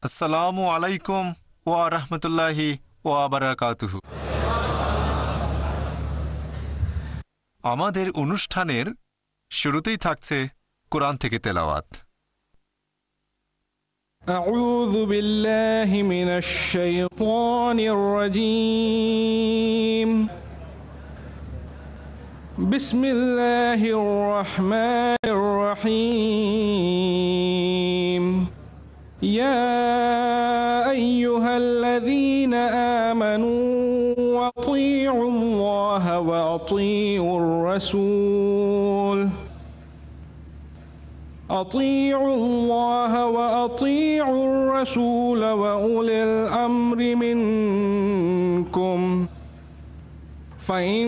আসসালামু আলাইকুম ওয়া রাহমাতুল্লাহি ওয়া বারাকাতুহু। আমাদের অনুষ্ঠানের শুরুতেই থাকছে কোরআন থেকে তেলাওয়াত। أعوذ بالله من الشيطان الرجيم بسم الله الرحمن الرحيم يا أيها الذين آمنوا أطيعوا الله وأطيعوا الرسول أطيعوا الله وأطيعوا الرسول وأولي الأمر منكم فإن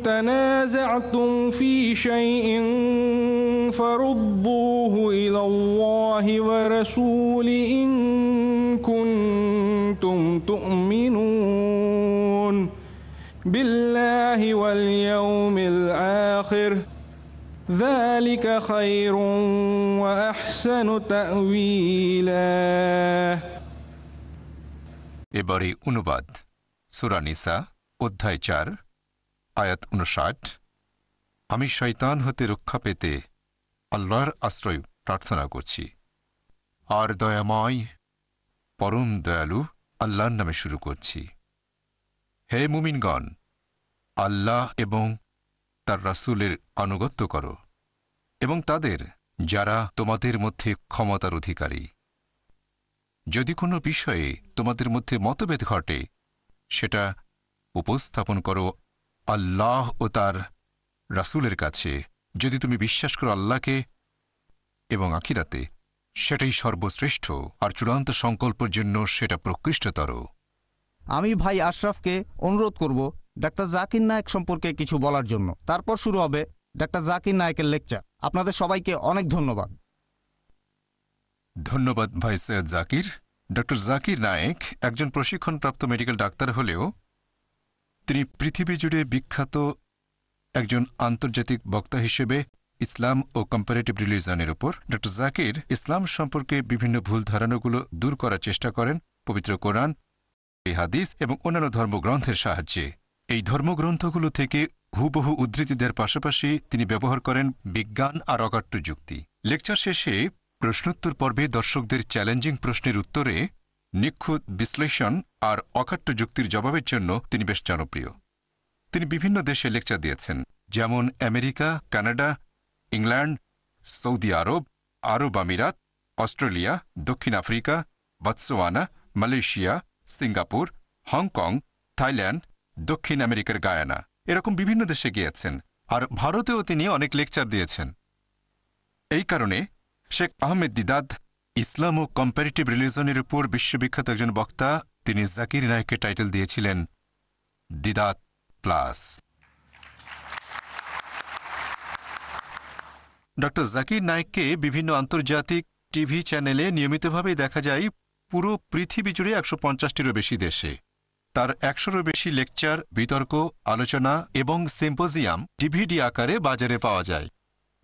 تنازعتم في شيء فردوه إلى الله ورسوله إن كنتم تؤمنون بالله واليوم الآخر ذلك خير وأحسن تأويلا। এবারে অনুবাদ। সূরা নিসা অধ্যায় ৪ আয়াত ৫৯। আমি শয়তান হতে রক্ষা পেতে আল্লাহর আশ্রয় প্রার্থনা করছি। আর দয়াময় পরম দয়ালু আল্লাহর নামে শুরু করছি। হে মুমিনগণ, আল্লাহ এবং তার রাসূলের আনুগত্য করো এবং তাদের যারা তোমাদের মধ্যে ক্ষমতার অধিকারী। যদি কোনো বিষয়ে তোমাদের মধ্যে মতভেদ ঘটে সেটা উপস্থাপন করো আল্লাহ ও তার রাসূলের কাছে। যদি তুমি বিশ্বাস করো আল্লাহকে এবং আখিরাতে, সেটাই সর্বশ্রেষ্ঠ, আর চূড়ান্ত সংকল্পের জন্য সেটা প্রকৃষ্টতর। আমি ভাই আশরাফকে অনুরোধ করব ডাক্তার জাকির নায়েক সম্পর্কে কিছু বলার জন্য। তারপর শুরু হবে ডাক্তার জাকির নায়েকের লেকচার। আপনাদের সবাইকে অনেক ধন্যবাদ। ধন্যবাদ ভাই সৈয়দ জাকির। ডক্টর জাকির নায়েক একজন প্রশিক্ষণপ্রাপ্ত মেডিকেল ডাক্তার হলেও তিনি পৃথিবী জুড়ে বিখ্যাত একজন আন্তর্জাতিক বক্তা হিসেবে ইসলাম ও কম্পারেটিভ রিলিজনের উপর। ডক্টর জাকির ইসলাম সম্পর্কে বিভিন্ন ভুল ধারণাগুলো দূর করার চেষ্টা করেন পবিত্র কোরআন, হাদিস এবং অন্যান্য ধর্মগ্রন্থের সাহায্যে। এই ধর্মগ্রন্থগুলো থেকে হুবহু উদ্ধৃতি দেওয়ার পাশাপাশি তিনি ব্যবহার করেন বিজ্ঞান আর অকাট্য যুক্তি। লেকচার শেষে প্রশ্নোত্তর পর্বে দর্শকদের চ্যালেঞ্জিং প্রশ্নের উত্তরে নিখুঁত বিশ্লেষণ আর অকাট্য যুক্তির জবাবের জন্য তিনি বেশ জনপ্রিয়। তিনি বিভিন্ন দেশে লেকচার দিয়েছেন, যেমন আমেরিকা, কানাডা, ইংল্যান্ড, সৌদি আরব, আরব আমিরাত, অস্ট্রেলিয়া, দক্ষিণ Africa, Botswana, Malaysia, Singapore, Hong Kong, Thailand, দক্ষিণ আমেরিকার গায়ানা, এরকম বিভিন্ন দেশে গিয়েছেন। আর ভারতেও তিনি অনেক লেকচার দিয়েছেন। এই কারণে শেখ আহমেদ দিদাত ইসলাম ও কম্পারেটিভ রিলিজনের উপর বিশ্ববিখ্যাত একজন বক্তা। তিনি জাকির নায়েককে টাইটেল দিয়েছিলেন দিদাত প্লাস। ডক্টর জাকির নায়েককে বিভিন্ন আন্তর্জাতিক টিভি চ্যানেলে নিয়মিতভাবেই দেখা যায় পুরো পৃথিবী জুড়ে ১৫০টিরও বেশি দেশে। তার ১০০রও বেশি লেকচার, বিতর্ক, আলোচনা এবং সিম্পোজিয়াম ডিভিডি আকারে বাজারে পাওয়া যায়।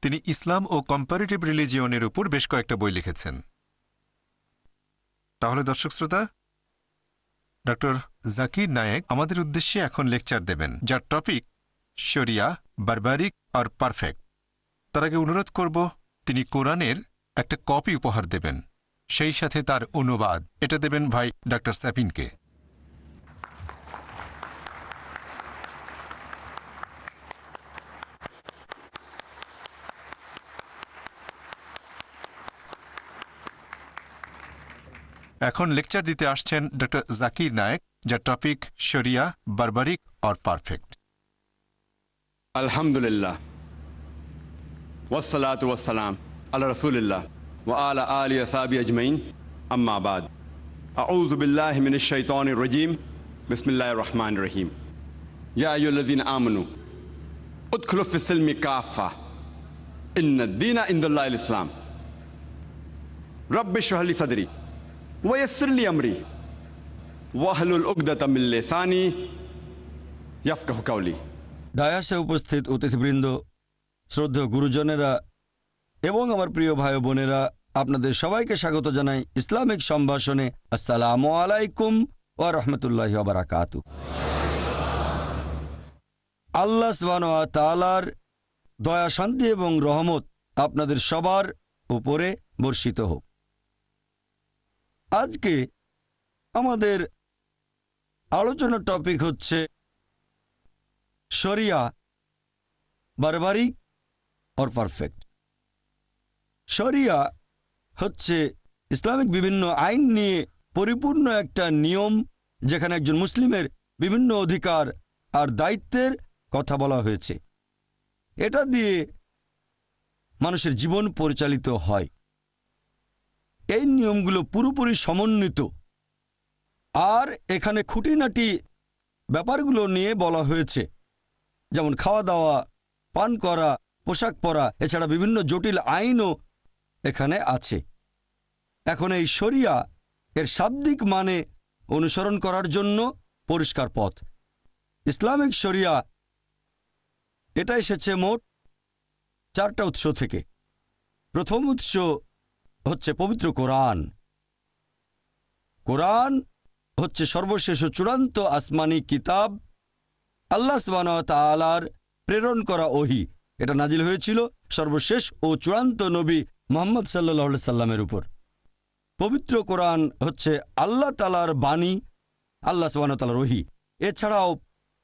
তিনি ইসলাম ও কম্পারেটিভ রিলিজিয়নের উপর বেশ কয়েকটা বই লিখেছেন। তাহলে দর্শক শ্রোতা, ডক্টর জাকির নায়েক আমাদের উদ্দেশ্যে এখন লেকচার দেবেন, যার টপিক শরিয়া, বারবারিক আর পারফেক্ট। তার আগে অনুরোধ করব তিনি কোরআনের একটা কপি উপহার দেবেন, সেই সাথে তার অনুবাদ। এটা দেবেন ভাই ডক্টর সাপিনকে। এখন লেকচার দিতে আসছেন ডক্টর জাকির নায়েক, যার টপিক শরিয়া, বারবারিক আর পারফেক্ট। আলহামদুলিল্লাহ ওয়াসসালাতু ওয়াসসালাম আলা রাসূলিল্লাহ ওয়া আলা আলিহি ওয়া সাহবিহি আজমাইন, আম্মা বাদ। আউযু বিল্লাহি মিনাশ শাইতানির রাজীম, বিসমিল্লাহির রহমানির রহিম। ইয়া আইয়ুহাল্লাযীনা আমানু উদখুলু ফিস-সিলমি কাফা ইন্নাদ-দীনা ইনদাল্লাহিল ইসলাম। রাব্বি ইশরাহ লি সাদরি ওয়া ইয়াসসির লি আমরি ওয়াহলুল উকদাতাম মিন লিসানি ইয়াফকাহু কাওলি। ডায়াসে উপস্থিত অতিথিবৃন্দ, শ্রদ্ধেয় গুরুজনেরা এবং আমার প্রিয় ভাই বোনেরা, আপনাদের সবাইকে স্বাগত জানাই ইসলামিক সম্ভাষণে। আসসালামু আলাইকুম ওয়া রাহমাতুল্লাহি ওয়া বারাকাতুহু। আল্লাহ সুবহানাহু ওয়া তাআলার দয়া, শান্তি এবং রহমত আপনাদের সবার উপরে বর্ষিত হোক। আজকে আমাদের আলোচনার টপিক হচ্ছে শরিয়া বারবারিক অর পারফেক্ট। শরিয়া হচ্ছে ইসলামিক বিভিন্ন আইন নিয়ে পরিপূর্ণ একটা নিয়ম, যেখানে একজন মুসলিমের বিভিন্ন অধিকার আর দায়িত্বের কথা বলা হয়েছে। এটা দিয়ে মানুষের জীবন পরিচালিত হয়। এই নিয়মগুলো পুরোপুরি সমন্বিত, আর এখানে খুঁটিনাটি ব্যাপারগুলো নিয়ে বলা হয়েছে, যেমন খাওয়া দাওয়া, পান করা, পোশাক পরা, এছাড়া বিভিন্ন জটিল আইনও এখানে আছে। এখন এই শরিয়া এর শাব্দিক মানে অনুসরণ করার জন্য পরিষ্কার পথ। ইসলামিক শরিয়া এটা এসেছে মোট 4টা উৎস থেকে। প্রথম উৎস হচ্ছে পবিত্র কোরআন। কোরআন হচ্ছে সর্বশেষ ও চূড়ান্ত আসমানি কিতাব, আল্লাহ সুবহানাহু ওয়া তাআলার প্রেরণ করা ওহী। এটা নাজিল হয়েছিল সর্বশেষ ও চূড়ান্ত নবী মুহাম্মদ সাল্লাল্লাহু আলাইহি সাল্লামের উপর। পবিত্র কোরআন হচ্ছে আল্লাহ তাআলার বাণী, আল্লাহ সুবহানাহু ওয়া তাআলার ওহী। এছাড়াও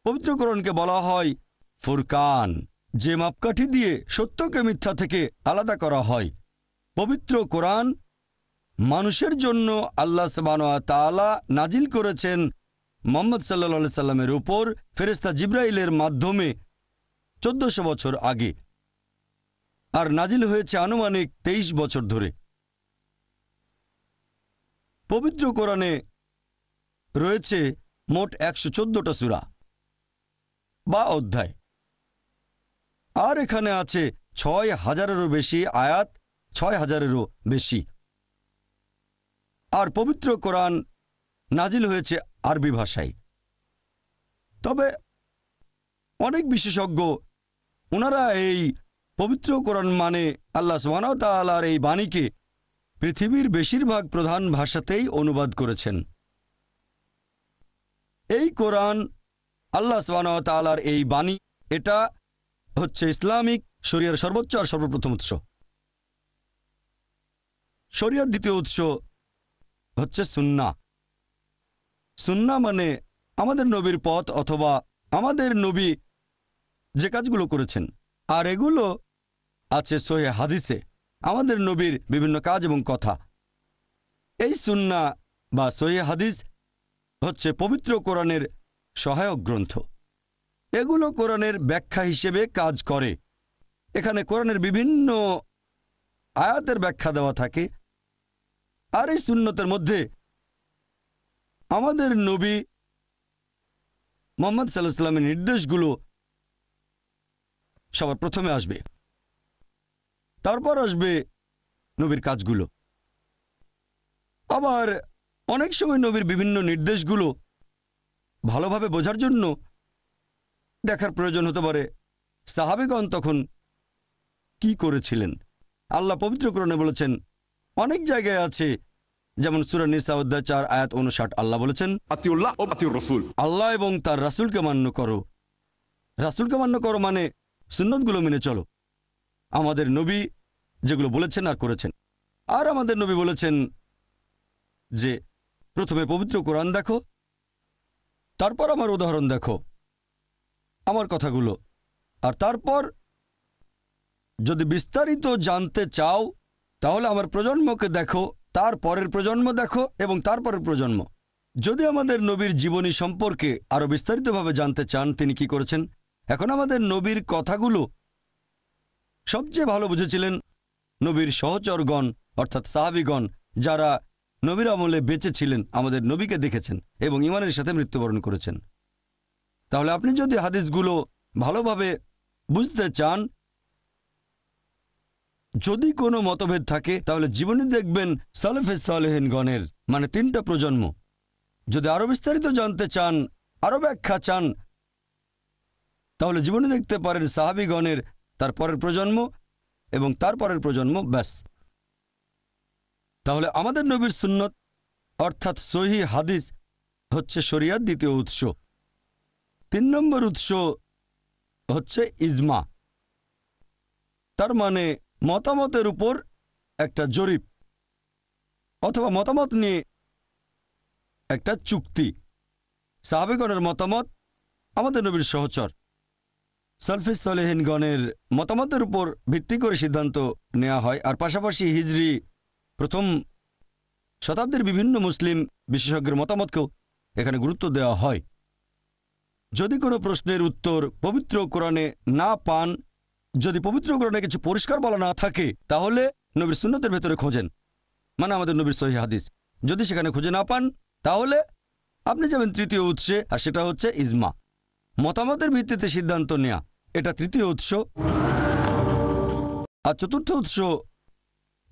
পবিত্র কোরআনকে বলা হয় ফুরকান, যে মাপকাঠি দিয়ে সত্যকে মিথ্যা থেকে আলাদা করা হয়। পবিত্র কোরআন মানুষের জন্য আল্লাহ সুবহানাহু ওয়া তাআলা নাজিল করেছেন মুহাম্মদ সাল্লাল্লাহু আলাইহি সাল্লামের উপর ফেরেশতা জিবরাইলের মাধ্যমে 1400 বছর আগে, আর নাজিল হয়েছে আনুমানিক 23 বছর ধরে। পবিত্র কোরআনে রয়েছে মোট 114টা সূরা বা অধ্যায়, আর এখানে আছে 6000-এরও বেশি আয়াত, 6000-এরও বেশি। আর পবিত্র কোরআন নাজিল হয়েছে আরবি ভাষায়। তবে অনেক বিশেষজ্ঞ ওনারা এই পবিত্র কোরআন মানে আল্লাহ সুবহানাহু ওয়া তাআলার এই বাণীকে পৃথিবীর বেশিরভাগ প্রধান ভাষাতেই অনুবাদ করেছেন। এই কোরআন আল্লাহ সুবহানাহু ওয়া তাআলার এই বাণী, এটা হচ্ছে ইসলামিক শরিয়ার সর্বোচ্চ আর সর্বপ্রথম উৎস। শরিয়ার দ্বিতীয় উৎস হচ্ছে সুন্নাহ। সুন্নাহ মানে আমাদের নবীর পথ, অথবা আমাদের নবী যে কাজগুলো করেছেন, আর এগুলো আছে সহিহ হাদিসে, আমাদের নবীর বিভিন্ন কাজ এবং কথা। এই সুন্নাহ বা সহিহ হাদিস হচ্ছে পবিত্র কোরআনের সহায়ক গ্রন্থ। এগুলো কোরআনের ব্যাখ্যা হিসেবে কাজ করে। এখানে কোরআনের বিভিন্ন আয়াতের ব্যাখ্যা দেওয়া থাকে, আর এই সুন্নতের মধ্যে আমাদের নবী মুহাম্মদ সাল্লাল্লাহু আলাইহি ওয়াসাল্লামের নির্দেশগুলো সবার প্রথমে আসবে, তারপর আসবে নবীর কাজগুলো। আবার অনেক সময় নবীর বিভিন্ন নির্দেশগুলো ভালোভাবে বোঝার জন্য দেখার প্রয়োজন হতে পারে সাহাবীগণ তখন কি করেছিলেন। আল্লাহ পবিত্র কোরআনে বলেছেন, অনেক জায়গায় আছে, যেমন সূরা নিসা অধ্যায় 4 আয়াত 59, আল্লাহ বলেছেন আতিউল্লাহ ও আতিউর রাসূল। আল্লাহ এবং তার রাসূলকে মান্য করো। রাসূলকে মান্য করো মানে সুন্নতগুলো মেনে চলো, আমাদের নবী যেগুলো বলেছেন আর করেছেন। আর আমাদের নবী বলেছেন যে প্রথমে পবিত্র কোরআন দেখো, তারপর আমার উদাহরণ দেখো, আমার কথাগুলো, আর তারপর যদি বিস্তারিত জানতে চাও তাহলে আমার প্রজন্মকে দেখো, তার পরের প্রজন্ম দেখো এবং তারপরের প্রজন্ম। যদি আমাদের নবীর জীবনী সম্পর্কে আরো বিস্তারিতভাবে জানতে চান তিনি কি করেছেন, এখন আমাদের নবীর কথাগুলো সবচেয়ে ভালো বুঝেছিলেন নবীর সহচরগণ, অর্থাৎ সাহাবীগণ, যারা নবীর আমলে বেঁচে ছিলেন, আমাদের নবীকে দেখেছেন এবং ঈমানের সাথে মৃত্যুবরণ করেছেন। তাহলে আপনি যদি হাদিসগুলো ভালোভাবে বুঝতে চান, যদি কোনো মতভেদ থাকে তাহলে জীবনী দেখবেন সালেফে সালেহিনগণের, মানে 3টা প্রজন্ম। যদি আরো বিস্তারিত জানতে চান, আরো ব্যাখ্যা চান, তাহলে জীবনী দেখতে পারেন সাহাবীগণের, তারপরের প্রজন্ম এবং তারপরের প্রজন্ম। ব্যাস, তাহলে আমাদের নবীর সুন্নত অর্থাৎ সহিহ হাদিস হচ্ছে শরিয়ার দ্বিতীয় উৎস। 3 নম্বর উৎস হচ্ছে ইজমা, তার মানে মতামতের উপর একটা জরিপ অথবা মতামত নিয়ে একটা চুক্তি। সাহাবেগণের মতামত আমাদের নবীর সহচর, সালফে সালেহিনগণের মতামতের উপর ভিত্তি করে সিদ্ধান্ত নেওয়া হয়। আর পাশাপাশি হিজরি প্রথম শতাব্দীর বিভিন্ন মুসলিম বিশেষজ্ঞের মতামতকেও এখানে গুরুত্ব দেওয়া হয়। যদি কোনো প্রশ্নের উত্তর পবিত্র কোরআনে না পান, যদি পবিত্র কোরআনে কিছু পরিষ্কার বলা না থাকে, তাহলে নবীর সুন্নতের ভেতরে খোঁজেন, মানে আমাদের নবীর সহিহ হাদিস। যদি সেখানে খুঁজে না পান, তাহলে আপনি যাবেন তৃতীয় উৎসে, আর সেটা হচ্ছে ইজমা, মতামতের ভিত্তিতে সিদ্ধান্ত নেয়া। এটা তৃতীয় উৎস। আর চতুর্থ উৎস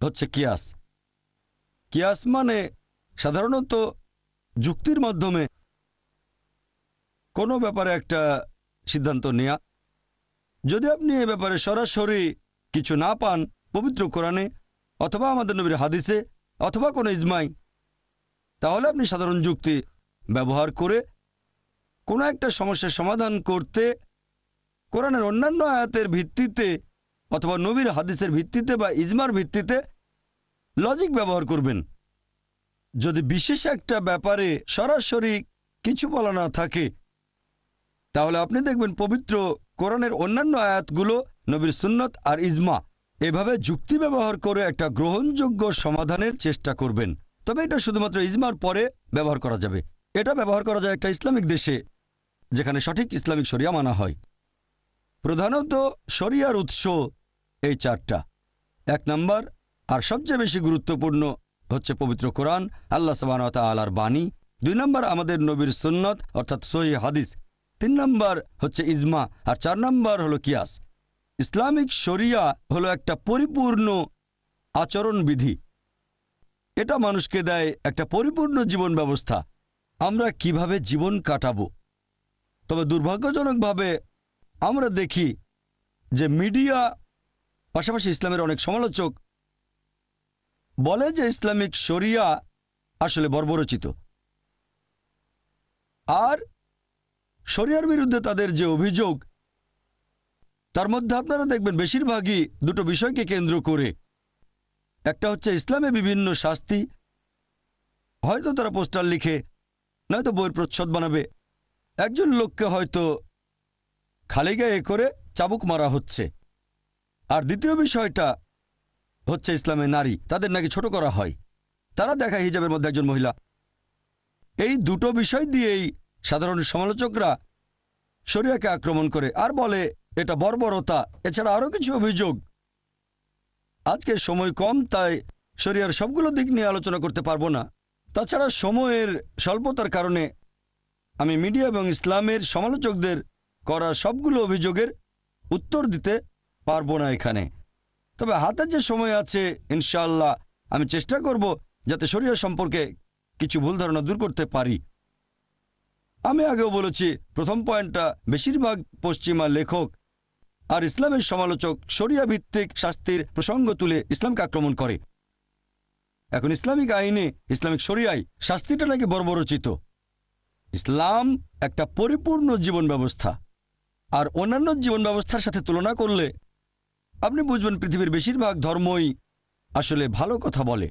হচ্ছে কিয়াস। কিয়াস মানে সাধারণত যুক্তির মাধ্যমে কোনো ব্যাপারে একটা সিদ্ধান্ত নেয়া। যদি আপনি এ ব্যাপারে সরাসরি কিছু না পান পবিত্র কোরআনে অথবা আমাদের নবীর হাদিসে অথবা কোনো ইজমাই, তাহলে আপনি সাধারণ যুক্তি ব্যবহার করে কোনো একটা সমস্যার সমাধান করতে কোরআনের অন্যান্য আয়াতের ভিত্তিতে অথবা নবীর হাদিসের ভিত্তিতে বা ইজমার ভিত্তিতে লজিক ব্যবহার করবেন। যদি বিশেষ একটা ব্যাপারে সরাসরি কিছু বলা না থাকে, তাহলে আপনি দেখবেন পবিত্র কোরআনের অন্যান্য আয়াতগুলো, নবীর সুন্নত আর ইজমা, এভাবে যুক্তি ব্যবহার করে একটা গ্রহণযোগ্য সমাধানের চেষ্টা করবেন। তবে এটা শুধুমাত্র ইজমার পরে ব্যবহার করা যাবে। এটা ব্যবহার করা যায় একটা ইসলামিক দেশে যেখানে সঠিক ইসলামিক শরিয়া মানা হয়। প্রধানত শরিয়ার উৎস এই 4টা। 1 নম্বর আর সবচেয়ে বেশি গুরুত্বপূর্ণ হচ্ছে পবিত্র কোরআন, আল্লাহ সুবহানাহু ওয়া তাআলার বাণী। 2 নম্বর আমাদের নবীর সুন্নত অর্থাৎ সহিহ হাদিস। 3 নম্বর হচ্ছে ইজমা, আর 4 নম্বর হলো কিয়াস। ইসলামিক শরিয়া হলো একটা পরিপূর্ণ আচরণবিধি। এটা মানুষকে দেয় একটা পরিপূর্ণ জীবন ব্যবস্থা, আমরা কিভাবে জীবন কাটাবো। তবে দুর্ভাগ্যজনকভাবে আমরা দেখি যে মিডিয়া, পাশাপাশি ইসলামের অনেক সমালোচক বলে যে ইসলামিক শরিয়া আসলে বর্বরচিত। আর শরিয়ার বিরুদ্ধে তাদের যে অভিযোগ, তার মধ্যে আপনারা দেখবেন বেশিরভাগই দুটো বিষয়কে কেন্দ্র করে। একটা হচ্ছে ইসলামে বিভিন্ন শাস্তি, হয়তো তারা পোস্টার লিখে নয়তো বইয়ের প্রচ্ছদ বানাবে, একজন লোককে হয়তো খালি গায়ে করে চাবুক মারা হচ্ছে। আর দ্বিতীয় বিষয়টা হচ্ছে ইসলামে নারী, তাদের নাকি ছোট করা হয়, তারা দেখায় হিজাবের মধ্যে একজন মহিলা। এই দুটো বিষয় দিয়েই সাধারণ সমালোচকরা শরিয়াকে আক্রমণ করে আর বলে এটা বর্বরতা। এছাড়া আরও কিছু অভিযোগ। আজকে সময় কম, তাই শরিয়ার সবগুলো দিক নিয়ে আলোচনা করতে পারবো না। তাছাড়া সময়ের স্বল্পতার কারণে আমি মিডিয়া এবং ইসলামের সমালোচকদের করা সবগুলো অভিযোগের উত্তর দিতে পারবো না এখানে। তবে হাতে যে সময় আছে ইনশাআল্লাহ আমি চেষ্টা করব যাতে শরিয়া সম্পর্কে কিছু ভুল ধারণা দূর করতে পারি। আমি আগেও বলেছি, প্রথম পয়েন্টটা, বেশিরভাগ পশ্চিমা লেখক আর ইসলামের সমালোচক শরিয়া ভিত্তিক শাস্তির প্রসঙ্গ তুলে ইসলামকে আক্রমণ করে। এখন ইসলামিক আইনে, ইসলামিক শরিয়ায় শাস্তিটা নাকি বর্বরচিত। ইসলাম একটা পরিপূর্ণ জীবন ব্যবস্থা, আর অন্যান্য জীবন ব্যবস্থার সাথে তুলনা করলে আপনি বুঝবেন পৃথিবীর বেশিরভাগ ধর্মই আসলে ভালো কথা বলে,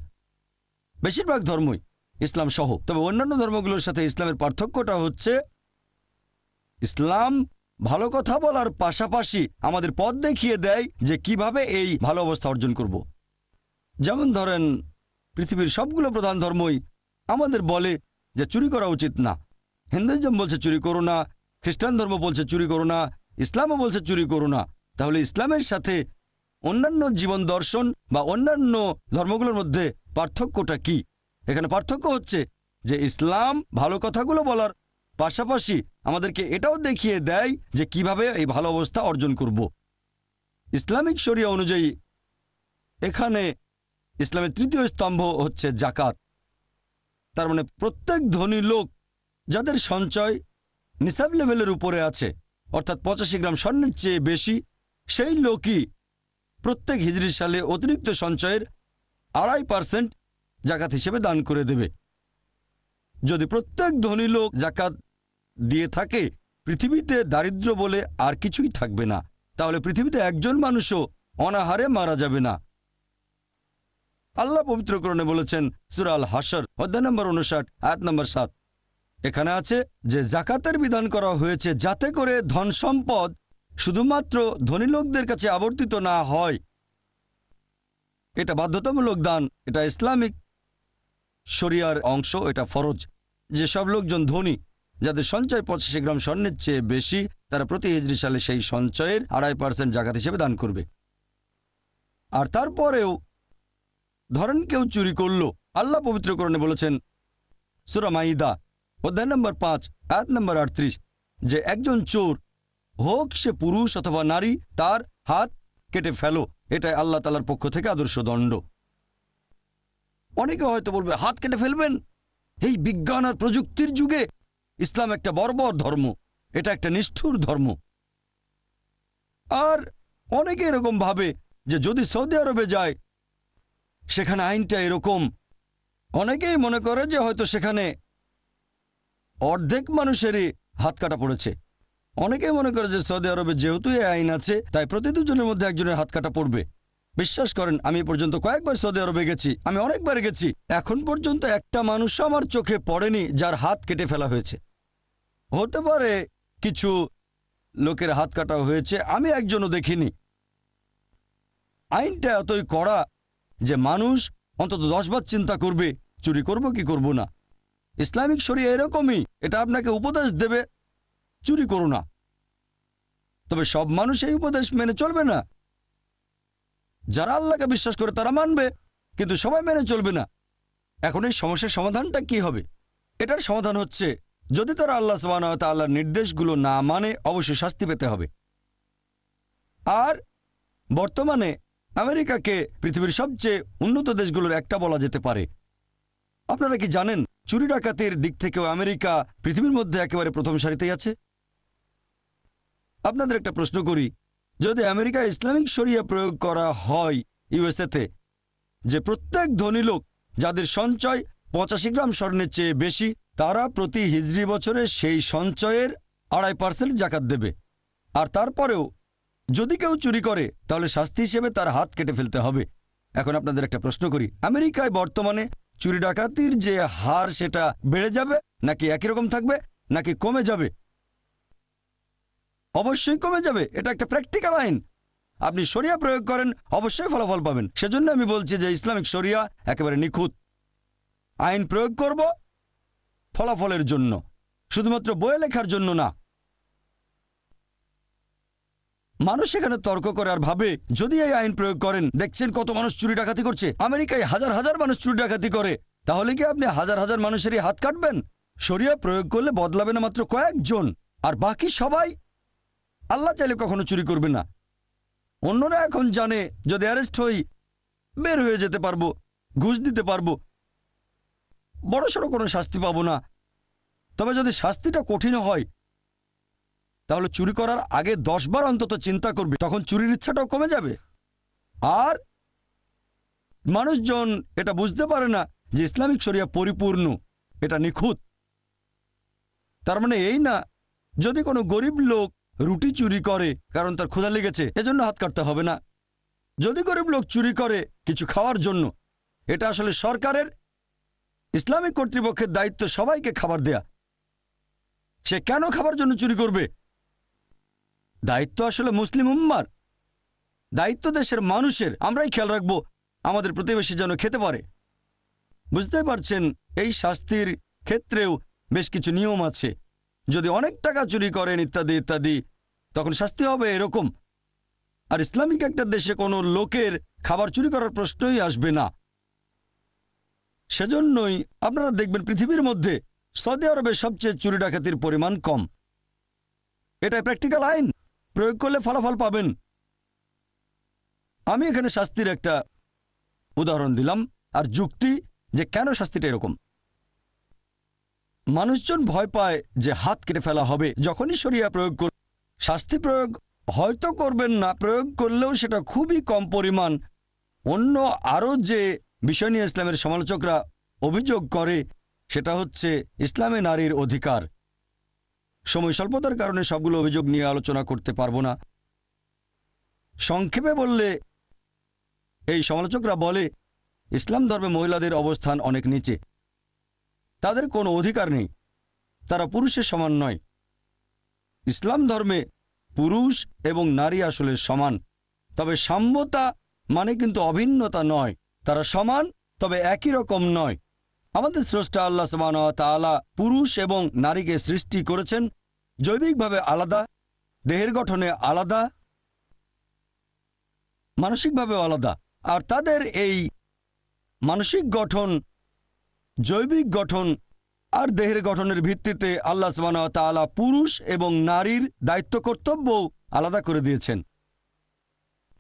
বেশিরভাগ ধর্মই, ইসলাম সহ। তবে অন্যান্য ধর্মগুলোর সাথে ইসলামের পার্থক্যটা হচ্ছে ইসলাম ভালো কথা বলার পাশাপাশি আমাদের পথ দেখিয়ে দেয় যে কিভাবে এই ভালো অবস্থা অর্জন করব। যেমন ধরেন, পৃথিবীর সবগুলো প্রধান ধর্মই আমাদের বলে যে চুরি করা উচিত না। হিন্দুইজম বলছে চুরি করো না, খ্রিস্টান ধর্ম বলছে চুরি করো না, ইসলামও বলছে চুরি করো না। তাহলে ইসলামের সাথে অন্যান্য জীবন দর্শন বা অন্যান্য ধর্মগুলোর মধ্যে পার্থক্যটা কি? এখানে পার্থক্য হচ্ছে যে ইসলাম ভালো কথাগুলো বলার পাশাপাশি আমাদেরকে এটাও দেখিয়ে দেয় যে কিভাবে এই ভালো অবস্থা অর্জন করব। ইসলামিক শরিয়া অনুযায়ী এখানে ইসলামের তৃতীয় স্তম্ভ হচ্ছে জাকাত। তার মানে প্রত্যেক ধনী লোক যাদের সঞ্চয় নিসাব লেভেলের উপরে আছে, অর্থাৎ 85 গ্রাম স্বর্ণের চেয়ে বেশি, সেই লোকই প্রত্যেক হিজরি সালে অতিরিক্ত সঞ্চয়ের 2.5% জাকাত হিসেবে দান করে দেবে। যদি প্রত্যেক ধনী লোক জাকাত দিয়ে থাকে, পৃথিবীতে দারিদ্র্য বলে আর কিছুই থাকবে না। তাহলে পৃথিবীতে একজন মানুষও অনাহারে মারা যাবে না। আল্লাহ পবিত্র কোরআনে বলেছেন, সূরা আল হাশর অধ্যায় নম্বর 59 আয়াত নম্বর 7, এখানে আছে যে জাকাতের বিধান করা হয়েছে যাতে করে ধন সম্পদ শুধুমাত্র ধনী লোকদের কাছে আবর্তিত না হয়। এটা বাধ্যতামূলক দান, এটা ইসলামিক শরিয়ার অংশ, এটা ফরজ। যেসব লোকজন ধনী, যাদের সঞ্চয় 85 গ্রাম স্বর্ণের চেয়ে বেশি, তারা প্রতি হিজরি সালে সেই সঞ্চয়ের 2.5% জাকাত হিসেবে দান করবে। আর তারপরেও ধরেন কেউ চুরি করল, আল্লাহ পবিত্র কোরআনে বলেছেন সূরা মাইদা অধ্যায় নম্বর 5 আয়াত নম্বর 38 যে একজন চোর, হোক সে পুরুষ অথবা নারী, তার হাত কেটে ফেলো। এটাই আল্লাহ তাআলার পক্ষ থেকে আদর্শ দণ্ড। অনেকে হয়তো বলবে, হাত কেটে ফেলবেন? এই বিজ্ঞান আর প্রযুক্তির যুগে ইসলাম একটা বর্বর ধর্ম, এটা একটা নিষ্ঠুর ধর্ম। আর অনেকে এরকম ভাবে যে যদি সৌদি আরবে যায় সেখানে আইনটা এরকম। অনেকেই মনে করে যে হয়তো সেখানে অর্ধেক মানুষেরই হাত কাটা পড়েছে। অনেকেই মনে করে যে সৌদি আরবে যেহেতু এই আইন আছে তাই প্রতি দুজনের মধ্যে একজনের হাত কাটা পড়বে। বিশ্বাস করেন, আমি পর্যন্ত কয়েকবার সৌদি আরবে গেছি, আমি অনেকবার গেছি, এখন পর্যন্ত একটা মানুষ আমার চোখে পড়েনি যার হাত কেটে ফেলা হয়েছে। হতে পারে কিছু লোকের হাত কাটা হয়েছে, আমি একজনও দেখিনি। আইনটা এতই কড়া যে মানুষ অন্তত 10 বার চিন্তা করবে চুরি করব কি করব না। ইসলামিক শরিয়া এরকমই, এটা আপনাকে উপদেশ দেবে চুরি করো না। তবে সব মানুষ এই উপদেশ মেনে চলবে না। যারা আল্লাহকে বিশ্বাস করে তারা মানবে, কিন্তু সবাই মেনে চলবে না। এখন এই সমস্যার সমাধানটা কি হবে? এটার সমাধান হচ্ছে, যদি তারা আল্লাহ সুবহানাহু ওয়া তাআলার নির্দেশগুলো না মানে অবশ্যই শাস্তি পেতে হবে। আর বর্তমানে আমেরিকাকে পৃথিবীর সবচেয়ে উন্নত দেশগুলোর একটা বলা যেতে পারে। আপনারা কি জানেন চুরি ডাকাতির দিক থেকেও আমেরিকা পৃথিবীর মধ্যে একেবারে প্রথম সারিতেই আছে? আপনাদের একটা প্রশ্ন করি, যদি আমেরিকা ইসলামিক শরিয়া প্রয়োগ করা হয় ইউএসএতে, যে প্রত্যেক ধনী লোক যাদের সঞ্চয় 85 গ্রাম স্বর্ণের চেয়ে বেশি, তারা প্রতি হিজরি বছরে সেই সঞ্চয়ের 2.5% জাকাত দেবে। আর তারপরেও যদি কেউ চুরি করে তাহলে শাস্তি হিসেবে তার হাত কেটে ফেলতে হবে। এখন আপনাদের একটা প্রশ্ন করি, আমেরিকায় বর্তমানে চুরি ডাকাতির যে হার সেটা বেড়ে যাবে নাকি একই রকম থাকবে নাকি কমে যাবে? অবশ্যই কমে যাবে। এটা একটা প্র্যাকটিক্যাল আইন। আপনি শরিয়া প্রয়োগ করেন, অবশ্যই ফলাফল পাবেন। সেজন্য আমি বলছি যে ইসলামিক শরিয়া একেবারে নিখুঁত। আইন প্রয়োগ করব ফলাফলের জন্য, শুধুমাত্র বইয়ে লেখার জন্য না। মানুষ এখানে তর্ক করে আর ভাবে যদি এই আইন প্রয়োগ করেন, দেখছেন কত মানুষ চুরি ডাকাতি করছে, আমেরিকায় হাজার হাজার মানুষ চুরি ডাকাতি করে, তাহলে কি আপনি হাজার হাজার মানুষেরই হাত কাটবেন? শরিয়া প্রয়োগ করলে বদলাবে না মাত্র কয়েকজন, আর বাকি সবাই আল্লাহ চাইলে কখনো চুরি করবে না। অন্যরা এখন জানে যদি অ্যারেস্ট হই বের হয়ে যেতে পারবো, ঘুষ দিতে পারবো, বড়সড় কোনো শাস্তি পাবো না। তবে যদি শাস্তিটা কঠিন হয় তাহলে চুরি করার আগে 10 বার অন্তত চিন্তা করবে, তখন চুরির ইচ্ছাটাও কমে যাবে। আর মানুষজন এটা বুঝতে পারে না যে ইসলামিক শরিয়া পরিপূর্ণ, এটা নিখুঁত। তার মানে এই না যদি কোনো গরিব লোক রুটি চুরি করে কারণ তার ক্ষুধা লেগেছে এজন্য হাত কাটতে হবে না। যদি গরিব লোক চুরি করে কিছু খাওয়ার জন্য, এটা আসলে সরকারের, ইসলামিক কর্তৃপক্ষের দায়িত্ব সবাইকে খাবার দেয়া। সে কেন খাবার জন্য চুরি করবে? দায়িত্ব আসলে মুসলিম উম্মার, দায়িত্ব দেশের মানুষের। আমরাই খেয়াল রাখবো আমাদের প্রতিবেশী যেন খেতে পারে। বুঝতে পারছেন, এই শাস্তির ক্ষেত্রেও বেশ কিছু নিয়ম আছে। যদি অনেক টাকা চুরি করেন ইত্যাদি ইত্যাদি, তখন শাস্তি হবে এরকম। আর ইসলামিক একটা দেশে কোনো লোকের খাবার চুরি করার প্রশ্নই আসবে না। সেজন্যই আপনারা দেখবেন পৃথিবীর মধ্যে সৌদি আরবে সবচেয়ে চুরি ডাকাতির পরিমাণ কম। এটা প্র্যাকটিক্যাল আইন, প্রয়োগ করলে ফলাফল পাবেন। আমি এখানে শাস্তির একটা উদাহরণ দিলাম আর যুক্তি যে কেন শাস্তিটা এরকম। মানুষজন ভয় পায় যে হাত কেটে ফেলা হবে যখনই শরিয়া প্রয়োগ করবে। শাস্তি প্রয়োগ হয়তো করবেন না, প্রয়োগ করলেও সেটা খুবই কম পরিমাণ। অন্য আরও যে বিষয় নিয়ে ইসলামের সমালোচকরা অভিযোগ করে সেটা হচ্ছে ইসলামে নারীর অধিকার। সময় স্বল্পতার কারণে সবগুলো অভিযোগ নিয়ে আলোচনা করতে পারবো না। সংক্ষেপে বললে এই সমালোচকরা বলে ইসলাম ধর্মে মহিলাদের অবস্থান অনেক নিচে, তাদের কোনো অধিকার নেই, তারা পুরুষের সমান নয়। ইসলাম ধর্মে পুরুষ এবং নারী আসলে সমান, তবে সাম্যতা মানে কিন্তু অভিন্নতা নয়। তারা সমান তবে একই রকম নয়। আমাদের স্রষ্টা আল্লাহ সুবহানাহু ওয়া তাআলা পুরুষ এবং নারীকে সৃষ্টি করেছেন জৈবিকভাবে আলাদা, দেহের গঠনে আলাদা, মানসিকভাবে আলাদা। আর তাদের এই মানসিক গঠন, জৈবিক গঠন আর দেহের গঠনের ভিত্তিতে আল্লাহ সুবহানাহু ওয়া তাআলা পুরুষ এবং নারীর দায়িত্ব কর্তব্যও আলাদা করে দিয়েছেন।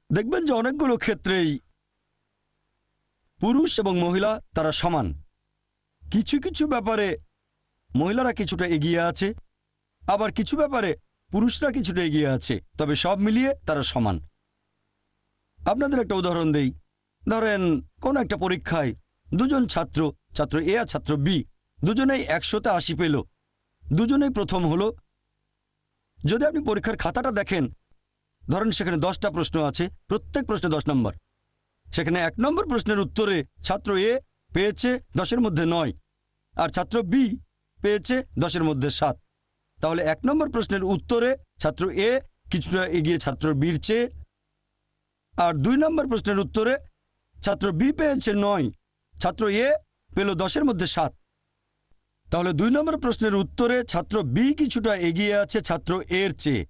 দেখবেন যে অনেকগুলো ক্ষেত্রেই পুরুষ এবং মহিলা তারা সমান। কিছু কিছু ব্যাপারে মহিলারা কিছুটা এগিয়ে আছে, আবার কিছু ব্যাপারে পুরুষরা কিছুটা এগিয়ে আছে, তবে সব মিলিয়ে তারা সমান। আপনাদের একটা উদাহরণ দেই। ধরেন কোন একটা পরীক্ষায় দুজন ছাত্র এ আর ছাত্র বি দুজনেই 100তে 80 পেল, দুজনেই প্রথম হলো। যদি আপনি পরীক্ষার খাতাটা দেখেন, ধরেন সেখানে 10টা প্রশ্ন আছে, প্রত্যেক প্রশ্নে 10 নম্বর। সেখানে 1 নম্বর প্রশ্নের উত্তরে ছাত্র এ পেয়েছে 10-এর মধ্যে 9, আর ছাত্র বি পেয়েছে 10-এর মধ্যে 7। তাহলে 1 নম্বর প্রশ্নের উত্তরে ছাত্র এ কিছুটা এগিয়ে ছাত্র বির চেয়ে, আর 2 নম্বর প্রশ্নের উত্তরে ছাত্র বি পেয়েছে 9, ছাত্র এ পেল 10-এর মধ্যে 7। তাহলে 2 নম্বর প্রশ্নের উত্তরে ছাত্র বি কিছুটা এগিয়ে আছে ছাত্র এর চেয়ে।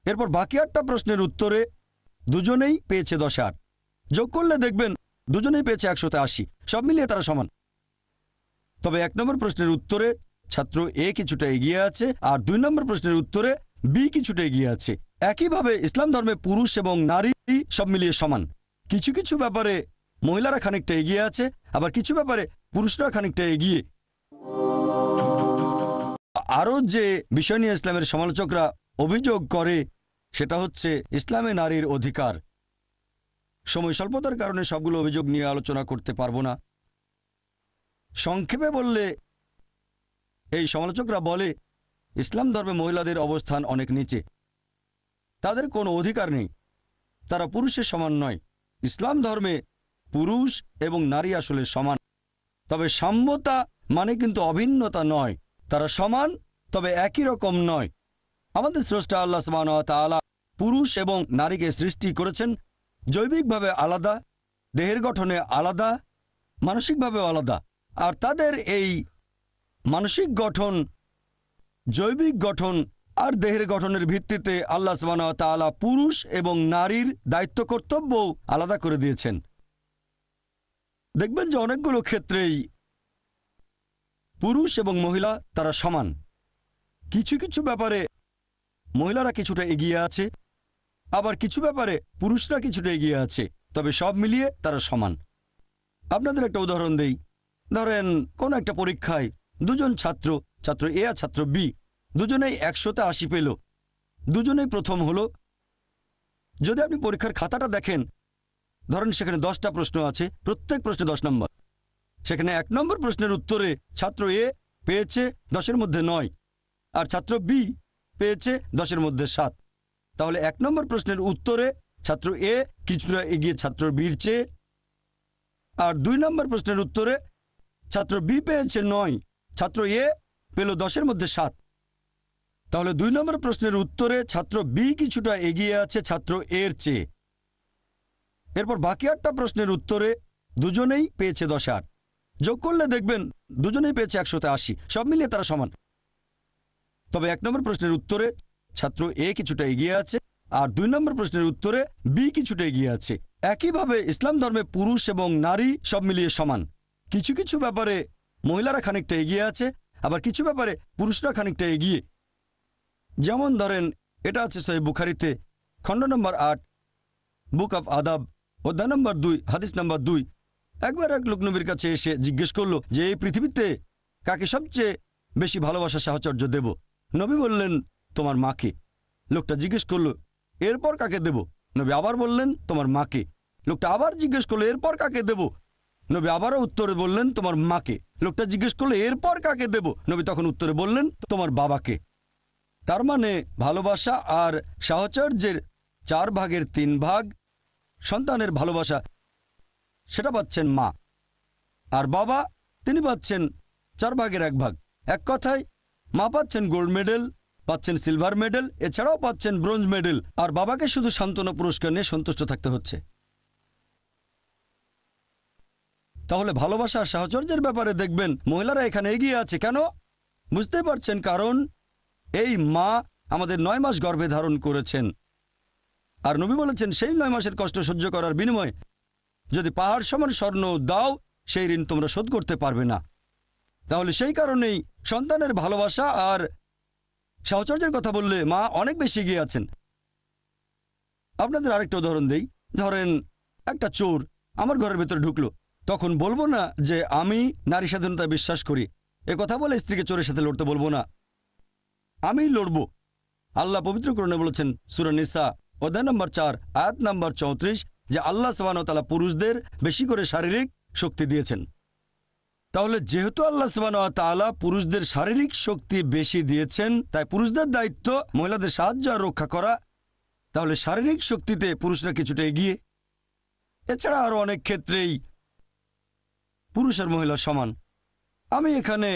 এরপর বাকি 8টা প্রশ্নের উত্তরে দুজনেই পেয়েছে 10-8। যোগ করলে দেখবেন দুজনেই পেয়েছে 100তে 80, সব মিলিয়ে তারা সমান। তবে 1 নম্বর প্রশ্নের উত্তরে ছাত্র এ কিছুটা এগিয়ে আছে, আর 2 নম্বর প্রশ্নের উত্তরে বি কিছুটা এগিয়ে আছে। একইভাবে ইসলাম ধর্মে পুরুষ এবং নারী সব মিলিয়ে সমান। কিছু কিছু ব্যাপারে মহিলারা খানিকটা এগিয়ে আছে, আবার কিছু ব্যাপারে পুরুষরা খানিকটা এগিয়ে। আরও যে বিষয় নিয়ে ইসলামের সমালোচকরা অভিযোগ করে সেটা হচ্ছে ইসলামে নারীর অধিকার। সময় স্বল্পতার কারণে সবগুলো অভিযোগ নিয়ে আলোচনা করতে পারবো না। সংক্ষেপে বললে এই সমালোচকরা বলে ইসলাম ধর্মে মহিলাদের অবস্থান অনেক নিচে, তাদের কোনো অধিকার নেই, তারা পুরুষের সমান নয়। ইসলাম ধর্মে পুরুষ এবং নারী আসলে সমান, তবে সাম্যতা মানে কিন্তু অভিন্নতা নয়। তারা সমান তবে একই রকম নয়। আমাদের স্রষ্টা আল্লাহ সুবহানাহু ওয়া তাআলা পুরুষ এবং নারীকে সৃষ্টি করেছেন জৈবিকভাবে আলাদা, দেহের গঠনে আলাদা, মানসিকভাবে আলাদা। আর তাদের এই মানসিক গঠন, জৈবিক গঠন আর দেহের গঠনের ভিত্তিতে আল্লাহ সুবহানাহু ওয়া তাআলা পুরুষ এবং নারীর দায়িত্ব কর্তব্যও আলাদা করে দিয়েছেন। দেখবেন যে অনেকগুলো ক্ষেত্রেই পুরুষ এবং মহিলা তারা সমান। কিছু কিছু ব্যাপারে মহিলারা কিছুটা এগিয়ে আছে, আবার কিছু ব্যাপারে পুরুষরা কিছুটা এগিয়ে আছে, তবে সব মিলিয়ে তারা সমান। আপনাদের একটা উদাহরণ দেই। ধরেন কোন একটা পরীক্ষায় দুজন ছাত্র এ আর ছাত্র বি দুজনেই 100তে 80 পেল, দুজনেই প্রথম হলো। যদি আপনি পরীক্ষার খাতাটা দেখেন, ধরেন সেখানে 10টা প্রশ্ন আছে, প্রত্যেক প্রশ্নে 10 নম্বর। সেখানে 1 নম্বর প্রশ্নের উত্তরে ছাত্র এ পেয়েছে 10-এর মধ্যে 9, আর ছাত্র বি পেয়েছে 10-এর মধ্যে 7। তাহলে 1 নম্বর প্রশ্নের উত্তরে ছাত্র এ কিছুটা এগিয়ে ছাত্র বির চেয়ে, আর 2 নম্বর প্রশ্নের উত্তরে ছাত্র বি পেয়েছে 9, ছাত্র এ পেল 10-এর মধ্যে 7। তাহলে 2 নম্বর প্রশ্নের উত্তরে ছাত্র বি কিছুটা এগিয়ে আছে ছাত্র এর চেয়ে। এরপর বাকি 8টা প্রশ্নের উত্তরে দুজনেই পেয়েছে 10-8। যোগ করলে দেখবেন দুজনেই পেয়েছে 100তে 80, সব মিলিয়ে তারা সমান। তবে 1 নম্বর প্রশ্নের উত্তরে ছাত্র এ কিছুটা এগিয়ে আছে, আর 2 নম্বর প্রশ্নের উত্তরে বি কিছুটা এগিয়ে আছে। একইভাবে ইসলাম ধর্মে পুরুষ এবং নারী সব মিলিয়ে সমান। কিছু কিছু ব্যাপারে মহিলারা খানিকটা এগিয়ে আছে, আবার কিছু ব্যাপারে পুরুষরা খানিকটা এগিয়ে। যেমন ধরেন এটা আছে সহিহ বুখারীতে, খণ্ড নম্বর 8, বুক অফ আদাব, অধ্যায় নম্বর 2, হাদিস নম্বর 2। একবার এক লোক নবীর কাছে এসে জিজ্ঞেস করলো যে এই পৃথিবীতে কাকে সবচেয়ে বেশি ভালোবাসা সাহচর্য দেব? নবী বললেন তোমার মাকে। লোকটা জিজ্ঞেস করলো এরপর কাকে দেব? নবী আবার বললেন তোমার মাকে। লোকটা আবার জিজ্ঞেস করলো এরপর কাকে দেব? নবী আবারও উত্তরে বললেন তোমার মাকে। লোকটা জিজ্ঞেস করলো এরপর কাকে দেব? নবী তখন উত্তরে বললেন তোমার বাবাকে। তার মানে ভালোবাসা আর সাহচর্যের 4 ভাগের 3 ভাগ সন্তানের ভালোবাসা সেটা পাচ্ছেন মা, আর বাবা তিনি পাচ্ছেন 4 ভাগের 1 ভাগ। এক কথায় মা পাচ্ছেন গোল্ড মেডেল, পাচ্ছেন সিলভার মেডেল, এছাড়াও পাচ্ছেন ব্রোঞ্জ মেডেল, আর বাবাকে শুধু সান্ত্বনা পুরস্কার নিয়ে সন্তুষ্ট থাকতে হচ্ছে। তাহলে ভালোবাসা আর সাহচর্যের ব্যাপারে দেখবেন মহিলারা এখানে এগিয়ে আছে। কেন? বুঝতে পারছেন, কারণ এই মা আমাদের 9 মাস গর্ভে ধারণ করেছেন, আর নবী বলেছেন সেই 9 মাসের কষ্ট সহ্য করার বিনিময়ে যদি পাহাড় সমান স্বর্ণ দাও সেই ঋণ তোমরা শোধ করতে পারবে না। তাহলে সেই কারণেই সন্তানের ভালোবাসা আর সাহচর্যের কথা বললে মা অনেক বেশি এগিয়ে আছেন। আপনাদের আরেকটা উদাহরণ দেই। ধরেন একটা চোর আমার ঘরের ভেতরে ঢুকলো, তখন বলবো না যে আমি নারী স্বাধীনতায় বিশ্বাস করি, এ কথা বলে স্ত্রীকে চোরের সাথে লড়তে বলবো না, আমি লড়বো। আল্লাহ পবিত্র কোরআনে বলেছেন সূরা নিসা অধ্যায় নম্বর 4 আয়াত নম্বর 34 যে আল্লাহ সুবহানাহু ওয়া তাআলা পুরুষদের বেশি করে শারীরিক শক্তি দিয়েছেন। তাহলে যেহেতু আল্লাহ সুবহানাহু ওয়া তাআলা পুরুষদের শারীরিক শক্তি বেশি দিয়েছেন, তাই পুরুষদের দায়িত্ব মহিলাদের সাহায্য আর রক্ষা করা। তাহলে শারীরিক শক্তিতে পুরুষরা কিছুটা এগিয়ে। এছাড়া আরো অনেক ক্ষেত্রেই পুরুষ আর মহিলা সমান। আমি এখানে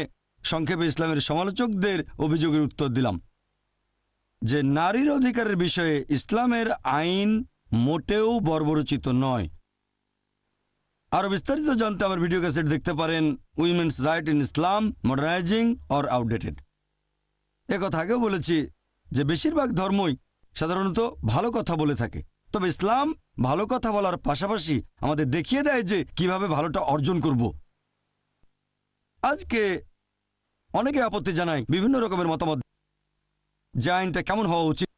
সংক্ষেপে ইসলামের সমালোচকদের অভিযোগের উত্তর দিলাম যে নারীর অধিকারের বিষয়ে ইসলামের আইন মোটেও বর্বরচিত নয়। আরো বিস্তারিত জানতে আমার ভিডিও ক্যাসেট দেখতে পারেন women's right in Islam, মডার্নাইজিং or outdated. একথা আগেও বলেছি যে বেশিরভাগ ধর্মই সাধারণত ভালো কথা বলে থাকে, তবে ইসলাম ভালো কথা বলার পাশাপাশি আমাদের দেখিয়ে দেয় যে কিভাবে ভালোটা অর্জন করব। আজকে অনেকে আপত্তি জানায় বিভিন্ন রকমের মতামত যে আইনটা কেমন হওয়া উচিত।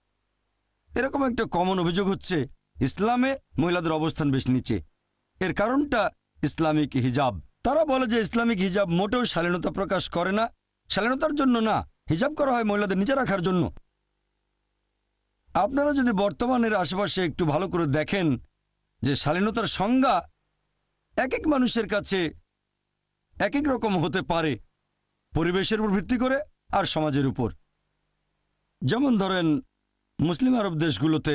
এরকম একটা কমন অভিযোগ হচ্ছে ইসলামে মহিলাদের অবস্থান বেশ নিচে। এর কারণটা ইসলামিক হিজাব। তারা বলে যে ইসলামিক হিজাব মোটেও শালীনতা প্রকাশ করে না, শালীনতার জন্য না, হিজাব করা হয় মহিলাদের নিচে রাখার জন্য। আপনারা যদি বর্তমানের আশেপাশে একটু ভালো করে দেখেন যে শালীনতার সংজ্ঞা এক এক মানুষের কাছে এক এক রকম হতে পারে, পরিবেশের উপর ভিত্তি করে আর সমাজের উপর। যেমন ধরেন মুসলিম আরব দেশগুলোতে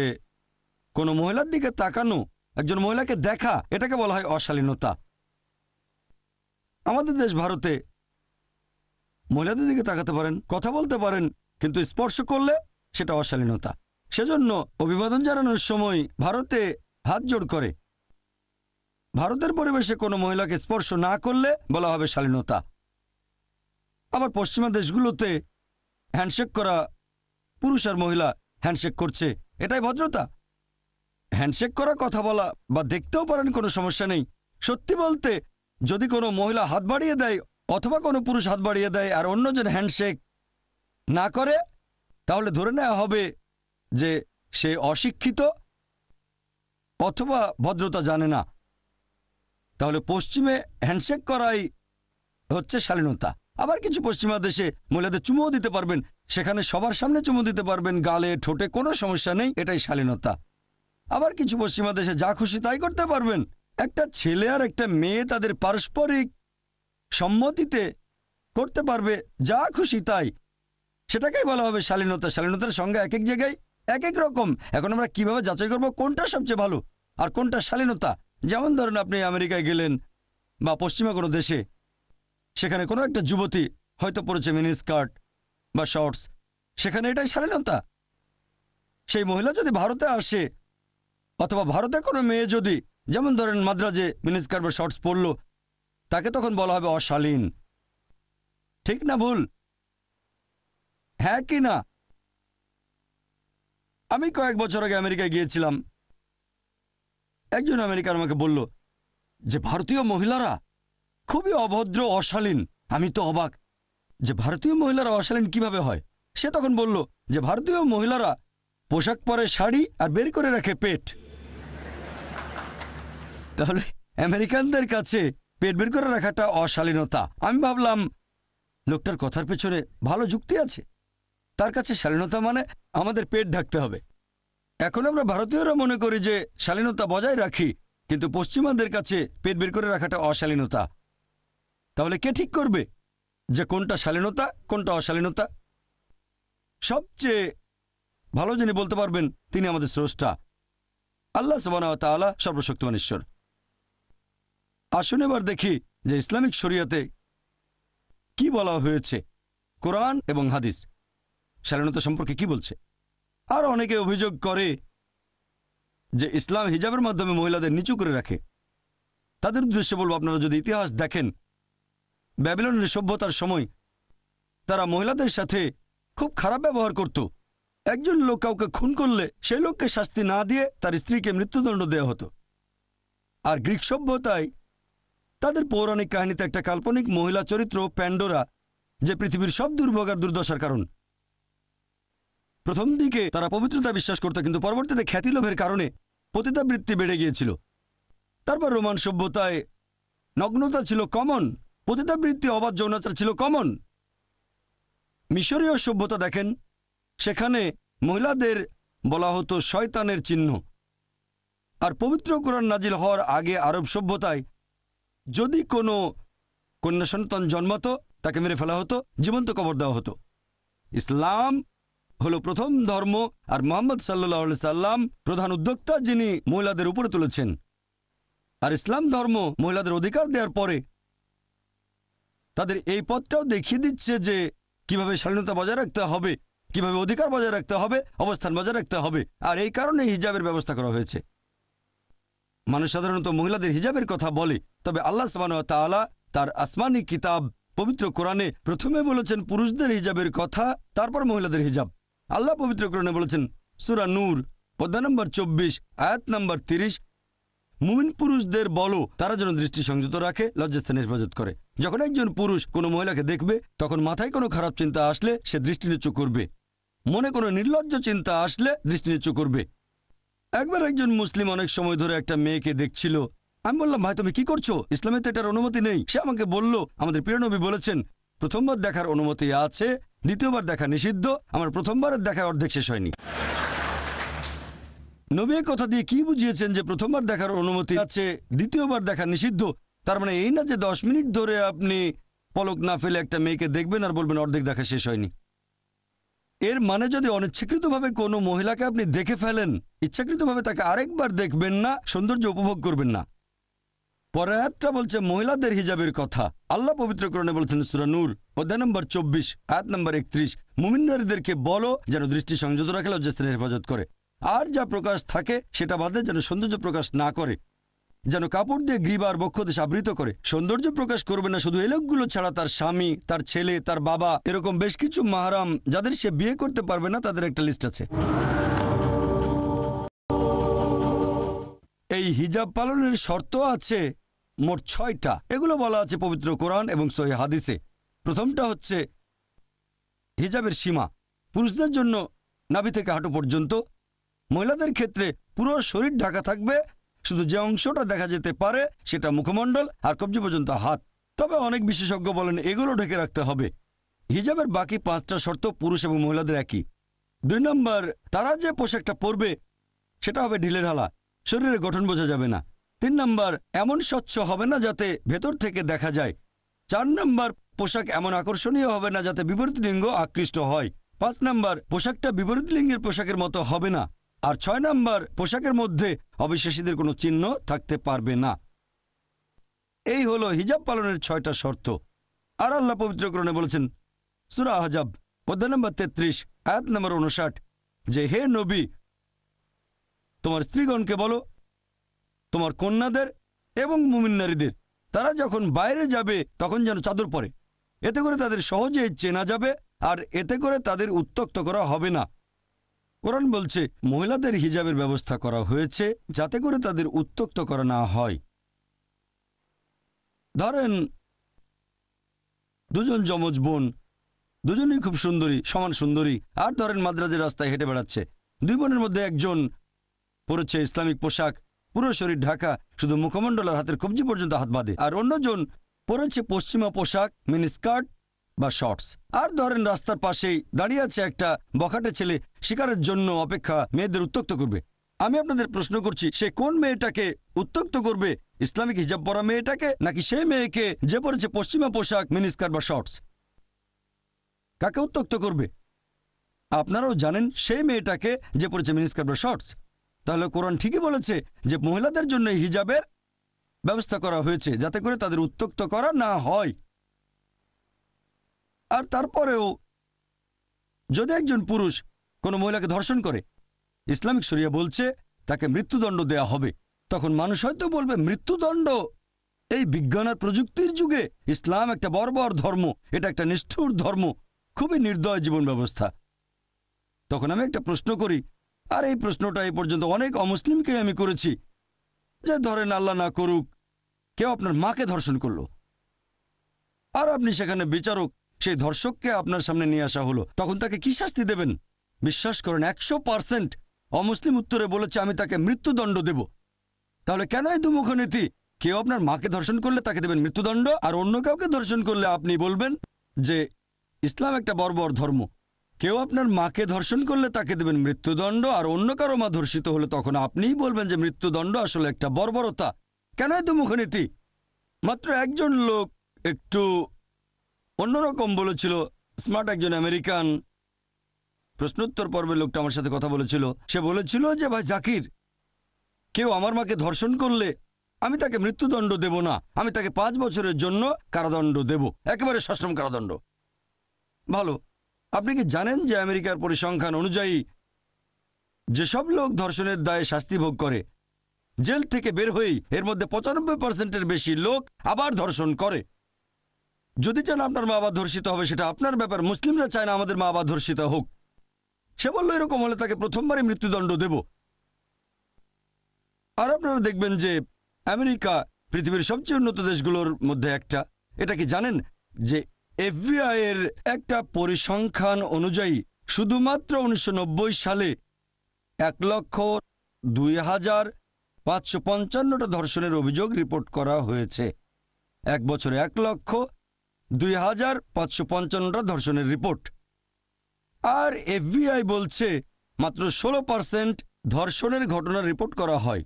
কোনো মহিলার দিকে তাকানো, একজন মহিলাকে দেখা, এটাকে বলা হয় অশালীনতা। আমাদের দেশ ভারতে মহিলাদের দিকে তাকাতে পারেন, কথা বলতে পারেন, কিন্তু স্পর্শ করলে সেটা অশালীনতা। সেজন্য অভিবাদন জানানোর সময় ভারতে হাত জোড় করে। ভারতের পরিবেশে কোনো মহিলাকে স্পর্শ না করলে বলা হবে শালীনতা। আবার পশ্চিমা দেশগুলোতে হ্যান্ডশেক করা, পুরুষ আর মহিলা হ্যান্ডশেক করছে, এটাই ভদ্রতা। হ্যান্ডশেক করা, কথা বলা বা দেখতেও পারেন, কোনো সমস্যা নেই। সত্যি বলতে যদি কোনো মহিলা হাত বাড়িয়ে দেয় অথবা কোনো পুরুষ হাত বাড়িয়ে দেয় আর অন্যজন হ্যান্ডশেক না করে, তাহলে ধরে নেওয়া হবে যে সে অশিক্ষিত অথবা ভদ্রতা জানে না। তাহলে পশ্চিমে হ্যান্ডশেক করাই হচ্ছে শালীনতা। আবার কিছু পশ্চিমা দেশে মহিলাদের চুমুও দিতে পারবেন, সেখানে সবার সামনে চুমু দিতে পারবেন, গালে ঠোঁটে, কোনো সমস্যা নেই, এটাই শালীনতা। আবার কিছু পশ্চিমা দেশে যা খুশি তাই করতে পারবেন। একটা ছেলে আর একটা মেয়ে তাদের পারস্পরিক সম্মতিতে করতে পারবে যা খুশি তাই, সেটাকেই বলা হবে শালীনতা। শালীনতার সংজ্ঞা এক এক জায়গায় এক এক রকম। এখন আমরা কিভাবে যাচাই করব কোনটা সবচেয়ে ভালো আর কোনটা শালীনতা? যেমন ধরেন আপনি আমেরিকায় গেলেন বা পশ্চিমা কোনো দেশে, সেখানে কোনো একটা যুবতী হয়তো পরেছে মিনি স্কার্ট বা শর্টস, সেখানে এটাই শালীনতা। সেই মহিলা যদি ভারতে আসে অথবা ভারতে কোনো মেয়ে যদি, যেমন ধরেন মাদ্রাজে মিনি স্কার্ট বা শর্টস পরলো, তাকে তখন বলা হবে অশালীন। ঠিক না ভুল? হ্যাঁ কি না? আমি কয়েক বছর আগে আমেরিকায় গিয়েছিলাম। একজন আমেরিকান আমাকে বলল যে ভারতীয় মহিলারা খুবই অভদ্র, অশালীন। আমি তো অবাক যে ভারতীয় মহিলারা অশালীন কিভাবে হয়। সে তখন বলল যে ভারতীয় মহিলারা পোশাক পরে শাড়ি আর বের করে রাখে পেট। তাহলে আমেরিকানদের কাছে পেট বের করে রাখাটা অশালীনতা। আমি ভাবলাম লোকটার কথার পেছনে ভালো যুক্তি আছে। তার কাছে শালীনতা মানে আমাদের পেট ঢাকতে হবে। এখন আমরা ভারতীয়রা মনে করি যে শালীনতা বজায় রাখি, কিন্তু পশ্চিমাদের কাছে পেট বের করে রাখাটা অশালীনতা। তাহলে কে ঠিক করবে যে কোনটা শালীনতা কোনটা অশালীনতা? সবচেয়ে ভালো যিনি বলতে পারবেন তিনি আমাদের স্রষ্টা আল্লাহ সুবহানাহু ওয়া তাআলা, সর্বশক্তিমান ঈশ্বর। আসুন এবার দেখি যে ইসলামিক শরিয়াতে কি বলা হয়েছে, কোরআন এবং হাদিস শালীনতা সম্পর্কে কি বলছে। আর অনেকে অভিযোগ করে যে ইসলাম হিজাবের মাধ্যমে মহিলাদের নিচু করে রাখে। তাদের উদ্দেশ্যে বলবো, আপনারা যদি ইতিহাস দেখেন, ব্যাবিলনের সভ্যতার সময় তারা মহিলাদের সাথে খুব খারাপ ব্যবহার করত। একজন লোক কাউকে খুন করলে সেই লোককে শাস্তি না দিয়ে তার স্ত্রীকে মৃত্যুদণ্ড দেওয়া হতো। আর গ্রিক সভ্যতায় তাদের পৌরাণিক কাহিনীতে একটা কাল্পনিক মহিলা চরিত্র প্যান্ডোরা, যে পৃথিবীর সব দুর্ভোগ আর দুর্দশার কারণ। প্রথম দিকে তারা পবিত্রতা বিশ্বাস করত, কিন্তু পরবর্তীতে খ্যাতিলোভের কারণে পতিতাবৃত্তি বেড়ে গিয়েছিল। তারপর রোমান সভ্যতায় নগ্নতা ছিল কমন, পতিতাবৃত্তি, অবাধ যৌনাচার ছিল কমন। মিশরীয় সভ্যতা দেখেন, সেখানে মহিলাদের বলা হতো শয়তানের চিহ্ন। আর পবিত্র কোরআন নাজিল হওয়ার আগে আরব সভ্যতায় যদি কোনো কন্যা সন্তান জন্মাতো তাকে মেরে ফেলা হতো, জীবন্ত কবর দেওয়া হতো। ইসলাম হলো প্রথম ধর্ম, আর মুহাম্মদ সাল্লাল্লাহু আলাইহি সাল্লাম প্রধান উদ্যোক্তা, যিনি মহিলাদের উপরে তুলেছেন। আর ইসলাম ধর্ম মহিলাদের অধিকার দেওয়ার পরে তাদের এই পথটাও দেখিয়ে দিচ্ছে যে কিভাবে স্বাধীনতা বজায় রাখতে হবে, কিভাবে অধিকার বজায় রাখতে হবে, অবস্থান বজায় রাখতে হবে। আর এই কারণে হিজাবের ব্যবস্থা করা হয়েছে। মানুষ সাধারণত মহিলাদের হিজাবের কথা বলে, তবে আল্লাহ সুবহানাহু ওয়া তাআলা তার আসমানি কিতাব পবিত্র কোরআনে প্রথমে বলেছেন পুরুষদের হিজাবের কথা, তারপর মহিলাদের হিজাব। আল্লাহ পবিত্র কোরআনে বলেছেন, সূরা নূর অধ্যায় নম্বর 24 আয়াত নম্বর 30, মুমিন পুরুষদের বলো তারা যেন দৃষ্টি সংযত রাখে, লজ্জাস্থানে হেফাজত করে। যখন একজন পুরুষ কোনো মহিলাকে দেখবে, তখন মাথায় কোনো খারাপ চিন্তা আসলে সে দৃষ্টি নিচু করবে, মনে কোনো নির্লজ্জ চিন্তা আসলে দৃষ্টি নিচু করবে। একবার একজন মুসলিম অনেক সময় ধরে একটা মেয়েকে দেখছিল। আমি বললাম, ভাই তুমি কি করছো? ইসলামে তো এটার অনুমতি নেই। সে আমাকে বলল, আমাদের প্রিয় নবী বলেছেন প্রথমবার দেখার অনুমতি আছে, দ্বিতীয়বার দেখা নিষিদ্ধ। আমার প্রথমবারের দেখা অর্ধেক শেষ হয়নি। নবী কথা দিয়ে কি বুঝিয়েছেন যে প্রথমবার দেখার অনুমতি আছে, দ্বিতীয়বার দেখা নিষিদ্ধ? তার মানে এই না যে 10 মিনিট ধরে আপনি পলক না ফেলে একটা মেয়েকে দেখবেন আর বলবেন অর্ধেক দেখা শেষ হয়নি। এর মানে যদি অনিচ্ছাকৃতভাবে কোনো মহিলাকে আপনি দেখে ফেলেন, ইচ্ছাকৃতভাবে তাকে আরেকবার দেখবেন না, সৌন্দর্য উপভোগ করবেন না। পরের আয়াতটা বলছে মহিলাদের হিজাবের কথা। আল্লাহ পবিত্র কোরআনে বলেছেন সূরা নূর অধ্যায় নম্বর 24 আয়াত নম্বর 31, মুমিন নারীদেরকে বলো যেন দৃষ্টি সংযত রাখে, লজ্জাস্থানের হেফাজত করে। আর যা প্রকাশ থাকে সেটা বাদে যেন সৌন্দর্য প্রকাশ না করে, যেন কাপড় দিয়ে গ্রীবা আর বক্ষদেশ আবৃত করে। সৌন্দর্য প্রকাশ করবে না শুধু এই লোকগুলো ছাড়া, তার স্বামী, তার ছেলে, তার বাবা, এরকম বেশ কিছু মাহরাম যাদের সে বিয়ে করতে পারবে না, তাদের একটা লিস্ট আছে। এই হিজাব পালনের শর্ত আছে মোট 6টা। এগুলো বলা আছে পবিত্র কোরআন এবং সহিহ হাদিসে। প্রথমটা হচ্ছে হিজাবের সীমা, পুরুষদের জন্য নাভি থেকে হাঁটু পর্যন্ত, মহিলাদের ক্ষেত্রে পুরো শরীর ঢাকা থাকবে, শুধু যে অংশটা দেখা যেতে পারে সেটা মুখমণ্ডল আর কবজি পর্যন্ত হাত। তবে অনেক বিশেষজ্ঞ বলেন এগুলো ঢেকে রাখতে হবে। হিজাবের বাকি 5টা শর্ত পুরুষ এবং মহিলাদের একই। 2 নম্বর, তারা যে পোশাকটা পরবে সেটা হবে ঢিলেঢালা, শরীরের গঠন বোঝা যাবে না। 3 নম্বর, এমন স্বচ্ছ হবে না যাতে ভেতর থেকে দেখা যায়। 4 নম্বর, পোশাক এমন আকর্ষণীয় হবে না যাতে বিপরীত লিঙ্গ আকৃষ্ট হয়। 5 নম্বর, পোশাকটা বিপরীত লিঙ্গের পোশাকের মতো হবে না। আর 6 নম্বর, পোশাকের মধ্যে অবিশ্বাসীদের কোনো চিহ্ন থাকতে পারবে না। এই হলো হিজাব পালনের 6টা শর্ত। আর আল্লাহ পবিত্র কোরআনে বলেছেন সূরা আহজাব অধ্যায় নম্বর 33 আয়াত নম্বর 59 যে হে নবী, তোমার স্ত্রীগণকে বলো, তোমার কন্যাদের এবং মুমিন নারীদের, তারা যখন বাইরে যাবে তখন যেন চাদর পরে। এতে করে তাদের সহজে চেনা যাবে আর এতে করে তাদের উত্ত্যক্ত করা হবে না। কোরআন বলছে মহিলাদের হিজাবের ব্যবস্থা করা হয়েছে যাতে করে তাদের উত্ত্যক্ত করা না হয়। ধরেন দুজন যমজ বোন, দুজনেই খুব সুন্দরী, সমান সুন্দরী, আর ধরেন মাদ্রাজের রাস্তায় হেঁটে বেড়াচ্ছে। 2 বোনের মধ্যে একজন পরেছে ইসলামিক পোশাক, পুরো শরীর ঢাকা, শুধু মুখমণ্ডল আর হাতের কবজি পর্যন্ত হাত বাঁধে, আর অন্যজন পরেছে পশ্চিমা পোশাক, মিনি স্কার্ট বা শর্টস। আর ধরেন রাস্তার পাশেই দাঁড়িয়ে আছে একটা বখাটে ছেলে, শিকারের জন্য অপেক্ষা, মেয়েদের উত্ত্যক্ত করবে। আমি আপনাদের প্রশ্ন করছি, সে কোন মেয়েটাকে উত্ত্যক্ত করবে? ইসলামিক হিজাব পরা মেয়েটাকে, নাকি সেই মেয়েকে যে পরেছে পশ্চিমা পোশাক, মিনিস্কার্ট বা শর্টস? কাকে উত্ত্যক্ত করবে? আপনারাও জানেন সেই মেয়েটাকে যে পরেছে মিনিস্কার্ট বা শর্টস। তাহলে কোরআন ঠিকই বলেছে যে মহিলাদের জন্য এই হিজাবের ব্যবস্থা করা হয়েছে, যাতে করে তাদের উত্ত্যক্ত করা না হয়। আর তারপরেও যদি একজন পুরুষ কোনো মহিলাকে ধর্ষণ করে, ইসলামিক শরিয়া বলছে তাকে মৃত্যুদণ্ড দেয়া হবে। তখন মানুষ হয়তো বলবে, মৃত্যুদণ্ড? এই বিজ্ঞান আর প্রযুক্তির যুগে ইসলাম একটা বর্বর ধর্ম, এটা একটা নিষ্ঠুর ধর্ম, খুবই নির্দয় জীবন ব্যবস্থা। তখন আমি একটা প্রশ্ন করি, আর এই প্রশ্নটা এই পর্যন্ত অনেক অমুসলিমকে আমি করেছি, যে ধরেন আল্লাহ না করুক কেউ আপনার মাকে ধর্ষণ করলো, আর আপনি সেখানে বিচারক, সেই ধর্ষককে আপনার সামনে নিয়ে আসা হলো, তখন তাকে কি শাস্তি দেবেন? বিশ্বাস করেন 100% অমুসলিম উত্তরে বলেছে আমি তাকে মৃত্যুদণ্ড দেব। তাহলে কেন এই দুমুখ নীতি? কেউ আপনার মাকে ধর্ষণ করলে তাকে দেবেন মৃত্যুদণ্ড, আর অন্য কাউকে ধর্ষণ করলে আপনি বলবেন যে ইসলাম একটা বর্বর ধর্ম। কেউ আপনার মাকে ধর্ষণ করলে তাকে দেবেন মৃত্যুদণ্ড, আর অন্য কারো মা ধর্ষিত হলে তখন আপনিই বলবেন যে মৃত্যুদণ্ড আসলে একটা বর্বরতা। কেন এই দুমুখ নীতি? মাত্র একজন লোক একটু অন্যরকম বলেছিল, স্মার্ট একজন আমেরিকান। প্রশ্নোত্তর পর্বে লোকটা আমার সাথে কথা বলেছিল। সে বলেছিল যে ভাই জাকির, কেউ আমার মাকে ধর্ষণ করলে আমি তাকে মৃত্যুদণ্ড দেব না, আমি তাকে 5 বছরের জন্য কারাদণ্ড দেব, একেবারে সশ্রম কারাদণ্ড। ভালো, আপনি কি জানেন যে আমেরিকার পরিসংখ্যান অনুযায়ী যেসব লোক ধর্ষণের দায়ে শাস্তি ভোগ করে, জেল থেকে বের হয়েই এর মধ্যে 95%-এর বেশি লোক আবার ধর্ষণ করে? যদি চান আপনার মা আবার ধর্ষিত হবে সেটা আপনার ব্যাপার, মুসলিমরা চায় না আমাদের মা আবার ধর্ষিত হোক। সে বলল এরকম হলে তাকে প্রথমবারই মৃত্যুদণ্ড দেব। আর আপনারা দেখবেন যে আমেরিকা পৃথিবীর সবচেয়ে উন্নত দেশগুলোর মধ্যে একটা। এটা কি জানেন যে এফবিআই এর একটা পরিসংখ্যান অনুযায়ী শুধুমাত্র 1990 সালে 1,02,555টা ধর্ষণের অভিযোগ রিপোর্ট করা হয়েছে। এক বছরে 1,02,555টা ধর্ষণের রিপোর্ট। আর এফবিআই বলছে মাত্র 16% ধর্ষণের ঘটনা রিপোর্ট করা হয়।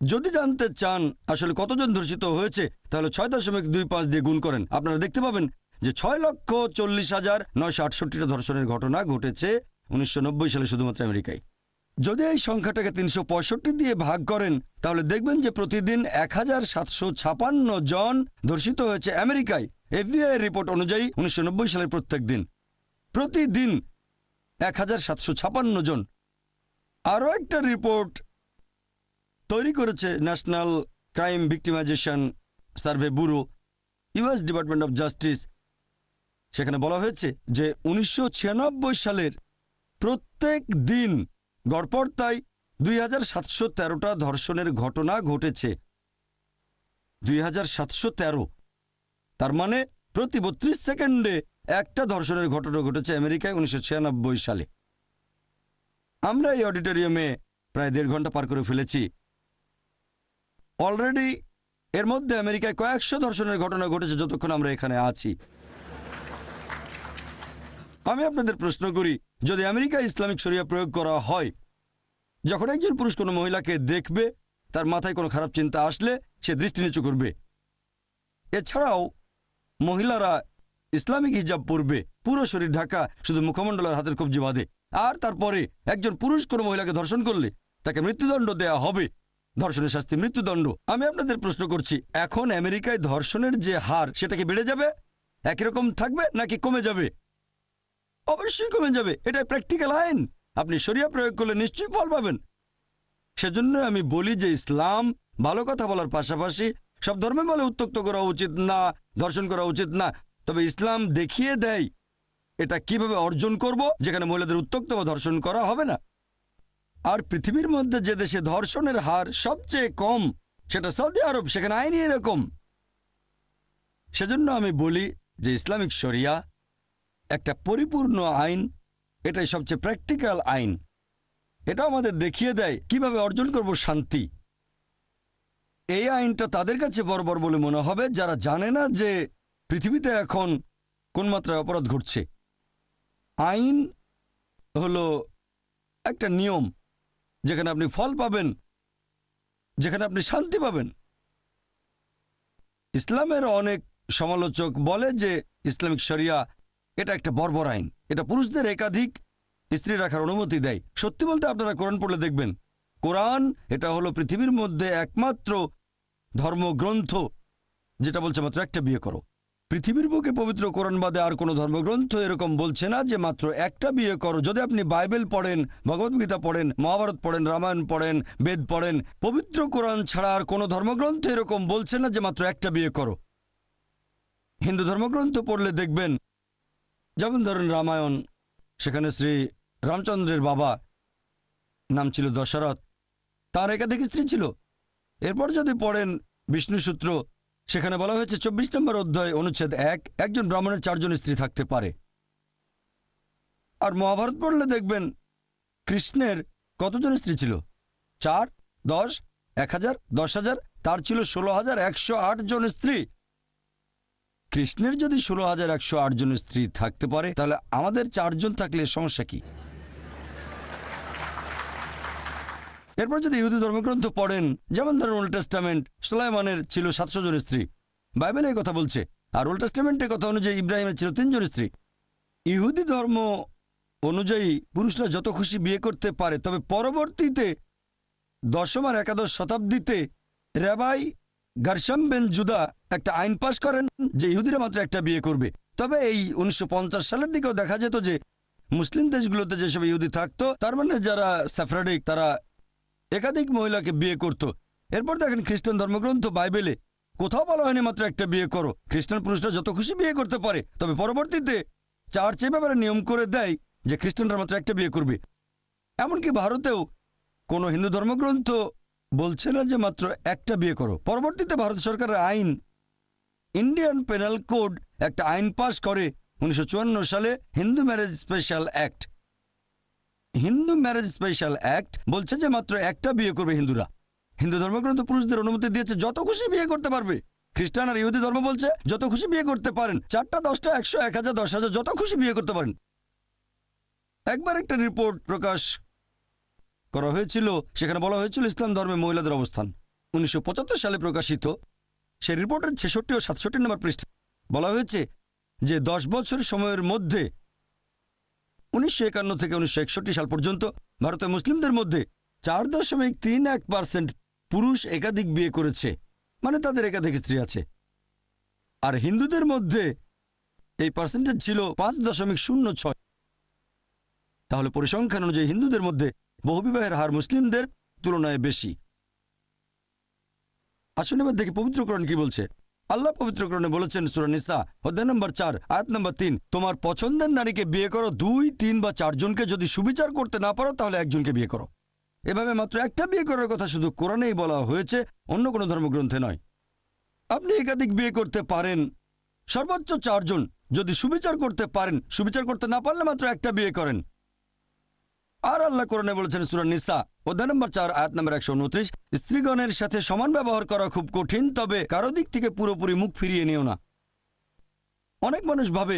যদি জানতে চান আসলে কতজন ধর্ষিত হয়েছে, তাহলে 6.25 দিয়ে গুণ করেন, আপনারা দেখতে পাবেন যে 6,40,968টা ধর্ষণের ঘটনা ঘটেছে 1990 সালে শুধুমাত্র আমেরিকায়। যদি এই সংখ্যাটাকে 365 দিয়ে ভাগ করেন, তাহলে দেখবেন যে প্রতিদিন 1,756 জন ধর্ষিত হয়েছে আমেরিকায়। এফবিআই এর রিপোর্ট অনুযায়ী 1990 সালের প্রত্যেক দিন, প্রতিদিন 1,756 জন। আরও একটা রিপোর্ট তৈরি করেছে National Crime Victimization Survey Bureau, US Department of Justice. সেখানে বলা হয়েছে যে 1996 সালের প্রত্যেক দিন গড়পড়তায় 2,713টা ধর্ষণের ঘটনা ঘটেছে। 2,713, তার মানে প্রতি 32 সেকেন্ডে একটা ধর্ষণের ঘটনা ঘটেছে আমেরিকায় 1996 সালে। আমরা এই অডিটোরিয়ামে প্রায় 1.5 ঘন্টা পার করে ফেলেছি। অলরেডি এর মধ্যে আমেরিকায় কয়েকশো ধর্ষণের ঘটনা ঘটেছে যতক্ষণ আমরা এখানে আছি। আমি আপনাদের প্রশ্ন করি, যদি আমেরিকায় ইসলামিক শরিয়া প্রয়োগ করা হয়, যখন একজন পুরুষ কোনো মহিলাকে দেখবে, তার মাথায় কোনো খারাপ চিন্তা আসলে সে দৃষ্টি নিচু করবে। এছাড়াও মহিলারা ইসলামিক হিজাব পরবে, পুরো শরীর ঢাকা, শুধু মুখমণ্ডল আর হাতের কবজি বাঁধে। আর তারপরে একজন পুরুষ কোনো মহিলাকে ধর্ষণ করলে তাকে মৃত্যুদণ্ড দেয়া হবে। ধর্ষণের শাস্তি মৃত্যুদণ্ড। আমি আপনাদের প্রশ্ন করছি, এখন আমেরিকায় ধর্ষণের যে হার সেটা কি বেড়ে যাবে, একই রকম থাকবে, নাকি কমে যাবে? অবশ্যই কমে যাবে। এটা প্র্যাকটিক্যাল আইন। আপনি শরিয়া প্রয়োগ করলে নিশ্চয়ই ফল পাবেন। সেজন্য আমি বলি যে ইসলাম ভালো কথা বলার পাশাপাশি সব ধর্মে বলে উত্ত্যক্ত করা উচিত না, ধর্ষণ করা উচিত না। তবে ইসলাম দেখিয়ে দেয় এটা কিভাবে অর্জন করব, যেখানে মহিলাদের উত্ত্যক্ত বা ধর্ষণ করা হবে না। আর পৃথিবীর মধ্যে যে দেশে ধর্ষণের হার সবচেয়ে কম সেটা সৌদি আরব, সেখানে আইনই এরকম। সেজন্য আমি বলি যে ইসলামিক শরিয়া একটা পরিপূর্ণ আইন, এটাই সবচেয়ে প্র্যাকটিক্যাল আইন। এটা আমাদের দেখিয়ে দেয় কিভাবে অর্জন করব শান্তি। এই আইনটা তাদের কাছে বর্বর বলে মনে হবে যারা জানে না যে পৃথিবীতে এখন কোন মাত্রায় অপরাধ ঘটছে। আইন হলো একটা নিয়ম যেখানে আপনি ফল পাবেন, যেখানে আপনি শান্তি পাবেন। ইসলামের অনেক সমালোচক বলে যে ইসলামিক শরিয়া এটা একটা বর্বর আইন, এটা পুরুষদের একাধিক স্ত্রী রাখার অনুমতি দেয়। সত্যি বলতে আপনারা কোরআন পড়লে দেখবেন, কোরআন এটা হলো পৃথিবীর মধ্যে একমাত্র ধর্মগ্রন্থ যেটা বলছে মাত্র একটা বিয়ে করো। পৃথিবীর বুকে পবিত্র কোরআন বাদে আর কোনো ধর্মগ্রন্থ এরকম বলছে না যে মাত্র একটা বিয়ে করো। যদি আপনি বাইবেল পড়েন, ভগবদ্গীতা পড়েন, মহাভারত পড়েন, রামায়ণ পড়েন, বেদ পড়েন, পবিত্র কোরআন ছাড়া আর কোনো ধর্মগ্রন্থ এরকম বলছে না যে মাত্র একটা বিয়ে করো। হিন্দু ধর্মগ্রন্থ পড়লে দেখবেন, যেমন ধরেন রামায়ণ, সেখানে শ্রী রামচন্দ্রের বাবা নাম ছিল দশরথ, তার একাধিক স্ত্রী ছিল। এরপর যদি পড়েন বিষ্ণু সূত্র, সেখানে বলা হয়েছে 24 নম্বর অধ্যায় অনুচ্ছেদ 1, একজন ব্রাহ্মণের 4 জন স্ত্রী থাকতে পারে। আর মহাভারত পড়লে দেখবেন কৃষ্ণের কতজন স্ত্রী ছিল? 4, 10, 1000, 10,000, তার ছিল 16,108 জন স্ত্রী। কৃষ্ণের যদি 16,108 জন স্ত্রী থাকতে পারে, তাহলে আমাদের 4 জন থাকলে সমস্যা কি? এরপর যদি ইহুদি ধর্মগ্রন্থ পড়েন, যেমন ধরেন ওল্ড টেস্টামেন্ট, সুলাইমানের ছিল 700 জন স্ত্রী, বাইবেলে কথা বলছে। আর ওল্ড টেস্টামেন্টের কথা অনুযায়ী ইব্রাহিমের ছিল 3 জন স্ত্রী। ইহুদি ধর্ম অনুযায়ী পুরুষরা যত খুশি বিয়ে করতে পারে, তবে পরবর্তীতে 10ম আর 11শ শতাব্দীতে রাবাই গারশাম বেন জুদা একটা আইন পাশ করেন যে ইহুদিরা মাত্র একটা বিয়ে করবে। তবে এই 1950 সালের দিকেও দেখা যেত যে মুসলিম দেশগুলোতে যেসব ইহুদি থাকতো, তার মানে যারা সেফরাডিক, তারা একাধিক মহিলাকে বিয়ে করত। এরপর দেখেন খ্রিস্টান ধর্মগ্রন্থ বাইবেলে কোথাও বলা হয়নি মাত্র একটা বিয়ে করো। খ্রিস্টান পুরুষরা যত খুশি বিয়ে করতে পারে, তবে পরবর্তীতে চার্চ এ ব্যাপারে নিয়ম করে দেয় যে খ্রিস্টানরা মাত্র একটা বিয়ে করবে। এমনকি ভারতেও কোনো হিন্দু ধর্মগ্রন্থ বলছে না যে মাত্র একটা বিয়ে করো। পরবর্তীতে ভারত সরকারের আইন, ইন্ডিয়ান পেনাল কোড, একটা আইন পাশ করে 1954 সালে, Hindu marriage special act. Hindu marriage special act বলছে যে মাত্র একটা বিয়ে করবে হিন্দুরা। হিন্দু ধর্মগ্রন্থ পুরুষদের অনুমতি দিয়েছে যত খুশি বিয়ে করতে পারবে। খ্রিস্টান আর ইহুদি ধর্ম বলছে যত খুশি বিয়ে করতে পারেন, 4টা, 10টা, 100, 1000, 10,000, যত খুশি বিয়ে করতে পারেন। একবার একটা রিপোর্ট প্রকাশ করা হয়েছিল, সেখানে বলা হয়েছিল ইসলাম ধর্মে মহিলাদের অবস্থান। 1975 সালে প্রকাশিত সেই রিপোর্টের 66 ও 67 নম্বর পৃষ্ঠা বলা হয়েছে যে 10 বছর সময়ের মধ্যে 1951 থেকে 1961 সাল পর্যন্ত ভারতের মুসলিমদের মধ্যে 4.31% পুরুষ একাধিক বিয়ে করেছে, মানে তাদের একাধিক স্ত্রী আছে। আর হিন্দুদের মধ্যে এই পার্সেন্টেজ ছিল 5.06। তাহলে পরিসংখ্যান অনুযায়ী হিন্দুদের মধ্যে বহুবিবাহের হার মুসলিমদের তুলনায় বেশি। আসুন এবার দেখি পবিত্র কোরআন কি বলছে। আল্লাহ পবিত্র কোরআনে বলেছেন সূরা নিসা অধ্যায় নম্বর 4 আয়াত নম্বর 3, তোমার পছন্দের নারীকে বিয়ে করো 2, 3 বা 4 জনকে, যদি সুবিচার করতে না পারো তাহলে একজনকে বিয়ে করো। এভাবে মাত্র একটা বিয়ে করার কথা শুধু কোরআনেই বলা হয়েছে, অন্য কোনো ধর্মগ্রন্থে নয়। আপনি একাধিক বিয়ে করতে পারেন, সর্বোচ্চ 4 জন, যদি সুবিচার করতে পারেন। সুবিচার করতে না পারলে মাত্র একটা বিয়ে করেন। আর আল্লাহ কোরআনে বলেছেন সূরা নিসা অধ্যায় নম্বর 4 আয়াত নম্বর 129, স্ত্রীগণের সাথে সমান ব্যবহার করা খুব কঠিন, তবে কারো দিক থেকে পুরোপুরি মুখ ফিরিয়ে নিও না। অনেক মানুষ ভাবে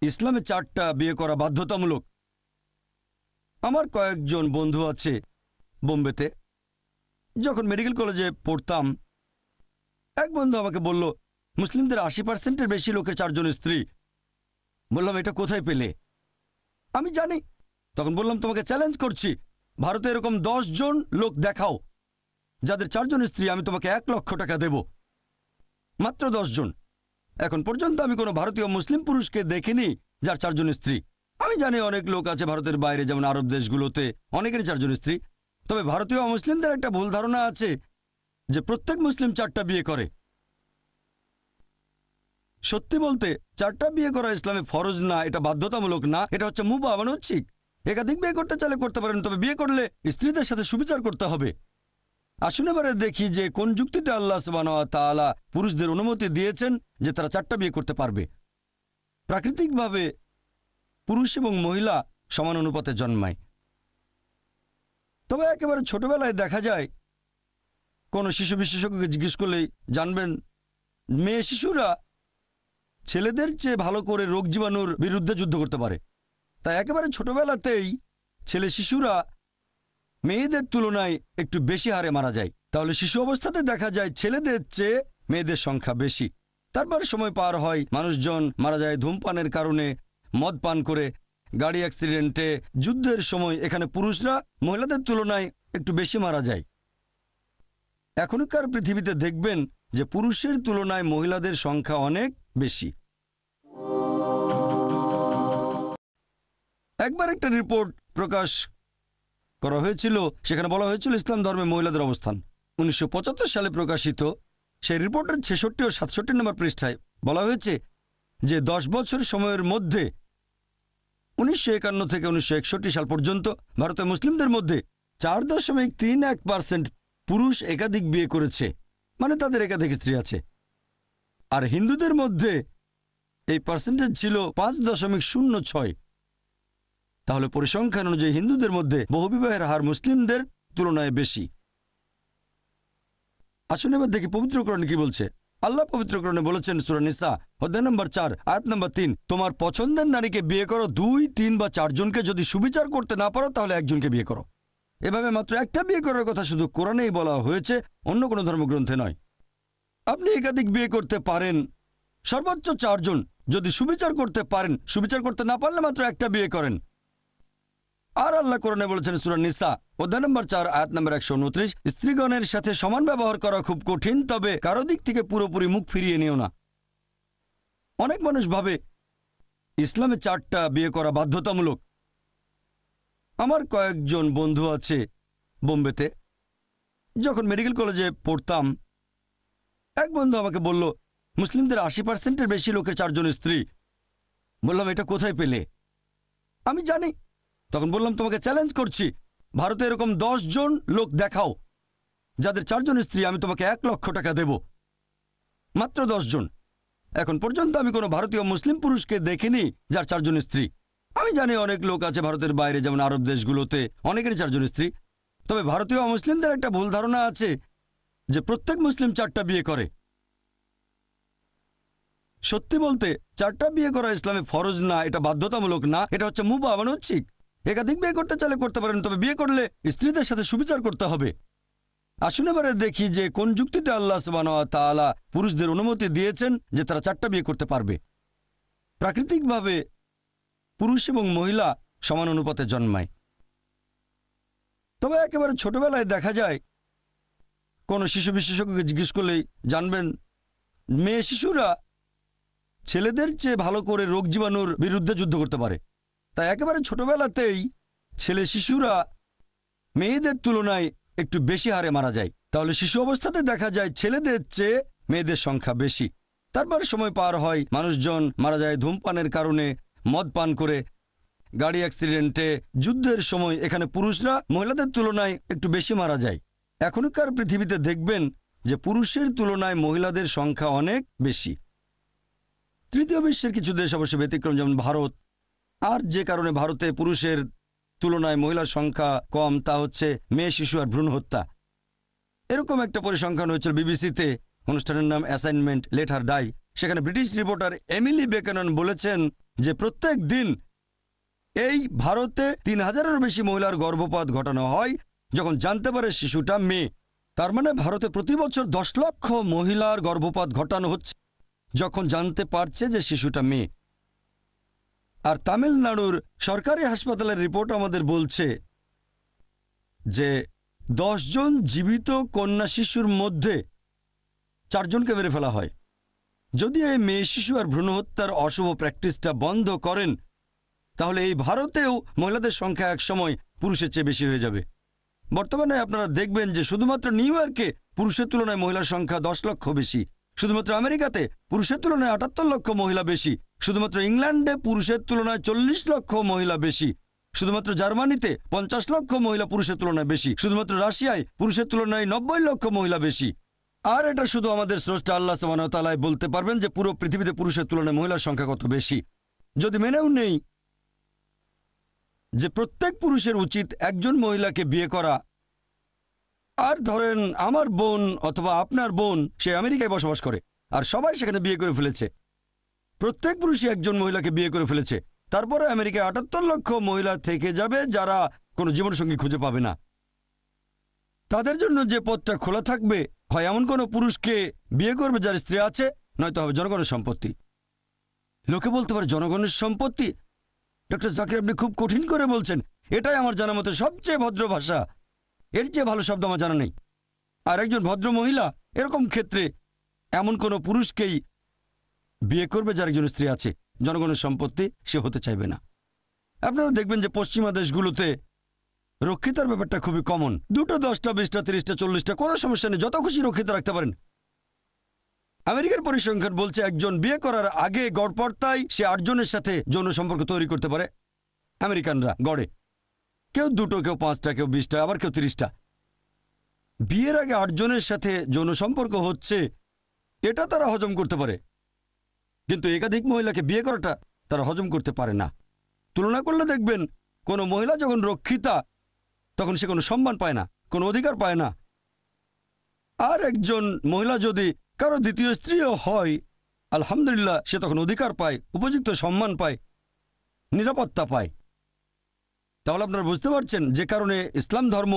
ইসলামে 4টা বিয়ে করা বাধ্যতামূলক। আমার কয়েকজন বন্ধু আছে বোম্বেতে, যখন মেডিকেল কলেজে পড়তাম, এক বন্ধু আমাকে বলল মুসলিমদের 80%-এর বেশি লোকের 4 জন স্ত্রী। বললাম এটা কোথায় পেলে? আমি জানি। তখন বললাম তোমাকে চ্যালেঞ্জ করছি, ভারতে এরকম 10 জন লোক দেখাও যাদের 4 জন স্ত্রী, আমি তোমাকে 1 লক্ষ টাকা দেব। মাত্র 10 জন। এখন পর্যন্ত আমি কোনো ভারতীয় মুসলিম পুরুষকে দেখিনি যার 4 জন স্ত্রী। আমি জানি অনেক লোক আছে ভারতের বাইরে, যেমন আরব দেশগুলোতে, অনেকেরই 4 জন স্ত্রী। তবে ভারতীয় মুসলিমদের একটা ভুল ধারণা আছে যে প্রত্যেক মুসলিম 4টা বিয়ে করে। সত্যি বলতে 4টা বিয়ে করা ইসলামে ফরজ না, এটা বাধ্যতামূলক না, এটা হচ্ছে মুবাহ, মানে ঐচ্ছিক। একাধিক বিয়ে করতে চাইলে করতে পারেন, তবে বিয়ে করলে স্ত্রীদের সাথে সুবিচার করতে হবে। আসুন এবারে দেখি যে কোন যুক্তিতে আল্লাহ সুবহানাহু ওয়া তাআলা পুরুষদের অনুমতি দিয়েছেন যে তারা 4টা বিয়ে করতে পারবে। প্রাকৃতিকভাবে পুরুষ এবং মহিলা সমান অনুপাতে জন্মায়, তবে একেবারে ছোটবেলায় দেখা যায়, কোনো শিশু বিশেষজ্ঞকে জিজ্ঞেস করলেই জানবেন, মেয়ে শিশুরা ছেলেদের চেয়ে ভালো করে রোগ জীবাণুর বিরুদ্ধে যুদ্ধ করতে পারে। তাই একেবারে ছোটবেলাতেই ছেলে শিশুরা মেয়েদের তুলনায় একটু বেশি হারে মারা যায়, তাহলে শিশু অবস্থাতে দেখা যায় ছেলেদের চেয়ে মেয়েদের সংখ্যা বেশি। তারপর সময় পার হয়, মানুষজন মারা যায় ধূমপানের কারণে, মদ পান করে, গাড়ি অ্যাক্সিডেন্টে, যুদ্ধের সময় এখানে পুরুষরা মহিলাদের তুলনায় একটু বেশি মারা যায়। এখনকার পৃথিবীতে দেখবেন যে পুরুষের তুলনায় মহিলাদের সংখ্যা অনেক বেশি। একবার একটা রিপোর্ট প্রকাশ করা হয়েছিল, সেখানে বলা হয়েছিল ইসলাম ধর্মে মহিলাদের অবস্থান 1975 সালে প্রকাশিত। সেই রিপোর্টের 66 ও 67 নম্বর পৃষ্ঠায় বলা হয়েছে যে 10 বছর সময়ের মধ্যে 1951 থেকে 1961 সাল পর্যন্ত ভারতের মুসলিমদের মধ্যে 4.31% পুরুষ একাধিক বিয়ে করেছে, মানে তাদের একাধিক স্ত্রী আছে। আর হিন্দুদের মধ্যে এই পার্সেন্টেজ ছিল 5.06। তাহলে পরিসংখ্যান অনুযায়ী হিন্দুদের মধ্যে বহুবিবাহের হার মুসলিমদের তুলনায় বেশি। আসুন এবার দেখি পবিত্রকরণ কি বলছে। আল্লাহ পবিত্রকরণে বলেছেন সূরা নিসা অধ্যায় নম্বর 4 আয়াত নম্বর 3, তোমার পছন্দের নারীকে বিয়ে করো, 2, 3 বা 4 জনকে। যদি সুবিচার করতে না পারো তাহলে একজনকে বিয়ে করো। এভাবে মাত্র একটা বিয়ে করার কথা শুধু কোরআনেই বলা হয়েছে, অন্য কোনো ধর্মগ্রন্থে নয়। আপনি একাধিক বিয়ে করতে পারেন, সর্বোচ্চ 4 জন। যদি সুবিচার করতে পারেন, সুবিচার করতে না পারলে মাত্র একটা বিয়ে করেন। আর আল্লাহ কোরআনে বলেছেন সূরা নিসা অধ্যায় নম্বর 4 আয়াত নম্বর 129, স্ত্রীগণের সাথে সমান ব্যবহার করা খুব কঠিন, তবে কারো দিক থেকে পুরোপুরি মুখ ফিরিয়ে নিও না। অনেক মানুষ ভাবে ইসলামে 4টা বিয়ে করা বাধ্যতামূলক। আমার কয়েকজন বন্ধু আছে বোম্বেতে, যখন মেডিকেল কলেজে পড়তাম, এক বন্ধু আমাকে বলল মুসলিমদের 80%-এর বেশি লোকের 4 জন স্ত্রী। বললাম এটা কোথায় পেলে? আমি জানি। তখন বললাম তোমাকে চ্যালেঞ্জ করছি, ভারতে এরকম 10 জন লোক দেখাও যাদের 4 জন স্ত্রী, আমি তোমাকে 1 লক্ষ টাকা দেব। মাত্র 10 জন। এখন পর্যন্ত আমি কোনো ভারতীয় মুসলিম পুরুষকে দেখিনি যার 4 জন স্ত্রী। আমি জানি অনেক লোক আছে ভারতের বাইরে, যেমন আরব দেশগুলোতে, অনেকেরই 4 জন স্ত্রী। তবে ভারতীয় মুসলিমদের একটা ভুল ধারণা আছে যে প্রত্যেক মুসলিম 4টা বিয়ে করে। সত্যি বলতে 4টা বিয়ে করা ইসলামে ফরজ না, এটা বাধ্যতামূলক না, এটা হচ্ছে মুবাহ, মানে ঐচ্ছিক। একাধিক বিয়ে করতে চাইলে করতে পারেন, তবে বিয়ে করলে স্ত্রীদের সাথে সুবিচার করতে হবে। আসুন এবারে দেখি যে কোন যুক্তিতে আল্লাহ সুবহানাহু ওয়া তাআলা পুরুষদের অনুমতি দিয়েছেন যে তারা 4টা বিয়ে করতে পারবে। প্রাকৃতিকভাবে পুরুষ এবং মহিলা সমান অনুপাতে জন্মায়, তবে একেবারে ছোটবেলায় দেখা যায়, কোনো শিশু বিশেষজ্ঞকে জিজ্ঞেস করলেই জানবেন, মেয়ে শিশুরা ছেলেদের চেয়ে ভালো করে রোগ জীবাণুর বিরুদ্ধে যুদ্ধ করতে পারে। তাই একেবারে ছোটবেলাতেই ছেলে শিশুরা মেয়েদের তুলনায় একটু বেশি হারে মারা যায়। তাহলে শিশু অবস্থাতে দেখা যায় ছেলেদের চেয়ে মেয়েদের সংখ্যা বেশি। তারপর সময় পার হয়, মানুষজন মারা যায় ধূমপানের কারণে, মদ পান করে, গাড়ি অ্যাক্সিডেন্টে, যুদ্ধের সময় এখানে পুরুষরা মহিলাদের তুলনায় একটু বেশি মারা যায়। এখনকার পৃথিবীতে দেখবেন যে পুরুষের তুলনায় মহিলাদের সংখ্যা অনেক বেশি। তৃতীয় বিশ্বের কিছু দেশ অবশ্য ব্যতিক্রম, যেমন ভারত। আর যে কারণে ভারতে পুরুষের তুলনায় মহিলার সংখ্যা কম, তা হচ্ছে মেয়ে শিশু আর ভ্রূণ হত্যা। এরকম একটা পরিসংখ্যান হয়েছিল বিবিসিতে, অনুষ্ঠানের নাম অ্যাসাইনমেন্ট লেট হার ডাই। সেখানে ব্রিটিশ রিপোর্টার এমিলি বেকেনন বলেছেন যে প্রত্যেক দিন এই ভারতে 3000-এরও বেশি মহিলার গর্ভপাত ঘটানো হয় যখন জানতে পারে শিশুটা মেয়ে। তার মানে ভারতে প্রতি বছর 10 লক্ষ মহিলার গর্ভপাত ঘটানো হচ্ছে যখন জানতে পারছে যে শিশুটা মেয়ে। আর তামিলনাড়ুর সরকারি হাসপাতালের রিপোর্ট আমাদের বলছে যে 10 জন জীবিত কন্যা শিশুর মধ্যে 4 জনকে মেরে ফেলা হয়। যদি এই মেয়ে শিশু আর ভ্রূণ হত্যার অশুভ প্র্যাকটিসটা বন্ধ করেন, তাহলে এই ভারতেও মহিলাদের সংখ্যা একসময় পুরুষের চেয়ে বেশি হয়ে যাবে। বর্তমানে আপনারা দেখবেন যে শুধুমাত্র নিউ ইয়র্কে পুরুষের তুলনায় মহিলার সংখ্যা 10 লক্ষ বেশি, শুধুমাত্র আমেরিকাতে পুরুষের তুলনায় 78 লক্ষ মহিলা বেশি, শুধুমাত্র ইংল্যান্ডে পুরুষের তুলনায় 40 লক্ষ মহিলা বেশি, শুধুমাত্র জার্মানিতে 50 লক্ষ মহিলা পুরুষের তুলনায় বেশি, শুধুমাত্র রাশিয়ায় পুরুষের তুলনায় 90 লক্ষ মহিলা বেশি। আর এটা শুধু আমাদের স্রষ্টা আল্লাহ সুবহানাহু ওয়া তাআলা বলতে পারবেন যে পুরো পৃথিবীতে পুরুষের তুলনায় মহিলার সংখ্যা কত বেশি। যদি মেনেও নেই যে প্রত্যেক পুরুষের উচিত একজন মহিলাকে বিয়ে করা, আর ধরেন আমার বোন অথবা আপনার বোন সে আমেরিকায় বসবাস করে আর সবাই সেখানে বিয়ে করে ফেলেছে, প্রত্যেক পুরুষই একজন মহিলাকে বিয়ে করে ফেলেছে, তারপরে আমেরিকায় 78 লক্ষ মহিলা থেকে যাবে যারা কোনো জীবনসঙ্গী খুঁজে পাবে না। তাদের জন্য যে পথটা খোলা থাকবে, হয় এমন কোনো পুরুষকে বিয়ে করবে যার স্ত্রী আছে, নয়তো হবে জনগণের সম্পত্তি। লোকে বলতে পারে জনগণের সম্পত্তি, ডক্টর জাকির আপনি খুব কঠিন করে বলছেন। এটাই আমার জানা মতো সবচেয়ে ভদ্র ভাষা, এর চেয়ে ভালো শব্দ আমার জানা নেই। আর একজন ভদ্র মহিলা এরকম ক্ষেত্রে এমন কোনো পুরুষকেই বিয়ে করবে যার একজন স্ত্রী আছে, জনগণের সম্পত্তি সে হতে চাইবে না। আপনারা দেখবেন যে পশ্চিমা দেশগুলোতে রক্ষিতার ব্যাপারটা খুবই কমন। 2টো 10টা 20টা 30টা 40টা কোনো সমস্যা নেই, যত খুশি রক্ষিত রাখতে পারেন। আমেরিকার পরিসংখ্যান বলছে একজন বিয়ে করার আগে গড়পড়তায় সে 8 জনের সাথে যৌন সম্পর্ক তৈরি করতে পারে। আমেরিকানরা গড়ে কেউ 2টো, কেউ 5টা, কেউ 20টা, আবার কেউ 30টা। বিয়ের আগে 8 জনের সাথে যৌন সম্পর্ক হচ্ছে, এটা তারা হজম করতে পারে, কিন্তু একাধিক মহিলাকে বিয়ে করাটা তারা হজম করতে পারে না। তুলনা করলে দেখবেন কোনো মহিলা যখন রক্ষিতা তখন সে কোনো সম্মান পায় না, কোনো অধিকার পায় না। আর একজন মহিলা যদি কারো দ্বিতীয় স্ত্রীও হয়, আলহামদুলিল্লাহ, সে তখন অধিকার পায়, উপযুক্ত সম্মান পায়, নিরাপত্তা পায়। তাহলে আপনারা বুঝতে পারছেন যে কারণে ইসলাম ধর্ম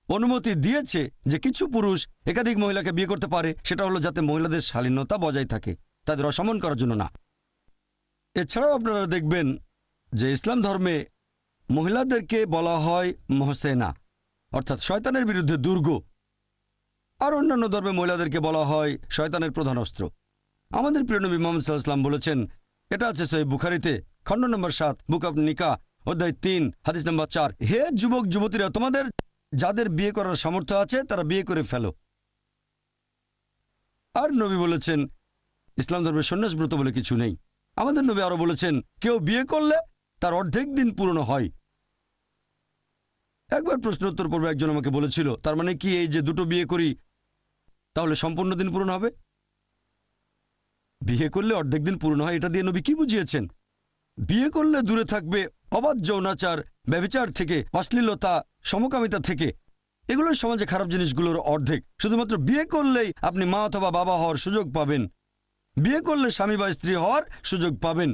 অনুমতি দিয়েছে যে কিছু পুরুষ একাধিক মহিলাকে বিয়ে করতে পারে, সেটা হলো যাতে মহিলাদের শালীনতা বজায় থাকে, তাদের অসম্মান করার জন্য না। এছাড়াও আপনারা দেখবেন যে ইসলাম ধর্মে মহিলাদেরকে বলা হয় মহসেনা, অর্থাৎ শয়তানের বিরুদ্ধে দুর্গ। আর অন্যান্য ধর্মে মহিলাদেরকে বলা হয় শয়তানের প্রধান অস্ত্র। আমাদের প্রিয় নবী মুহাম্মদ সাল্লাল্লাহু আলাইহি ওয়াসাল্লাম বলেছেন, এটা আছে সহিহ বুখারীতে, খণ্ড নম্বর 7, বুক অব নিকাহ, অধ্যায় 3, হাদিস নম্বর 4, হে যুবক যুবতীরা, তোমাদের যাদের বিয়ে করার সামর্থ্য আছে তারা বিয়ে করে ফেলো। আর নবী বলেছেন ইসলাম ধর্মের সন্ন্যাসব্রত বলে কিছু নেই। আমাদের নবী আরো বলেছেন, কেউ বিয়ে করলে তার অর্ধেক দিন পূর্ণ হয়। একবার প্রশ্নোত্তর পর্বে একজন আমাকে বলেছিল, তার মানে কি এই যে 2টো বিয়ে করি তাহলে সম্পূর্ণ দিন পূরণ হবে? বিয়ে করলে অর্ধেক দিন পূর্ণ হয়, এটা দিয়ে নবী কি বুঝিয়েছেন? বিয়ে করলে দূরে থাকবে অবাধ যৌনাচার, ব্যভিচার থেকে, অশ্লীলতা, সমকামিতা থেকে। এগুলো সমাজে খারাপ জিনিসগুলোর অর্ধেক। শুধুমাত্র বিয়ে করলেই আপনি মা অথবা বাবা হওয়ার সুযোগ পাবেন, বিয়ে করলে স্বামী বা স্ত্রী হওয়ার সুযোগ পাবেন।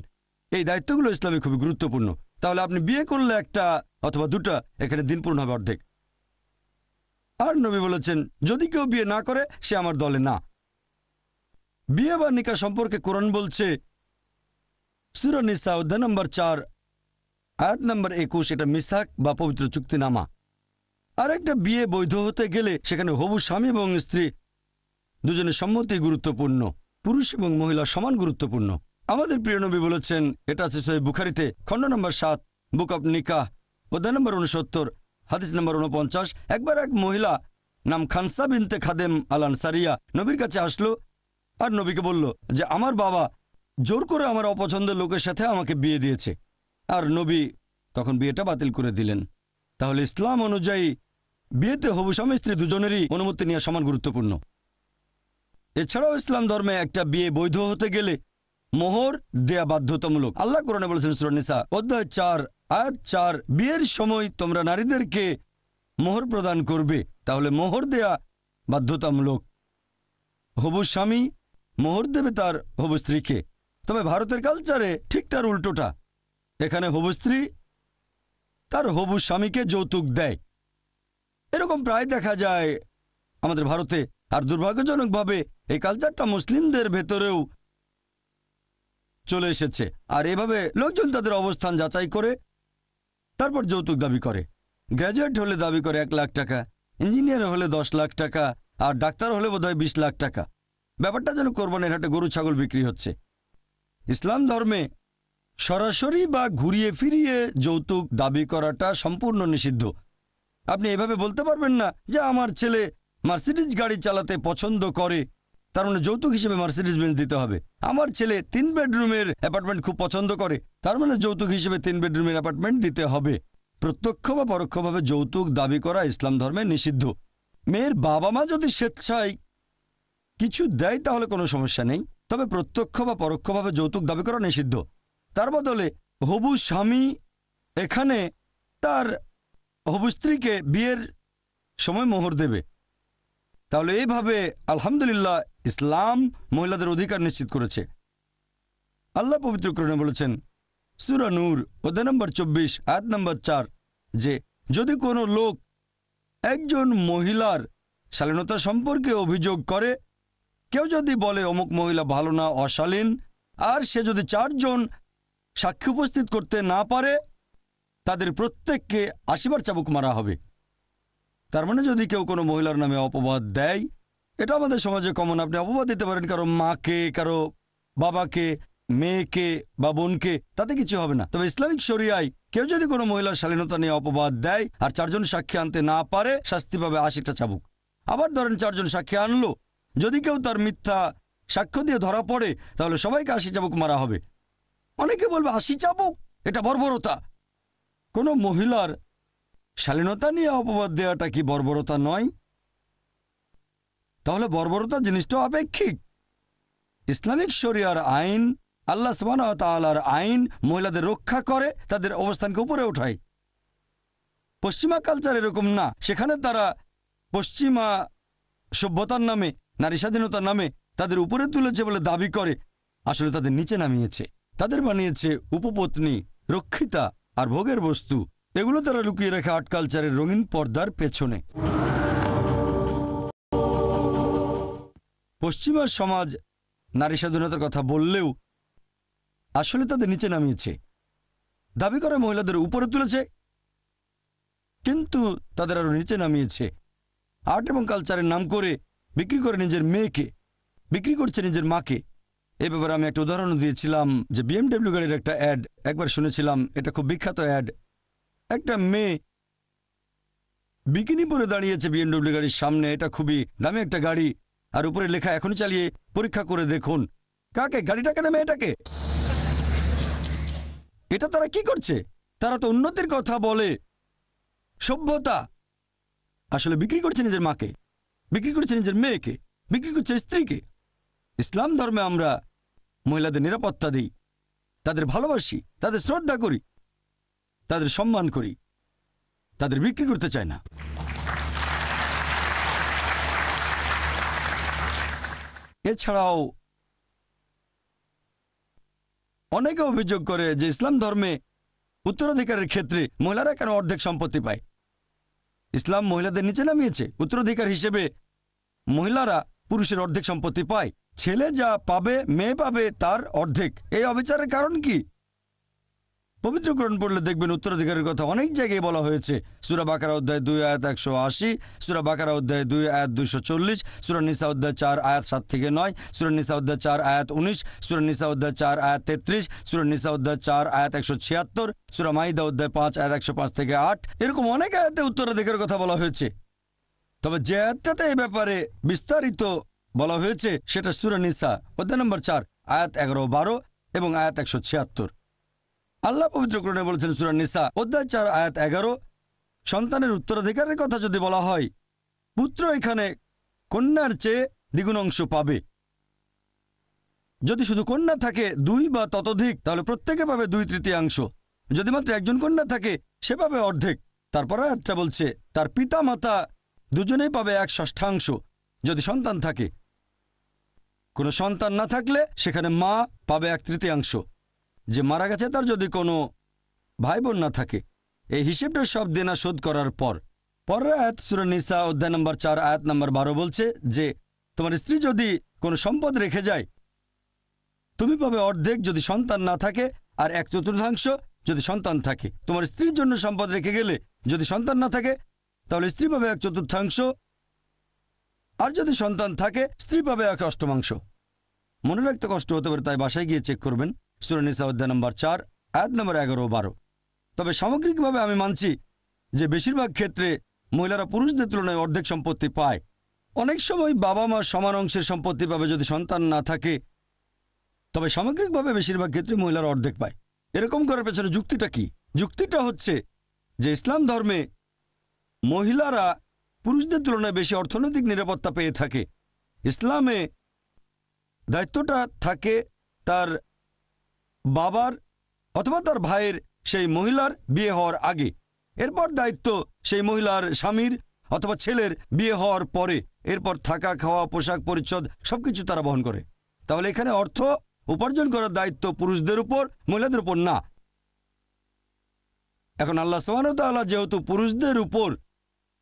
এই দায়িত্বগুলো ইসলামে খুবই গুরুত্বপূর্ণ। তাহলে আপনি বিয়ে করলে 1টা অথবা 2টা, এখানে দিন পূর্ণ হবে অর্ধেক। আর নবী বলেছেন, যদি কেউ বিয়ে না করে সে আমার দলে না। বিয়ে বা নিকাহ সম্পর্কে কোরআন বলছে, সূরা নিসা অধ্যায় নম্বর 4, আয়াত নম্বর 21, এটা মিসাক বা পবিত্র চুক্তিনামা। আর একটা বিয়ে বৈধ হতে গেলে সেখানে হবু স্বামী এবং স্ত্রী দুজনের সম্মতি গুরুত্বপূর্ণ। পুরুষ এবং মহিলা সমান গুরুত্বপূর্ণ। আমাদের প্রিয় নবী বলেছেন, এটা আছে সহিহ বুখারীতে, খণ্ড নম্বর 7, বুক অব নিকাহ, অধ্যায় নম্বর 69, হাদিস নম্বর 49, একবার এক মহিলা নাম খানসা বিনতে খাদেম আল আনসারিয়া নবীর কাছে আসলো আর নবীকে বলল যে আমার বাবা জোর করে আমার অপছন্দের লোকের সাথে আমাকে বিয়ে দিয়েছে। আর নবী তখন বিয়েটা বাতিল করে দিলেন। তাহলে ইসলাম অনুযায়ী বিয়েতে হবু স্বামী স্ত্রী দুজনেরই অনুমতি নেওয়া সমান গুরুত্বপূর্ণ। এছাড়াও ইসলাম ধর্মে একটা বিয়ে বৈধ হতে গেলে মোহর দেয়া বাধ্যতামূলক। আল্লাহ কোরআনে বলেছেন সূরা নিসা অধ্যায় 4, আয়াত 4, বিয়ের সময় তোমরা নারীদেরকে মোহর প্রদান করবে। তাহলে মোহর দেয়া বাধ্যতামূলক। হবু স্বামী মোহর দেবে তার হবু স্ত্রীকে। তবে ভারতের কালচারে ঠিক তার উল্টোটা। এখানে হবু স্ত্রী তার হবু স্বামীকে যৌতুক দেয়। এরকম প্রায় দেখা যায় আমাদের ভারতে। আর দুর্ভাগ্যজনকভাবে এই কালচারটা মুসলিমদের ভেতরেও চলে এসেছে। আর এভাবে লোকজন তাদের অবস্থান যাচাই করে তারপর যৌতুক দাবি করে। গ্র্যাজুয়েট হলে দাবি করে 1 লাখ টাকা, ইঞ্জিনিয়ার হলে 10 লাখ টাকা, আর ডাক্তার হলে বোধহয় 20 লাখ টাকা। ব্যাপারটা যেন কোরবানির হাটে গরু ছাগল বিক্রি হচ্ছে। ইসলাম ধর্মে সরাসরি বা ঘুরিয়ে ফিরিয়ে যৌতুক দাবি করাটা সম্পূর্ণ নিষিদ্ধ। আপনি এভাবে বলতে পারবেন না যে আমার ছেলে মার্সিডিজ গাড়ি চালাতে পছন্দ করে, তার মানে যৌতুক হিসেবে মার্সিডিজ বেঞ্চ দিতে হবে। আমার ছেলে 3 বেডরুমের অ্যাপার্টমেন্ট খুব পছন্দ করে, তার মানে যৌতুক হিসেবে 3 বেডরুমের অ্যাপার্টমেন্ট দিতে হবে। প্রত্যক্ষ বা পরোক্ষভাবে যৌতুক দাবি করা ইসলাম ধর্মে নিষিদ্ধ। মেয়ের বাবা মা যদি স্বেচ্ছায় কিছু দেয় তাহলে কোনো সমস্যা নেই, তবে প্রত্যক্ষ বা পরোক্ষভাবে যৌতুক দাবি করা নিষিদ্ধ। তার বদলে হবু স্বামী এখানে তার হবু স্ত্রীকে বিয়ের সময় মোহর দেবে। তাহলে এইভাবে আলহামদুলিল্লাহ ইসলাম মহিলাদের অধিকার নিশ্চিত করেছে। আল্লাহ পবিত্র কোরআনে বলেছেন সূরা নূর অধ্যায় নম্বর 24, আয়াত নম্বর 4, যে যদি কোনো লোক একজন মহিলার শালীনতা সম্পর্কে অভিযোগ করে, কেউ যদি বলে অমুক মহিলা ভালো না, অশালীন, আর সে যদি 4 জন সাক্ষী উপস্থিত করতে না পারে, তাদের প্রত্যেককে 80 বার চাবুক মারা হবে। তার মানে যদি কেউ কোনো মহিলার নামে অপবাদ দেয়, এটা আমাদের সমাজে কমন, আপনি অপবাদ দিতে পারেন কারো মাকে, কারো বাবাকে, মেয়েকে বা বোনকে, তাতে কিছু হবে না। তবে ইসলামিক শরিয়ায় কেউ যদি কোনো মহিলার শালীনতা নিয়ে অপবাদ দেয় আর 4 জন সাক্ষী আনতে না পারে, শাস্তি পাবে 80টা চাবুক। আবার ধরেন 4 জন সাক্ষী আনলো, যদি কেউ তার মিথ্যা সাক্ষ্য দিয়ে ধরা পড়ে, তাহলে সবাইকে 80 চাবুক মারা হবে। অনেকে বলবে 80 চাবুক, এটা বর্বরতা। কোনো মহিলার শালীনতা নিয়ে অপবাদ দেওয়াটা কি বর্বরতা নয়? তাহলে বর্বরতা জিনিসটা আপেক্ষিক। ইসলামিক শরিয়ার আইন, আল্লাহ সুবহানাহু ওয়া তাআলার আইন মহিলাদের রক্ষা করে, তাদের অবস্থানকে উপরে ওঠায়। পশ্চিমা কালচার এরকম না, সেখানে তারা পশ্চিমা সভ্যতার নামে, নারী স্বাধীনতার নামে তাদের উপরে তুলেছে বলে দাবি করে, আসলে তাদের নিচে নামিয়েছে। তাদের বানিয়েছে উপপত্নী, রক্ষিতা আর ভোগের বস্তু। এগুলো তারা লুকিয়ে রাখে আর্ট কালচারের রঙিন পর্দার পেছনে। পশ্চিমা সমাজ নারী স্বাধীনতার কথা বললেও আসলে তাদের নিচে নামিয়েছে। দাবি করে মহিলাদের উপরে তুলেছে, কিন্তু তাদের আরো নিচে নামিয়েছে। আর্ট এবং কালচারের নাম করে বিক্রি করে নিজের মেয়েকে, বিক্রি করছে নিজের মাকে। এই ব্যাপারে আমি একটা উদাহরণ দিয়েছিলাম যে BMW গাড়ির একটা অ্যাড একবার শুনেছিলাম, এটা খুব বিখ্যাত অ্যাড। একটা মেয়ে বিকিনি পরে দাঁড়িয়েছে BMW গাড়ির সামনে, এটা খুবই দামি একটা গাড়ি, আর উপরে লেখা এখনই চালিয়ে পরীক্ষা করে দেখুন। কাকে? গাড়িটাকে না মেয়েটাকে? এটা তারা কি করছে? তারা তো উন্নতির কথা বলে, সভ্যতা, আসলে বিক্রি করছে নিজের মাকে, বিক্রি করছে নিজের মেয়েকে, বিক্রি করছে স্ত্রীকে। ইসলাম ধর্মে আমরা মহিলাদের নিরাপত্তা দিই, তাদের ভালোবাসি, তাদের শ্রদ্ধা করি, তাদের সম্মান করি, তাদের বিক্রি করতে চাই না। এছাড়াও অনেকে অভিযোগ করে যে ইসলাম ধর্মে উত্তরাধিকারের ক্ষেত্রে মহিলারা কেন অর্ধেক সম্পত্তি পায়। ইসলাম মহিলাদের নিচে নামিয়েছে, উত্তরাধিকার হিসেবে মহিলারা পুরুষের অর্ধেক সম্পত্তি পায়। ছেলে যা পাবে মেয়ে পাবে তার অর্ধেক। এই অবিচারের কারণ কি? পবিত্র কোরআন পড়লে দেখবেন উত্তরাধিকারের কথা অনেক জায়গায় বলা হয়েছে। সূরা বাকারা অধ্যায় 2 আয়াত 180, সূরা বাকারা অধ্যায় 2 আয়াত 240, সূরা নিসা অধ্যায় 4 আয়াত 7 থেকে 9, সূরা নিসা অধ্যায় 4 আয়াত 19, সূরা নিসা অধ্যায় 4 আয়াত 33, সূরা নিসা অধ্যায় 4 আয়াত 176, সূরা মাইদা অধ্যায় 5 আয়াত 105 থেকে 8। এরকম অনেক আয়াতে উত্তরাধিকারের কথা বলা হয়েছে। তবে যে আয়াতটাতে এই ব্যাপারে বিস্তারিত বলা হয়েছে সেটা সূরা নিসা অধ্যায় নম্বর 4 আয়াত 11-12 এবং আয়াত 176। আল্লাহ পবিত্র কোরআনে বলেছেন সূরা নিসা অধ্যায় 4 আয়াত 11, সন্তানের উত্তরাধিকারের কথা যদি বলা হয়, পুত্র এখানে কন্যার চেয়ে দ্বিগুণ অংশ পাবে। যদি শুধু কন্যা থাকে 2 বা ততোধিক, তাহলে প্রত্যেকে পাবে 2/3। যদি মাত্র একজন কন্যা থাকে সে পাবে অর্ধেক। তারপর আয়াতটা বলছে তার পিতা মাতা দুজনেই পাবে 1/6 যদি সন্তান থাকে। কোনো সন্তান না থাকলে সেখানে মা পাবে 1/3। যে মারা গেছে তার যদি কোনো ভাই বোন না থাকে, এই হিসেবটা সব দেনা শোধ করার পর। পরের আয়াত সূরা নিসা অধ্যায় নম্বর 4 আয়াত নম্বর 12 বলছে যে তোমার স্ত্রী যদি কোনো সম্পদ রেখে যায় তুমি পাবে অর্ধেক যদি সন্তান না থাকে, আর 1/4 যদি সন্তান থাকে। তোমার স্ত্রীর জন্য সম্পদ রেখে গেলে যদি সন্তান না থাকে তাহলে স্ত্রী পাবে 1/4, আর যদি সন্তান থাকে স্ত্রী পাবে 1/8। মনে রাখতে কষ্ট হতে পারে, তাই বাসায় গিয়ে চেক করবেন সূরা নিসা অধ্যায় নম্বর 4 আয়াত নম্বর 11-12। তবে সামগ্রিকভাবে আমি মানছি যে বেশিরভাগ ক্ষেত্রে মহিলারা পুরুষদের তুলনায় অর্ধেক সম্পত্তি পায়। অনেক সময় বাবা মা সমান অংশের সম্পত্তি পাবে যদি সন্তান না থাকে, তবে সামগ্রিকভাবে বেশিরভাগ ক্ষেত্রে মহিলারা অর্ধেক পায়। এরকম করার পেছনে যুক্তিটা কি? যুক্তিটা হচ্ছে যে ইসলাম ধর্মে মহিলারা পুরুষদের তুলনায় বেশি অর্থনৈতিক নিরাপত্তা পেয়ে থাকে। ইসলামে দায়িত্বটা থাকে তার বাবার অথবা তার ভাইয়ের সেই মহিলার বিয়ে হওয়ার আগে, এরপর দায়িত্ব সেই মহিলার স্বামীর অথবা ছেলের বিয়ে হওয়ার পরে, এরপর থাকা খাওয়া পোশাক পরিচ্ছদ সবকিছু তারা বহন করে। তাহলে এখানে অর্থ উপার্জন করার দায়িত্ব পুরুষদের উপর, মহিলাদের উপর না। এখন আল্লাহ সুবহানাহু ওয়া তাআলা যেহেতু পুরুষদের উপর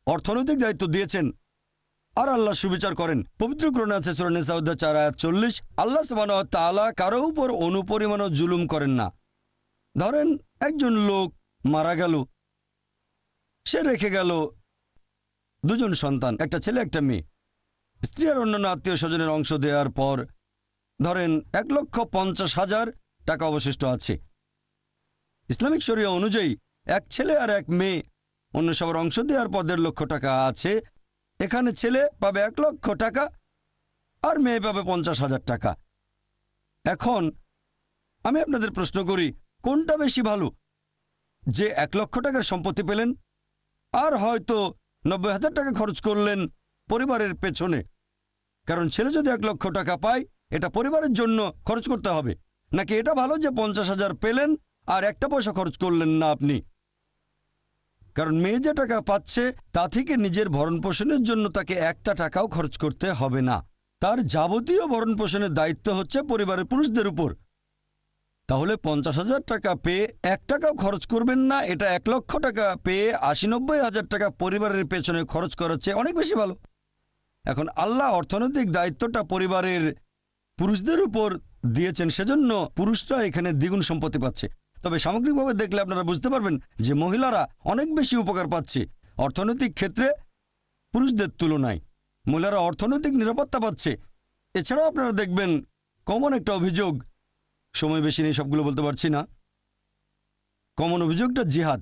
অর্থনৈতিক দায়িত্ব দিয়েছেন আর আল্লাহ সুবিচার করেন। পবিত্র কোরআনে আছে সূরা নিসা অধ্যায় 4 আয়াত 40, আল্লাহ সুবহানাহু ওয়া তাআলা কারো উপর অনুপরিমাণও জুলুম করেন না। ধরেন একজন লোক মারা গেল, সে রেখে গেল দুজন সন্তান, একটা ছেলে একটা মেয়ে। স্ত্রী আর অন্যান্য আত্মীয় স্বজনের অংশ দেওয়ার পর ধরেন 1,50,000 টাকা অবশিষ্ট আছে। ইসলামিক শরিয়া অনুযায়ী এক ছেলে আর এক মেয়ে অন্য সবার অংশ দেওয়ার পর 1.5 লক্ষ টাকা আছে। এখানে ছেলে পাবে 1 লক্ষ টাকা আর মেয়ে পাবে 50,000 টাকা। এখন আমি আপনাদের প্রশ্ন করি, কোনটা বেশি ভালো? যে 1 লক্ষ টাকার সম্পত্তি পেলেন আর হয়তো 90,000 টাকা খরচ করলেন পরিবারের পেছনে, কারণ ছেলে যদি 1 লক্ষ টাকা পায় এটা পরিবারের জন্য খরচ করতে হবে, নাকি এটা ভালো যে 50,000 পেলেন আর একটা পয়সা খরচ করলেন না আপনি? কারণ মেয়ে যে টাকা পাচ্ছে তা থেকে নিজের ভরণ পোষণের জন্য তাকে একটা টাকাও খরচ করতে হবে না। তার যাবতীয় ভরণ পোষণের দায়িত্ব হচ্ছে পরিবারের পুরুষদের উপর। তাহলে 50,000 টাকা পেয়ে 1 টাকাও খরচ করবেন না, এটা 1 লক্ষ টাকা পেয়ে 80-90,000 টাকা পরিবারের পেছনে খরচ করার চেয়ে অনেক বেশি ভালো। এখন আল্লাহ অর্থনৈতিক দায়িত্বটা পরিবারের পুরুষদের উপর দিয়েছেন, সেজন্য পুরুষরা এখানে দ্বিগুণ সম্পত্তি পাচ্ছে। তবে সামগ্রিকভাবে দেখলে আপনারা বুঝতে পারবেন যে মহিলারা অনেক বেশি উপকার পাচ্ছে অর্থনৈতিক ক্ষেত্রে পুরুষদের তুলনায়। মহিলারা অর্থনৈতিক নিরাপত্তা পাচ্ছে। এছাড়াও আপনারা দেখবেন কমন একটা অভিযোগ, সময় বেশি নেই সবগুলো বলতে পারছি না, কমন অভিযোগটা জিহাদ।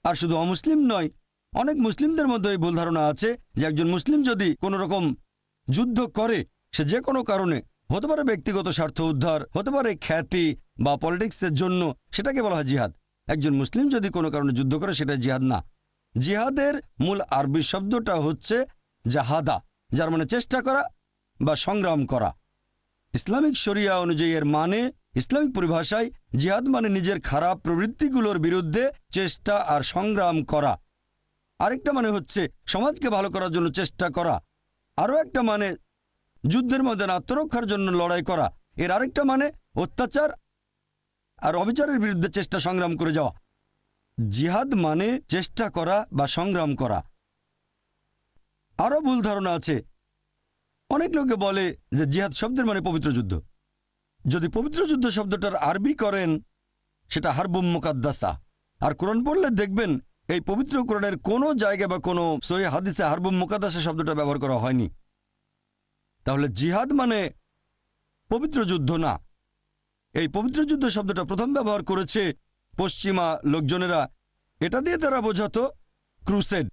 আর শুধু অমুসলিম নয়, অনেক মুসলিমদের মধ্যে এই ভুল ধারণা আছে যে একজন মুসলিম যদি কোনো রকম যুদ্ধ করে, সে যে কোনো কারণে, হতে পারে ব্যক্তিগত স্বার্থ উদ্ধার, হতে পারে খ্যাতি বা পলিটিক্সের জন্য, সেটাকে বলা হয় জিহাদ। একজন মুসলিম যদি কোনো কারণে যুদ্ধ করে সেটা জিহাদ না। জিহাদের মূল আরবি শব্দটা হচ্ছে জাহাদা, যার মানে চেষ্টা করা বা সংগ্রাম করা। ইসলামিক শরিয়া অনুযায়ী এর মানে, ইসলামিক পরিভাষায় জিহাদ মানে নিজের খারাপ প্রবৃত্তিগুলোর বিরুদ্ধে চেষ্টা আর সংগ্রাম করা। আরেকটা মানে হচ্ছে সমাজকে ভালো করার জন্য চেষ্টা করা। আরও একটা মানে যুদ্ধের ময়দানে আত্মরক্ষার জন্য লড়াই করা। এর আরেকটা মানে অত্যাচার আর অবিচারের বিরুদ্ধে চেষ্টা সংগ্রাম করে যাওয়া। জিহাদ মানে চেষ্টা করা বা সংগ্রাম করা। আরও ভুল ধারণা আছে, অনেক লোকে বলে যে জিহাদ শব্দের মানে পবিত্র যুদ্ধ। যদি পবিত্র যুদ্ধ শব্দটার আরবি করেন সেটা হারবুম মুকাদ্দাসা, আর কোরআন পড়লে দেখবেন এই পবিত্র কোরআনের কোনো জায়গায় বা কোনো সহিহ হাদিসে হারবুম মুকাদ্দাসা শব্দটা ব্যবহার করা হয়নি। তাহলে জিহাদ মানে পবিত্র যুদ্ধ না। এই পবিত্র যুদ্ধ শব্দটা প্রথম ব্যবহার করেছে পশ্চিমা লোকজনেরা। এটা দিয়ে তারা বোঝাতো ক্রুসেড।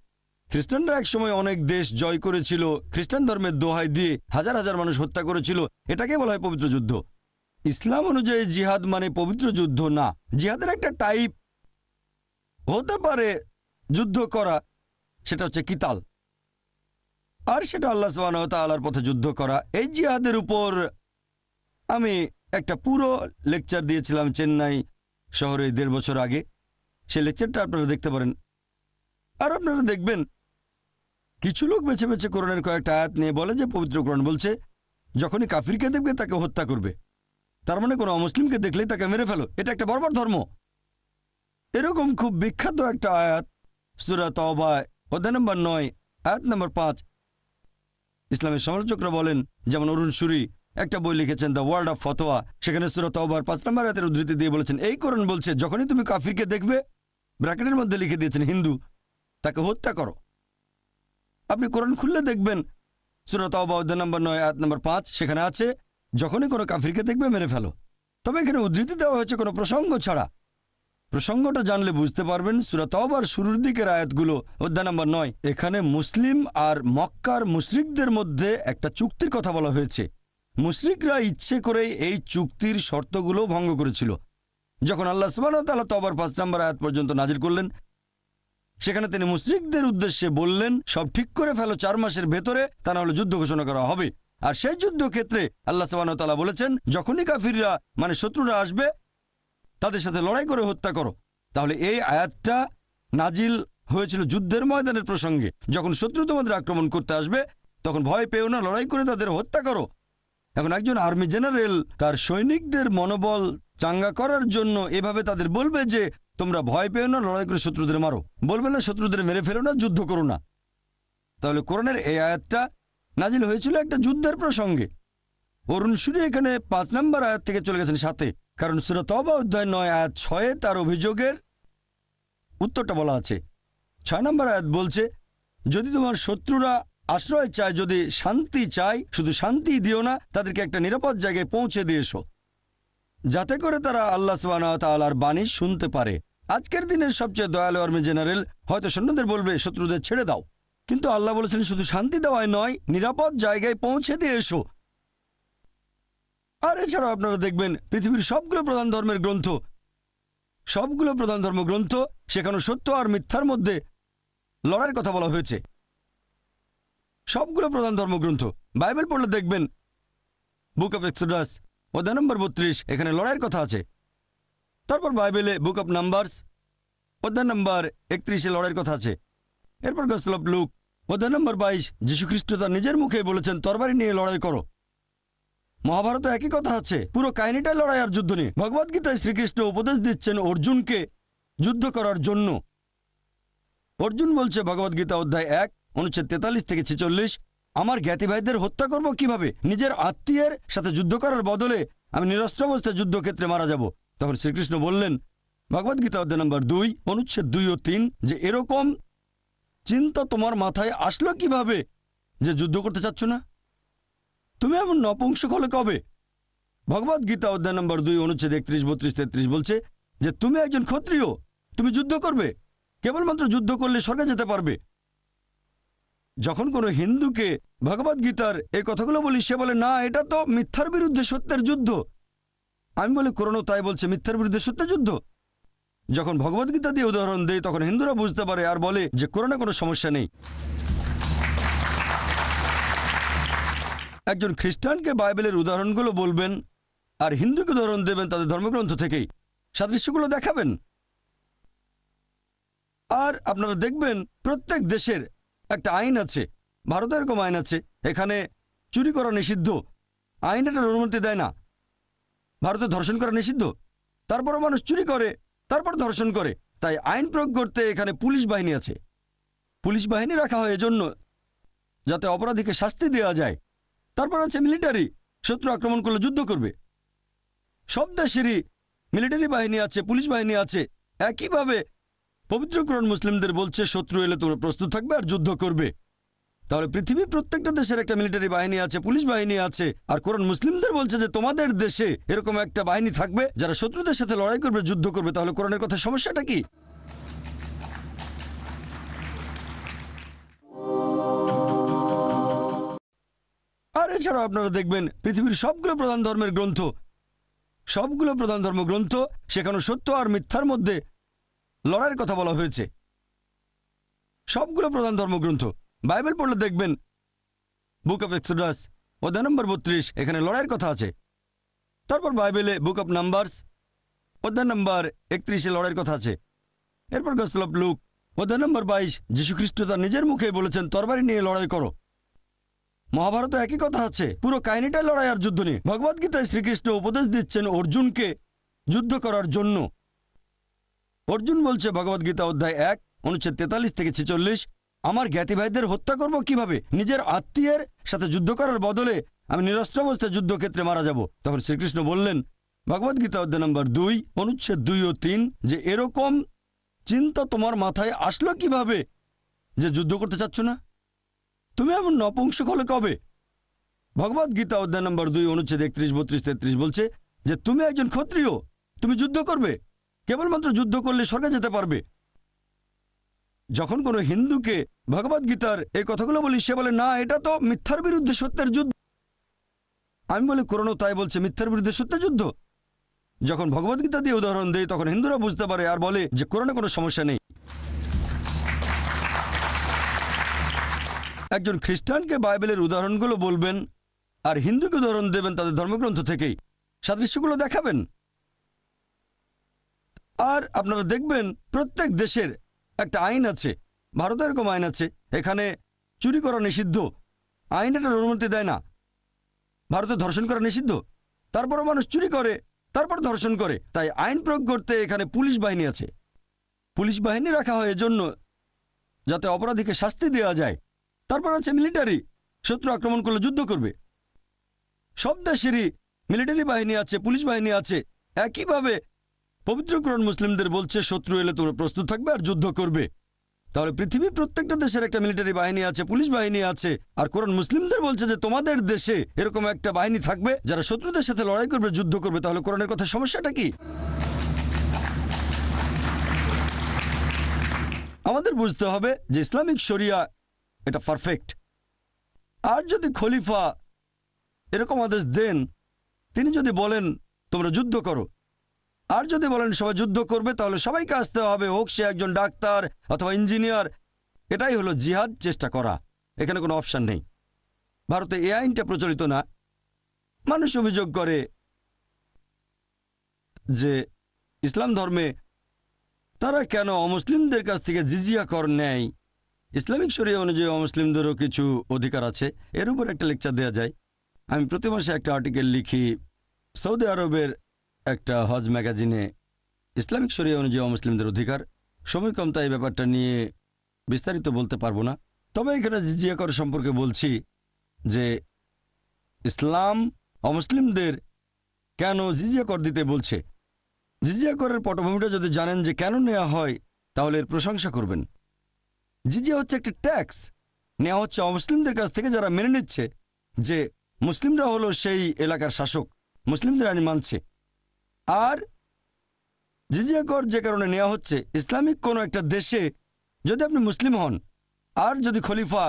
খ্রিস্টানরা একসময় অনেক দেশ জয় করেছিল, খ্রিস্টান ধর্মের দোহাই দিয়ে হাজার হাজার মানুষ হত্যা করেছিল, এটাকে বলা হয় পবিত্র যুদ্ধ। ইসলাম অনুযায়ী জিহাদ মানে পবিত্র যুদ্ধ না। জিহাদের একটা টাইপ হতে পারে যুদ্ধ করা, সেটা হচ্ছে কিতাল, আর সেটা আল্লাহ সুবহানাহু ওয়া তাআলার পথে যুদ্ধ করা। এই জিহাদের উপর আমি একটা পুরো লেকচার দিয়েছিলাম চেন্নাই শহরে 1.5 বছর আগে। সেই লেকচারটা আপনারা দেখতে পারেন। আর আপনারা দেখবেন কিছু লোক বেছে বেছে কোরআনের কয়েকটা আয়াত নিয়ে বলে যে পবিত্র কোরআন বলছে যখনই কাফিরকে দেখবে তাকে হত্যা করবে, তার মানে কোনো অমুসলিমকে দেখলেই তাকে মেরে ফেলো, এটা একটা বর্বর ধর্ম। এরকম খুব বিখ্যাত একটা আয়াত সূরা তাওবা অধ্যায় নম্বর 9 আয়াত নম্বর 5। ইসলামের সমালোচকরা বলেন, যেমন অরুণ সুরি একটা বই লিখেছেন দ্য ওয়ার্ল্ড অফ ফতোয়া, সেখানে সূরা তাওবার 5 নম্বর আয়াতের উদ্ধৃতি দিয়ে বলেছেন এই কোরআন বলছে যখনই তুমি কাফিরকে দেখবে, ব্র্যাকেটের মধ্যে লিখে দিয়েছেন হিন্দু, তাকে হত্যা করো। আপনি কোরআন খুললে দেখবেন সূরা তাওবা অধ্যায় নম্বর 9 আয়াত নম্বর 5, সেখানে আছে যখনই কোনো কাফিরকে দেখবে মেরে ফেলো। তবে এখানে উদ্ধৃতি দেওয়া হয়েছে কোনো প্রসঙ্গ ছাড়া। প্রসঙ্গটা জানলে বুঝতে পারবেন সূরা তাওবার শুরুর দিকের আয়াতগুলো অধ্যায় নম্বর 9, এখানে মুসলিম আর মক্কার মুশরিকদের মধ্যে একটা চুক্তির কথা বলা হয়েছে। মুশরিকরা ইচ্ছে করে এই চুক্তির শর্তগুলো ভঙ্গ করেছিল। যখন আল্লাহ সুবহানাহু ওয়া তাআলা তাওবার 5 নম্বর আয়াত পর্যন্ত নাজিল করলেন, সেখানে তিনি মুশরিকদের উদ্দেশ্যে বললেন সব ঠিক করে ফেলো 4 মাসের ভেতরে, তা না হলে যুদ্ধ ঘোষণা করা হবে। আর সেই যুদ্ধক্ষেত্রে আল্লাহ সুবহানাহু ওয়া তাআলা বলেছেন যখনই কাফিররা মানে শত্রুরা আসবে তাদের সাথে লড়াই করে হত্যা করো। তাহলে এই আয়াতটা নাজিল হয়েছিল যুদ্ধের ময়দানের প্রসঙ্গে। যখন শত্রু তোমাদের আক্রমণ করতে আসবে তখন ভয় পেও না, লড়াই করে তাদের হত্যা করো। এখন একজন আর্মি জেনারেল তার সৈনিকদের মনোবল চাঙ্গা করার জন্য এভাবে তাদের বলবে যে তোমরা ভয় পেও না, লড়াই করে শত্রুদের মারো, বলবে না শত্রুদের মেরে ফেলো না, যুদ্ধ করো না। তাহলে কোরআনের এই আয়াতটা নাজিল হয়েছিল একটা যুদ্ধের প্রসঙ্গে। অরুণ সূরি এখানে 5 নম্বর আয়াত থেকে চলে গেছেন 7-এ, কারণ সূরা তওবা অধ্যায় 9 আয়াত 6-এ তার অভিযোগের উত্তরটা বলা আছে। 6 নম্বর আয়াত বলছে, যদি তোমার শত্রুরা আশ্রয় চায়, যদি শান্তি চায়, শুধু শান্তি দিও না, তাদেরকে একটা নিরাপদ জায়গায় পৌঁছে দিয়ে এসো, যাতে করে তারা আল্লাহ সুবহানাহু ওয়া তাআলার বাণী শুনতে পারে। আজকের দিনের সবচেয়ে দয়ালু আর্মি জেনারেল হয়তো সৈন্যদের বলবে শত্রুদের ছেড়ে দাও, কিন্তু আল্লাহ বলেছেন শুধু শান্তি দেওয়াই নয়, নিরাপদ জায়গায় পৌঁছে দিয়ে এসো। আর এছাড়াও আপনারা দেখবেন পৃথিবীর সবগুলো প্রধান ধর্মের গ্রন্থ, সবগুলো প্রধান ধর্মগ্রন্থ, সেখানে সত্য আর মিথ্যার মধ্যে লড়াইয়ের কথা বলা হয়েছে। সবগুলো প্রধান ধর্মগ্রন্থ, বাইবেল পড়লে দেখবেন বুক অফ এক্সোডাস অধ্যায় নম্বর 32, এখানে লড়াইয়ের কথা আছে। তারপর বাইবেলে বুক অফ নাম্বারস অধ্যায় নম্বর 31-এ লড়াইয়ের কথা আছে। এরপর গসপেল অফ লুক অধ্যায় নম্বর 22, যীশুখ্রিস্ট তার নিজের মুখে বলেছেন তরবারি নিয়ে লড়াই করো। মহাভারতে একই কথা আছে, পুরো কাহিনীটাই লড়াই আর যুদ্ধ নিয়ে। ভগবদ্গীতায় শ্রীকৃষ্ণ উপদেশ দিচ্ছেন অর্জুনকে যুদ্ধ করার জন্য। অর্জুন বলছে ভগবদ্গীতা অধ্যায় 1 অনুচ্ছেদ 43 থেকে 46, আমার জ্ঞাতি ভাইদের হত্যা করব কিভাবে? নিজের আত্মীয়ের সাথে যুদ্ধ করার বদলে আমি নিরস্ত্র অবস্থায় যুদ্ধক্ষেত্রে মারা যাব। তখন শ্রীকৃষ্ণ বললেন ভগবদ্গীতা অধ্যায় নম্বর 2 অনুচ্ছেদ 2 ও 3 যে এরকম চিন্তা তোমার মাথায় আসলো কিভাবে যে যুদ্ধ করতে চাচ্ছ না? তুমি এমন নপুংসক হলে কবে? ভগবদ্গীতা অধ্যায় নম্বর 2 অনুচ্ছেদ 31, 32, 33 বলছে যে তুমি একজন ক্ষত্রিয়, তুমি যুদ্ধ করবে, কেবলমাত্র যুদ্ধ করলে স্বর্গে যেতে পারবে। যখন কোনো হিন্দুকে ভগবদ্গীতার এই কথাগুলো বলি, সে বলে না, এটা তো মিথ্যার বিরুদ্ধে সত্যের যুদ্ধ। আমি বলি কোরআনও তাই বলছে, মিথ্যার বিরুদ্ধে সত্যের যুদ্ধ। যখন ভগবদ্গীতা দিয়ে উদাহরণ দেয় তখন হিন্দুরা বুঝতে পারে আর বলে যে কোরআনে কোনো সমস্যা নেই। একজন খ্রিস্টানকে বাইবেলের উদাহরণগুলো বলবেন আর হিন্দুকে উদাহরণ দেবেন তাদের ধর্মগ্রন্থ থেকেই, সাদৃশ্যগুলো দেখাবেন। আর আপনারা দেখবেন প্রত্যেক দেশের একটা আইন আছে। ভারতে এরকম আইন আছে, এখানে চুরি করা নিষিদ্ধ, আইন এটার অনুমতি দেয় না। ভারতে ধর্ষণ করা নিষিদ্ধ, তারপরও মানুষ চুরি করে, তারপর ধর্ষণ করে। তাই আইন প্রয়োগ করতে এখানে পুলিশ বাহিনী আছে। পুলিশ বাহিনী রাখা হয় এজন্য যাতে অপরাধীকে শাস্তি দেওয়া যায়। তারপর আছে মিলিটারি, শত্রু আক্রমণ করলে যুদ্ধ করবে। সব দেশেরই মিলিটারি বাহিনী আছে, পুলিশ বাহিনী আছে। একইভাবে পবিত্র কোরআন মুসলিমদের বলছে শত্রু এলে তোমরা প্রস্তুত থাকবে আর যুদ্ধ করবে। তাহলে পৃথিবীর প্রত্যেকটা দেশের একটা মিলিটারি বাহিনী আছে, পুলিশ বাহিনী আছে। আর কোরআন মুসলিমদের বলছে যে তোমাদের দেশে এরকম একটা বাহিনী থাকবে যারা শত্রুদের সাথে লড়াই করবে, যুদ্ধ করবে। তাহলে কোরআনের কথা সমস্যাটা কি? আর এছাড়াও আপনারা দেখবেন পৃথিবীর সবগুলো প্রধান ধর্মের গ্রন্থ, সবগুলো প্রধান ধর্মগ্রন্থ, সেখানে সত্য আর মিথ্যার মধ্যে লড়াইয়ের কথা বলা হয়েছে। সবগুলো প্রধান ধর্মগ্রন্থ, বাইবেল পড়লে দেখবেন বুক অফ এক্সোডাস অধ্যায় নম্বর 32, এখানে লড়াইয়ের কথা আছে। তারপর বাইবেলে বুক অফ নাম্বারস অধ্যায় নম্বর 31-এ লড়াইয়ের কথা আছে। এরপর গসপেল অফ লুক অধ্যায় নম্বর 22, যীশুখ্রিস্ট তার নিজের মুখে বলেছেন তরবারি নিয়ে লড়াই করো। মহাভারতে একই কথা আছে, পুরো কাহিনীটাই লড়াই আর যুদ্ধ নিয়ে। ভগবদ্গীতায় শ্রীকৃষ্ণ উপদেশ দিচ্ছেন অর্জুনকে যুদ্ধ করার জন্য। অর্জুন বলছে ভগবদ্গীতা অধ্যায় 1 অনুচ্ছেদ 43 থেকে 46, আমার জ্ঞাতি ভাইদের হত্যা করব কিভাবে? নিজের আত্মীয়ের সাথে যুদ্ধ করার বদলে আমি নিরস্ত্র অবস্থায় যুদ্ধক্ষেত্রে মারা যাব। তখন শ্রীকৃষ্ণ বললেন ভগবদ্গীতা অধ্যায় নম্বর 2 অনুচ্ছেদ 2 ও 3 যে এরকম চিন্তা তোমার মাথায় আসলো কিভাবে যে যুদ্ধ করতে চাচ্ছ না? তুমি এমন নপুংসক হলে কবে? ভগবদ্গীতা অধ্যায় নম্বর 2 অনুচ্ছেদ 31, 32, 33 বলছে যে তুমি একজন ক্ষত্রিয়, তুমি যুদ্ধ করবে, কেবলমাত্র যুদ্ধ করলে স্বর্গে যেতে পারবে। যখন কোনো হিন্দুকে ভগবদ্গীতার এই কথাগুলো বলি, সে বলে না, এটা তো মিথ্যার বিরুদ্ধে সত্যের যুদ্ধ। আমি বলি কোরআনও তাই বলছে, মিথ্যার বিরুদ্ধে সত্যের যুদ্ধ। যখন ভগবদ্গীতা দিয়ে উদাহরণ দেয় তখন হিন্দুরা বুঝতে পারে আর বলে যে কোরআনে কোনো সমস্যা নেই। একজন খ্রিস্টানকে বাইবেলের উদাহরণগুলো বলবেন আর হিন্দুকে উদাহরণ দেবেন তাদের ধর্মগ্রন্থ থেকেই, সাদৃশ্যগুলো দেখাবেন। আর আপনারা দেখবেন প্রত্যেক দেশের একটা আইন আছে। ভারতে এরকম আইন আছে, এখানে চুরি করা নিষিদ্ধ, আইন এটার অনুমতি দেয় না। ভারতে ধর্ষণ করা নিষিদ্ধ, তারপরও মানুষ চুরি করে, তারপর ধর্ষণ করে। তাই আইন প্রয়োগ করতে এখানে পুলিশ বাহিনী আছে। পুলিশ বাহিনী রাখা হয় এজন্য যাতে অপরাধীকে শাস্তি দেওয়া যায়। তারপর আছে মিলিটারি, শত্রু আক্রমণ করলে যুদ্ধ করবে। সব দেশেরই মিলিটারি বাহিনী আছে, পুলিশ বাহিনী আছে। একইভাবে পবিত্র কোরআন মুসলিমদের বলছে শত্রু এলে তোমরা প্রস্তুত থাকবে আর যুদ্ধ করবে। তাহলে পৃথিবীর প্রত্যেকটা দেশের একটা মিলিটারি বাহিনী আছে, পুলিশ বাহিনী আছে, আর কোরআন মুসলিমদের বলছে যে তোমাদের দেশে এরকম একটা বাহিনী থাকবে যারা শত্রুদের সাথে লড়াই করবে, যুদ্ধ করবে। তাহলে কোরআনের কথা সমস্যাটা কি? আমাদের বুঝতে হবে যে ইসলামিক শরিয়া এটা পারফেক্ট। আর যদি খলিফা এরকম আদেশ দেন, তিনি যদি বলেন তোমরা যুদ্ধ করো, আর যদি বলেন সবাই যুদ্ধ করবে, তাহলে সবাইকে আসতে হবে, হোক সে একজন ডাক্তার অথবা ইঞ্জিনিয়ার। এটাই হলো জিহাদ, চেষ্টা করা। এখানে কোনো অপশন নেই। ভারতে এই আইনটা প্রচলিত না। মানুষ অভিযোগ করে যে ইসলাম ধর্মে তারা কেন অমুসলিমদের কাছ থেকে জিজিয়া কর নেয়। ইসলামিক শরিয়া অনুযায়ী অমুসলিমদেরও কিছু অধিকার আছে। এর উপর একটা লেকচার দেওয়া যায়। আমি প্রতি মাসে একটা আর্টিকেল লিখি সৌদি আরবের একটা হজ ম্যাগাজিনে, ইসলামিক শরিয়া অনুযায়ী অমুসলিমদের অধিকার। সময় কম, তাই ব্যাপারটা নিয়ে বিস্তারিত বলতে পারবো না। তবে এখানে জিজিয়া কর সম্পর্কে বলছি যে ইসলাম অমুসলিমদের কেন জিজিয়া কর দিতে বলছে। জিজিয়া করের পটভূমিটা যদি জানেন যে কেন নেওয়া হয়, তাহলে এর প্রশংসা করবেন। জিজিয়া হচ্ছে একটা ট্যাক্স, নেওয়া হচ্ছে অমুসলিমদের কাছ থেকে যারা মেনে নিচ্ছে যে মুসলিমরা হলো সেই এলাকার শাসক, মুসলিমদের আইন মানছে। আর জিজিয়া কর যে কারণে নেওয়া হচ্ছে, ইসলামিক কোনো একটা দেশে যদি আপনি মুসলিম হন আর যদি খলিফা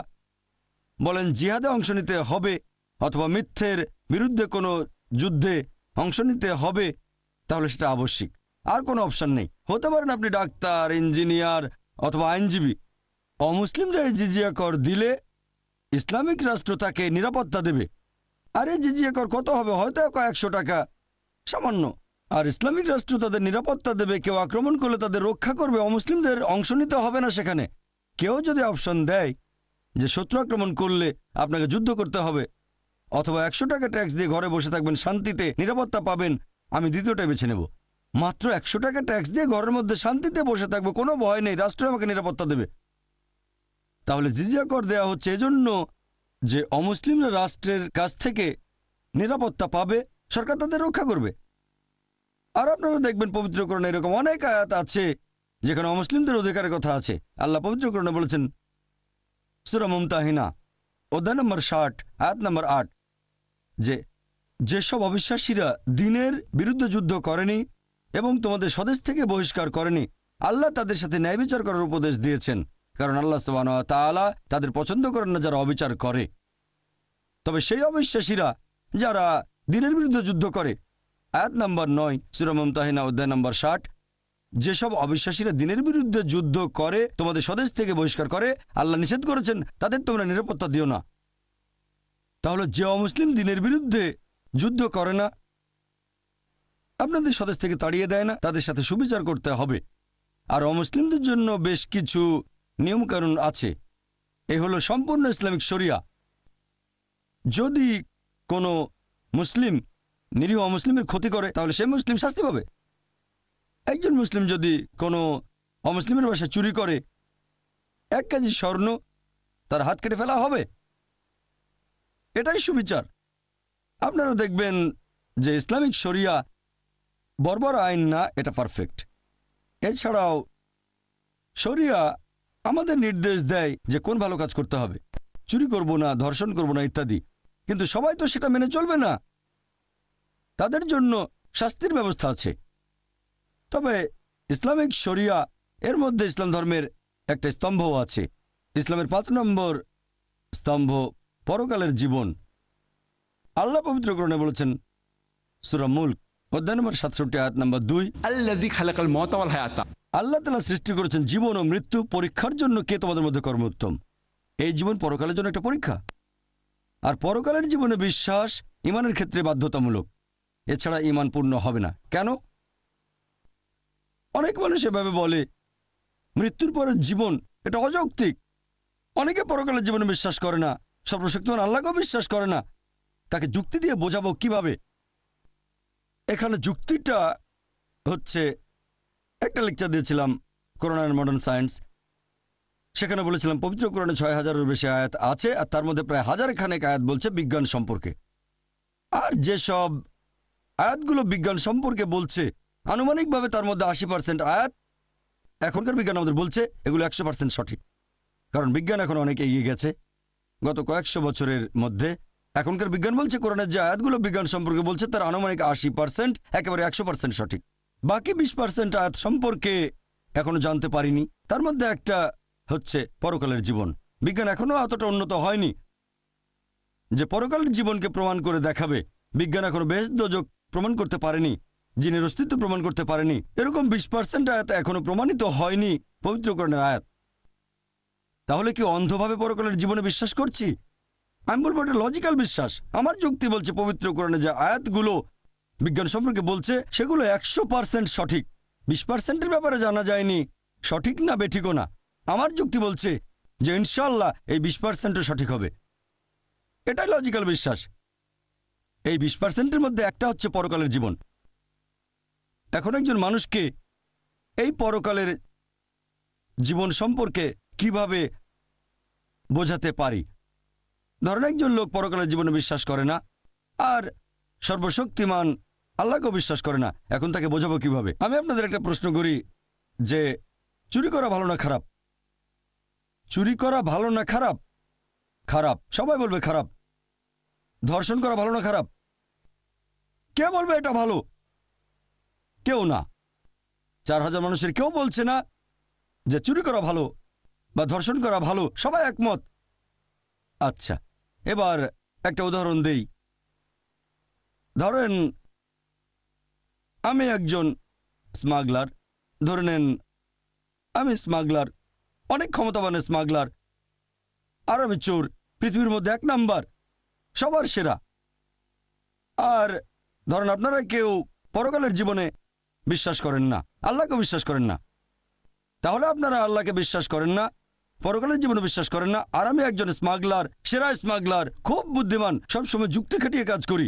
বলেন জিহাদে অংশ নিতে হবে অথবা মিথ্যের বিরুদ্ধে কোনো যুদ্ধে অংশ নিতে হবে, তাহলে সেটা আবশ্যিক, আর কোনো অপশন নেই। হতে পারেন আপনি ডাক্তার, ইঞ্জিনিয়ার অথবা আইনজীবী। অমুসলিমরা এই জিজিয়া কর দিলে ইসলামিক রাষ্ট্র তাকে নিরাপত্তা দেবে। আর এই জিজিয়া কর কত হবে? হয়তো কয়েকশো টাকা, সামান্য। আর ইসলামিক রাষ্ট্র তাদের নিরাপত্তা দেবে। কেউ আক্রমণ করলে তাদের রক্ষা করবে। অমুসলিমদের অংশ নিতে হবে না সেখানে। কেউ যদি অপশন দেয় যে শত্রু আক্রমণ করলে আপনাকে যুদ্ধ করতে হবে অথবা 100 টাকা ট্যাক্স দিয়ে ঘরে বসে থাকবেন, শান্তিতে নিরাপত্তা পাবেন, আমি দ্বিতীয়টা বেছে নেব। মাত্র 100 টাকা ট্যাক্স দিয়ে ঘরের মধ্যে শান্তিতে বসে থাকবো, কোনো ভয় নেই, রাষ্ট্র আমাকে নিরাপত্তা দেবে। তাহলে জিজিয়া কর দেওয়া হচ্ছে এজন্য যে অমুসলিমরা রাষ্ট্রের কাছ থেকে নিরাপত্তা পাবে, সরকার তাদের রক্ষা করবে। আর আপনারা দেখবেন পবিত্র কোরআনে এরকম অনেক আয়াত আছে যেখানে অমুসলিমদের অধিকারের কথা আছে। আল্লাহ পবিত্র কোরআনে বলেছেন সূরা মুমতাহিনা অধ্যায় নম্বর 60 আয়াত নম্বর 8 যে যেসব অবিশ্বাসীরা দ্বীনের বিরুদ্ধে যুদ্ধ করেনি এবং তোমাদের স্বদেশ থেকে বহিষ্কার করেনি, আল্লাহ তাদের সাথে ন্যায় বিচার করার উপদেশ দিয়েছেন, কারণ আল্লাহ সুবহানাহু ওয়া তাআলা তাদের পছন্দ করেন না যারা অবিচার করে। তবে সেই অবিশ্বাসীরা যারা দ্বীনের বিরুদ্ধে যুদ্ধ করে, আয়াত নম্বর 9 সূরা মুমতাহিনা অধ্যায় নম্বর 60, যেসব অবিশ্বাসীরা দ্বীনের বিরুদ্ধে যুদ্ধ করে, তোমাদের স্বদেশ থেকে বহিষ্কার করে, আল্লাহ নিষেধ করেছেন তাদের তোমরা নিরাপত্তা দিও না। তাহলে যে অমুসলিম দ্বীনের বিরুদ্ধে যুদ্ধ করে না, আপনাদের স্বদেশ থেকে তাড়িয়ে দেয় না, তাদের সাথে সুবিচার করতে হবে। আর অমুসলিমদের জন্য বেশ কিছু নিয়মকানুন আছে। এ হলো সম্পূর্ণ ইসলামিক শরিয়া। যদি কোনো মুসলিম নিরীহ অমুসলিমের ক্ষতি করে, তাহলে সেই মুসলিম শাস্তি পাবে। একজন মুসলিম যদি কোনো অমুসলিমের বাসায় চুরি করে, 1 কেজি স্বর্ণ, তার হাত কেটে ফেলা হবে। এটাই সুবিচার। আপনারা দেখবেন যে ইসলামিক শরিয়া বর্বর আইন না, এটা পারফেক্ট। এছাড়াও শরিয়া আমাদের নির্দেশ দেয় যে কোন ভালো কাজ করতে হবে, চুরি করব না, ধর্ষণ করব না ইত্যাদি। কিন্তু সবাই তো সেটা মেনে চলবে না, তাদের জন্য শাস্তির ব্যবস্থা আছে। তবে ইসলামিক শরিয়া এর মধ্যে ইসলাম ধর্মের একটা স্তম্ভও আছে। ইসলামের 5 নম্বর স্তম্ভ পরকালের জীবন। আল্লাহ পবিত্র কোরআনে বলেছেন সূরা মুলক অধ্যায় নম্বর 67 আয়াত নম্বর 2, আল্লাযী খালাকাল মাউতা ওয়াল হায়াতা। আল্লাহ তাআলা সৃষ্টি করেছেন জীবন ও মৃত্যু পরীক্ষার জন্য কে তোমাদের মধ্যে কর্মোত্তম। এই জীবন পরকালের জন্য একটা পরীক্ষা। আর পরকালের জীবনে বিশ্বাস ঈমানের ক্ষেত্রে বাধ্যতামূলক, এছাড়া ঈমান পূর্ণ হবে না। কেন? অনেক মানুষ এভাবে বলে মৃত্যুর পরের জীবন এটা অযৌক্তিক। অনেকে পরকালের জীবনে বিশ্বাস করে না, সর্বশক্তিমান আল্লাহকেও বিশ্বাস করে না। তাকে যুক্তি দিয়ে বোঝাবো কিভাবে? এখানে যুক্তিটা হচ্ছে, একটা লেকচার দিয়েছিলাম কোরআন এন্ড মডার্ন সায়েন্স, সেখানে বলেছিলাম পবিত্র কোরআনে ৬,০০০-এর বেশি আয়াত আছে, আর তার মধ্যে প্রায় ১,০০০ খানেক আয়াত বলছে বিজ্ঞান সম্পর্কে। আর যেসব আয়াতগুলো বিজ্ঞান সম্পর্কে বলছে, আনুমানিকভাবে তার মধ্যে ৮০% আয়াত এখনকার বিজ্ঞান আমাদের বলছে এগুলো ১০০% সঠিক। কারণ বিজ্ঞান এখন অনেক এগিয়ে গেছে গত কয়েকশো বছরের মধ্যে। এখনকার বিজ্ঞান বলছে কোরআনের যে আয়াতগুলো বিজ্ঞান সম্পর্কে বলছে তার আনুমানিক ৮০% একেবারে ১০০% সঠিক। বাকি ২০% আয়াত সম্পর্কে এখনো জানতে পারিনি। তার মধ্যে একটা হচ্ছে পরকালের জীবন। বিজ্ঞান এখনো এতটা উন্নত হয়নি যে পরকালের জীবনকে প্রমাণ করে দেখাবে। বিজ্ঞান এখনো বেহেশত দোজখ প্রমাণ করতে পারেনি, জিনের অস্তিত্ব প্রমাণ করতে পারেনি। এরকম ২০% আয়াত এখনো প্রমাণিত হয়নি পবিত্র কোরআনের আয়াত। তাহলে কি অন্ধভাবে পরকালের জীবনে বিশ্বাস করছি? আমি বলবো এটা লজিক্যাল বিশ্বাস। আমার যুক্তি বলছে পবিত্র কোরআনে যে আয়াতগুলো বিজ্ঞান সম্পর্কে বলছে সেগুলো ১০০% সঠিক। ২০%-এর ব্যাপারে জানা যায়নি সঠিক না বেঠিকও না। আমার যুক্তি বলছে যে ইনশাল্লাহ এই ২০%ও সঠিক হবে। এটাই লজিক্যাল বিশ্বাস। এই ২০%-এর মধ্যে একটা হচ্ছে পরকালের জীবন। এখন একজন মানুষকে এই পরকালের জীবন সম্পর্কে কিভাবে বোঝাতে পারি? ধরেন একজন লোক পরকালের জীবনে বিশ্বাস করে না আর সর্বশক্তিমান আল্লাহকেও বিশ্বাস করে না, এখন তাকে বোঝাবো কিভাবে? আমি আপনাদের একটা প্রশ্ন করি যে চুরি করা ভালো না খারাপ? চুরি করা ভালো না খারাপ? খারাপ, সবাই বলবে খারাপ। ধর্ষণ করা ভালো না খারাপ? কে বলবে এটা ভালো? কেউ না। ৪,০০০ মানুষের কেউ বলছে না যে চুরি করা ভালো বা ধর্ষণ করা ভালো, সবাই একমত। আচ্ছা, এবার একটা উদাহরণ দেই। ধরেন আমি একজন স্মাগলার, ধরে নেন আমি স্মাগলার, অনেক ক্ষমতাবান স্মাগলার, আর আমি চোর, পৃথিবীর মধ্যে ১ নাম্বার, সবার সেরা। আর ধরেন আপনারা কেউ পরকালের জীবনে বিশ্বাস করেন না, আল্লাহকে বিশ্বাস করেন না। তাহলে আপনারা আল্লাহকে বিশ্বাস করেন না, পরকালের জীবনে বিশ্বাস করেন না, আর আমি একজন স্মাগলার, সেরা স্মাগলার, খুব বুদ্ধিমান, সবসময় যুক্তি খাটিয়ে কাজ করি।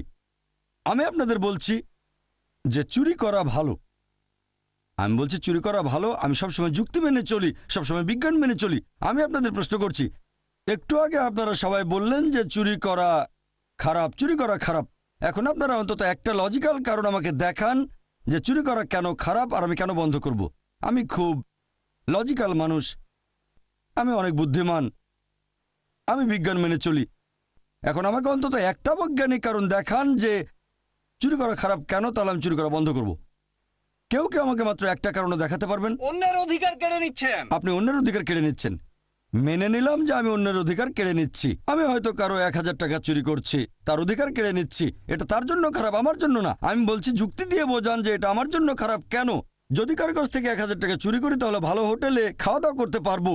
আমি আপনাদের বলছি যে চুরি করা ভালো। আমি বলছি চুরি করা ভালো, আমি সবসময় যুক্তি মেনে চলি, সবসময় বিজ্ঞান মেনে চলি। আমি আপনাদের প্রশ্ন করছি, একটু আগে আপনারা সবাই বললেন যে চুরি করা খারাপ, চুরি করা খারাপ। এখন আপনারা অন্তত একটা লজিক্যাল কারণ আমাকে দেখান যে চুরি করা কেন খারাপ আর আমি কেন বন্ধ করব। আমি খুব লজিক্যাল মানুষ, আমি অনেক বুদ্ধিমান, আমি বিজ্ঞান মেনে চলি। এখন আমাকে অন্তত একটা বৈজ্ঞানিক কারণ দেখান যে চুরি করা খারাপ কেন, তাহলে আমি চুরি করা বন্ধ করব। কেউ কেউ আমাকে মাত্র একটা কারণও দেখাতে পারবেন? অন্যের অধিকার কেড়ে নিচ্ছেন। আপনি অন্যের অধিকার কেড়ে নিচ্ছেন। মেনে নিলাম যে আমি অন্যের অধিকার কেড়ে নিচ্ছি। আমি হয়তো কারো ১,০০০ টাকা চুরি করছি, তার অধিকার কেড়ে নিচ্ছি। এটা তার জন্য খারাপ, আমার জন্য না। আমি বলছি যুক্তি দিয়ে বোঝান যে এটা আমার জন্য খারাপ কেন। যদি কারো কাছ থেকে ১,০০০ টাকা চুরি করি তাহলে ভালো হোটেলে খাওয়া দাওয়া করতে পারবো,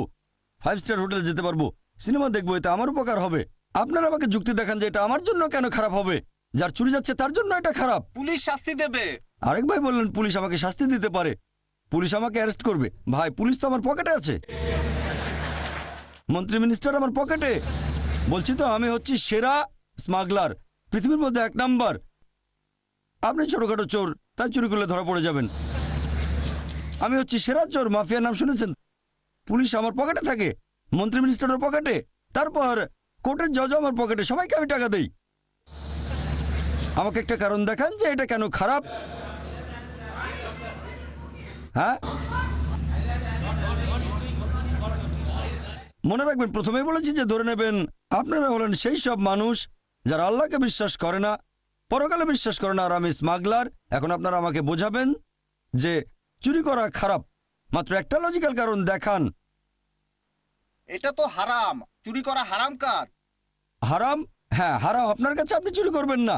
5 স্টার হোটেলে যেতে পারবো, সিনেমা দেখবো, এতে আমার উপকার হবে। আপনারা আমাকে যুক্তি দেখান যে এটা আমার জন্য কেন খারাপ হবে। যার চুরি যাচ্ছে তার জন্য এটা খারাপ। পুলিশ শাস্তি দেবে। আরেক ভাই বললেন পুলিশ আমাকে শাস্তি দিতে পারে, পুলিশ আমাকে অ্যারেস্ট করবে। ভাই, পুলিশ তো আমার পকেটে আছে, মন্ত্রী মিনিস্টার আমার পকেটে। বলছি তো আমি হচ্ছি সেরা স্মাগলার, পৃথিবীর মধ্যে ১ নাম্বার। আপনি ছোটখাটো চোর, তাই চুরি করলে ধরা পড়ে যাবেন। আমি হচ্ছি সেরা চোর, মাফিয়ার নাম শুনেছেন? পুলিশ আমার পকেটে থাকে, মন্ত্রী মিনিস্টারের পকেটে, তারপর কোর্টের জজ আমার পকেটে, সবাইকে আমি টাকা দেই। আমাকে একটা কারণ দেখান যে এটা কেন খারাপ। হ্যাঁ, মনে রাখবেন প্রথমেই বলেছি যে ধরে নেবেন আপনারা হলেন সেই সব মানুষ যারা আল্লাহকে বিশ্বাস করে না, পরকালে বিশ্বাস করে না, আর আমি স্মাগলার। এখন আপনারা আমাকে বোঝাবেন যে চুরি করা খারাপ, মাত্র একটা লজিক্যাল কারণ দেখান। এটা তো হারাম, চুরি করা হারাম কাজ। হারাম? হ্যাঁ হারাম আপনার কাছে, আপনি চুরি করবেন না,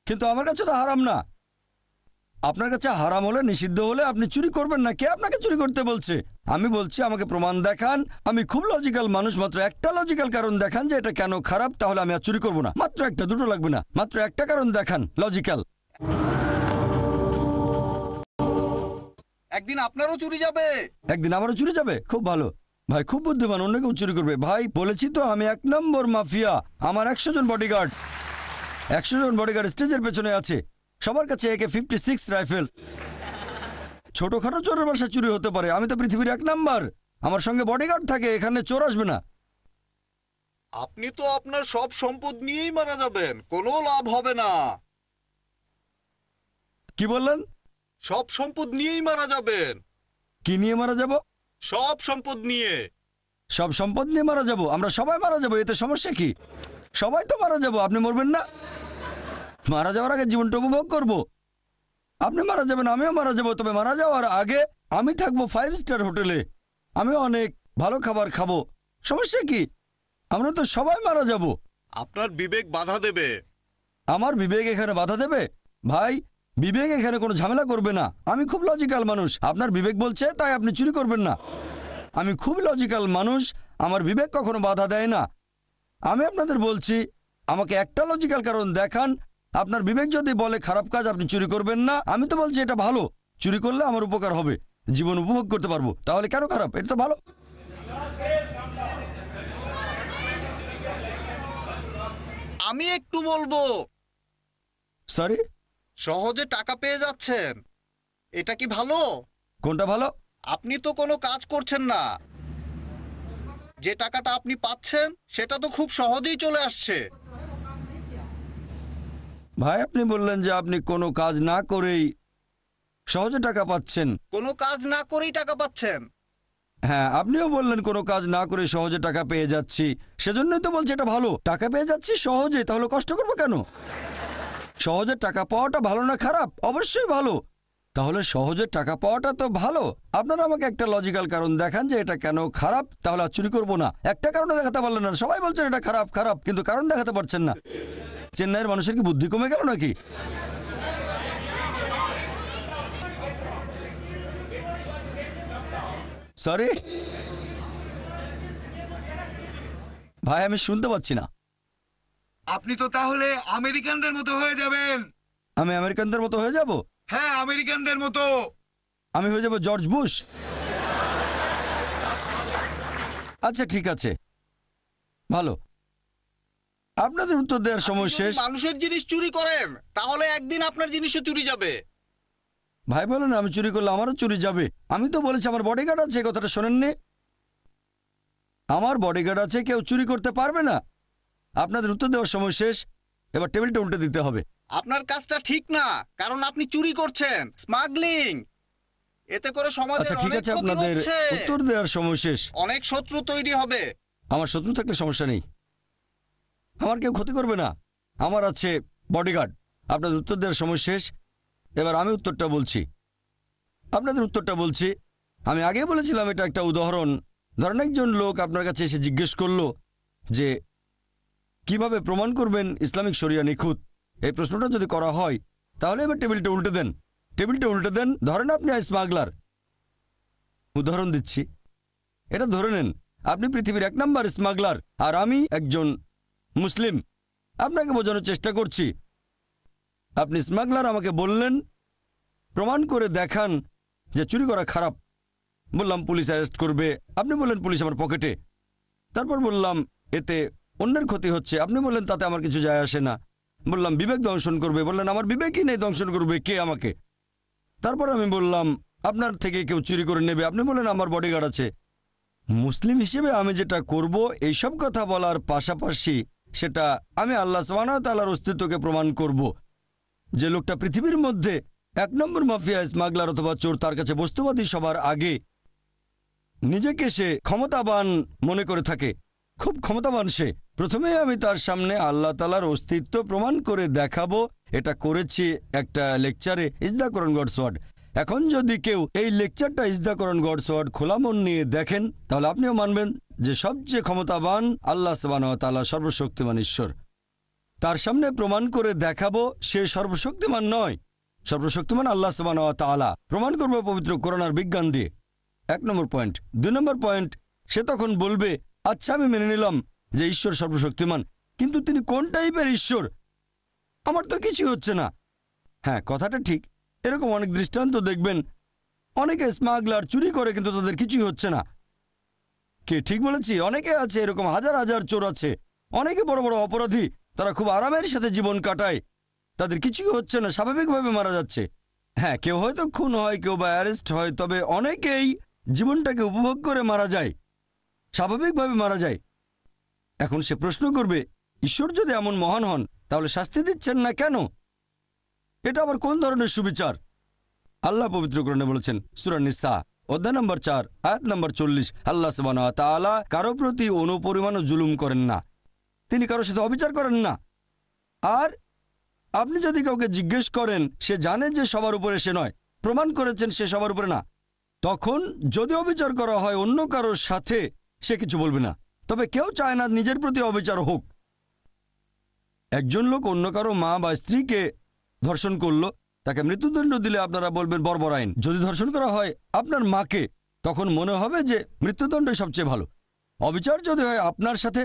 কিন্তু আমার কাছে তো হারাম না। আপনার কাছে হারাম হলে, নিষিদ্ধ হলে আপনি চুরি করবেন না। কে আপনাকে চুরি করতে বলছে? আমি বলছি আমাকে প্রমাণ দেখান। আমি খুব লজিক্যাল মানুষ, মাত্র একটা লজিক্যাল কারণ দেখান যে এটা কেন খারাপ, তাহলে আমি আর চুরি করবো না। মাত্র একটা, দুটো লাগবে না, মাত্র একটা কারণ দেখান লজিক্যাল। একদিন আপনারও চুরি যাবে। একদিন আমারও চুরি যাবে? খুব ভালো ভাই, খুব বুদ্ধিমান, অন্য কেউ চুরি করবে। ভাই বলেছি তো আমি ১ নম্বর মাফিয়া। আমার ১০০ জন বডিগার্ড, ১০০ জন বডিগার্ড স্টেজের পেছনে আছে, সবার কাছে AK-56 রাইফেল। ছোটখাটো চোরের বাসা চুরি হতে পারে, আমি তো পৃথিবীর ১ নাম্বার। আমার সঙ্গে বডিগার্ড থাকে, এখানে চোর আসবে না। আপনি তো আপনার সব সম্পদ নিয়েই মারা যাবেন, কোনো লাভ হবে না। কি বললেন? সব সম্পদ নিয়েই মারা যাবেন। কি নিয়ে মারা যাব? সব সম্পদ নিয়ে। সব সম্পদ নিয়ে মারা যাব? আমরা সবাই মারা যাব, এতে সমস্যা কি? সবাই তো মারা যাব, আপনি মরবেন না? মারা যাওয়ার আগে জীবনটা উপভোগ করব। আপনি মারা যাবেন, আমিও মারা যাব, তবে মারা যাওয়ার আগে আমি থাকবো 5 স্টার হোটেলে, আমি অনেক ভালো খাবার খাবো। সমস্যা কি? আমরা তো সবাই মারা যাব। আপনার বিবেক বাধা দেবে। আমার বিবেক এখানে বাধা দেবে? ভাই, বিবেক এখানে কোনো ঝামেলা করবে না। আমি খুব লজিক্যাল মানুষ, আপনার বিবেক বলছে তাই আপনি চুরি করবেন না। আমি খুব লজিক্যাল মানুষ, আমার বিবেক কখনো বাধা দেয় না। আমি আপনাদের বলছি, আমাকে একটা লজিক্যাল কারণ দেখান। আপনার বিবেক যদি বলে খারাপ কাজ আপনি চুরি করবেন না, আমি তো বলছি এটা ভালো, চুরি করলে আমার উপকার হবে, জীবন উপভোগ করতে পারবো, তাহলে কেন খারাপ? এটা তো ভালো। আমি একটু বলবো। সরি? সহজে টাকা পেয়ে যাচ্ছেন, এটা কি ভালো? কোনটা ভালো? আপনি তো কোনো কাজ করছেন না, যে টাকাটা আপনি পাচ্ছেন সেটা তো খুব সহজেই চলে আসছে। ভাই, আপনি বললেন যে আপনি কোনো কাজ না করেই সহজে টাকা পাচ্ছেন। কোনো কাজ না করেই টাকা পাচ্ছেন। হ্যাঁ, আপনিও বললেন কোনো কাজ না করে সহজে টাকা পেয়ে যাচ্ছি, সেজন্যই তো বলছি এটা ভালো। টাকা পেয়ে যাচ্ছি সহজে, তাহলে কষ্ট করবো কেন? সহজে টাকা পাওয়াটা ভালো না খারাপ? অবশ্যই ভালো। তাহলে সহজে টাকা পাওয়াটা তো ভালো। আপনারা আমাকে একটা লজিক্যাল কারণ দেখান যে এটা কেন খারাপ, তাহলে আর চুরি করবো না। একটা কারণে দেখাতে পারলেন না, সবাই বলছেন এটা খারাপ খারাপ, কিন্তু কারণ দেখাতে পারছেন না। চেন্নাইয়ের মানুষের কি বুদ্ধি কমে গেল নাকি? সরি ভাই, আমি শুনতে পাচ্ছি না। আপনি তো তাহলে আমেরিকানদের মতো হয়ে যাবেন। আমি আমেরিকানদের মতো হয়ে যাব? হ্যাঁ, আমেরিকানদের মতো। আমি হয়ে যাব জর্জ বুশ? আচ্ছা ঠিক আছে, ভালো। আপনাদের উত্তর দেওয়ার সময় আপনি শেষ। যদি মানুষের জিনিস চুরি করেন তাহলে একদিন আপনার জিনিসও চুরি যাবে। ভাই বলেন আমি চুরি করলে আমারও চুরি যাবে? আমি তো বলেছি আমার বডিগার্ড আছে, এই কথাটা শোনেননি? আমার বডিগার্ড আছে, কেউ চুরি করতে পারবে না। আপনাদের উত্তর দেওয়ার সময় শেষ, এবার টেবিলটা উল্টে দিতে হবে। আপনার কাজটা ঠিক না, কারণ আপনি চুরি করছেন, স্মাগলিং। এতে করে সমাজের আচ্ছা ঠিক অনেক আছে, ক্ষতি আপনাদের হচ্ছে। উত্তর দেওয়ার সময় শেষ। অনেক শত্রু তৈরি হবে। আমার শত্রু থাকলে সমস্যা নেই, আমার কেউ ক্ষতি করবে না, আমার আছে বডিগার্ড। আপনাদের উত্তর দেওয়ার সময় শেষ, এবার আমি উত্তরটা বলছি। আপনাদের উত্তরটা বলছি। আমি আগে বলেছিলাম এটা একটা উদাহরণ। ধরেন একজন লোক আপনার কাছে এসে জিজ্ঞেস করলো যে কিভাবে প্রমাণ করবেন ইসলামিক শরিয়া নিখুঁত। এই প্রশ্নটা যদি করা হয় তাহলে এবার টেবিলটা উল্টে দেন, টেবিলটা উল্টে দেন। ধরেন আপনি স্মাগলার, উদাহরণ দিচ্ছি, এটা ধরে নেন আপনি পৃথিবীর 1 নম্বর স্মাগলার আর আমি একজন মুসলিম। আপনাকে বোঝানোর চেষ্টা করছি। আপনি স্মাগলার, আমাকে বললেন প্রমাণ করে দেখান যে চুরি করা খারাপ। বললাম পুলিশ অ্যারেস্ট করবে, আপনি বললেন পুলিশ আমার পকেটে। তারপর বললাম এতে অন্যের ক্ষতি হচ্ছে, আপনি বললেন তাতে আমার কিছু যায় আসে না। বললাম বিবেক দংশন করবে, বললেন আমার বিবেকই নেই, দংশন করবে কে আমাকে? তারপর আমি বললাম আপনার থেকে কেউ চুরি করে নেবে, আপনি বললেন আমার বডিগার্ড আছে। মুসলিম হিসেবে আমি যেটা করব এইসব কথা বলার পাশাপাশি সেটা আমি আল্লাহ সুবহানাহু ওয়া তাআলার অস্তিত্বকে প্রমাণ করব। যে লোকটা পৃথিবীর মধ্যে 1 নম্বর মাফিয়া, স্মাগলার অথবা চোর, তার কাছে বস্তুবাদী সবার আগে, নিজেকে সে ক্ষমতাবান মনে করে থাকে, খুব ক্ষমতাবান সে। প্রথমে আমি তার সামনে আল্লাহ তাআলার অস্তিত্ব প্রমাণ করে দেখাবো। এটা করেছি একটা লেকচারে, is the Quran God's word. এখন যদি কেউ এই লেকচারটা is the Quran God's word খোলা মন নিয়ে দেখেন তাহলে আপনিও মানবেন যে সবচেয়ে ক্ষমতাবান আল্লাহ সুবহানাহু ওয়া তাআলা, সর্বশক্তিমান ঈশ্বর। তার সামনে প্রমাণ করে দেখাবো সে সর্বশক্তিমান নয়, সর্বশক্তিমান আল্লাহ সুবহানাহু ওয়া তাআলা। প্রমাণ করবো পবিত্র কোরআন আর বিজ্ঞান দিয়ে। 1 নম্বর পয়েন্ট। 2 নম্বর পয়েন্ট, সে তখন বলবে আচ্ছা আমি মেনে নিলাম যে ঈশ্বর সর্বশক্তিমান, কিন্তু তিনি কোন টাইপের ঈশ্বর? আমার তো কিছুই হচ্ছে না। হ্যাঁ, কথাটা ঠিক। এরকম অনেক দৃষ্টান্ত দেখবেন, অনেকে স্মাগলার চুরি করে কিন্তু তাদের কিছুই হচ্ছে না। কে ঠিক বলেছি? অনেকে আছে এরকম, হাজার হাজার চোর আছে, অনেকে বড় বড় অপরাধী, তারা খুব আরামের সাথে জীবন কাটায়, তাদের কিছুই হচ্ছে না, স্বাভাবিকভাবে মারা যাচ্ছে। হ্যাঁ, কেউ হয়তো খুন হয়, কেউ বা অ্যারেস্ট হয়, তবে অনেকেই জীবনটাকে উপভোগ করে মারা যায়, স্বাভাবিকভাবে মারা যায়। এখন সে প্রশ্ন করবে, ঈশ্বর যদি এমন মহান হন তাহলে শাস্তি দিচ্ছেন না কেন? এটা আবার কোন ধরনের সুবিচার? আল্লাহ পবিত্র কোরআনে বলেছেন, সূরা নিসা অধ্যায় নম্বর 4 আয়াত নম্বর 40, আল্লাহ সুবহানাহু ওয়া তাআলা কারো প্রতি অনুপরিমাণও জুলুম করেন না, তিনি কারোর সাথে অবিচার করেন না। আর আপনি যদি কাউকে জিজ্ঞেস করেন, সে জানে যে সবার উপরে সে নয়, প্রমাণ করেছেন সে সবার উপরে না, তখন যদি অবিচার করা হয় অন্য কারোর সাথে, সে কিছু বলবে না। তবে কেউ চায় না নিজের প্রতি অবিচার হোক। একজন লোক অন্য কারো মা বা স্ত্রীকে ধর্ষণ করলো, তাকে মৃত্যুদণ্ড দিলে আপনারা বলবেন বর্বর আইন। যদি ধর্ষণ করা হয় আপনার মাকে, তখন মনে হবে যে মৃত্যুদণ্ডই সবচেয়ে ভালো। অবিচার যদি হয় আপনার সাথে,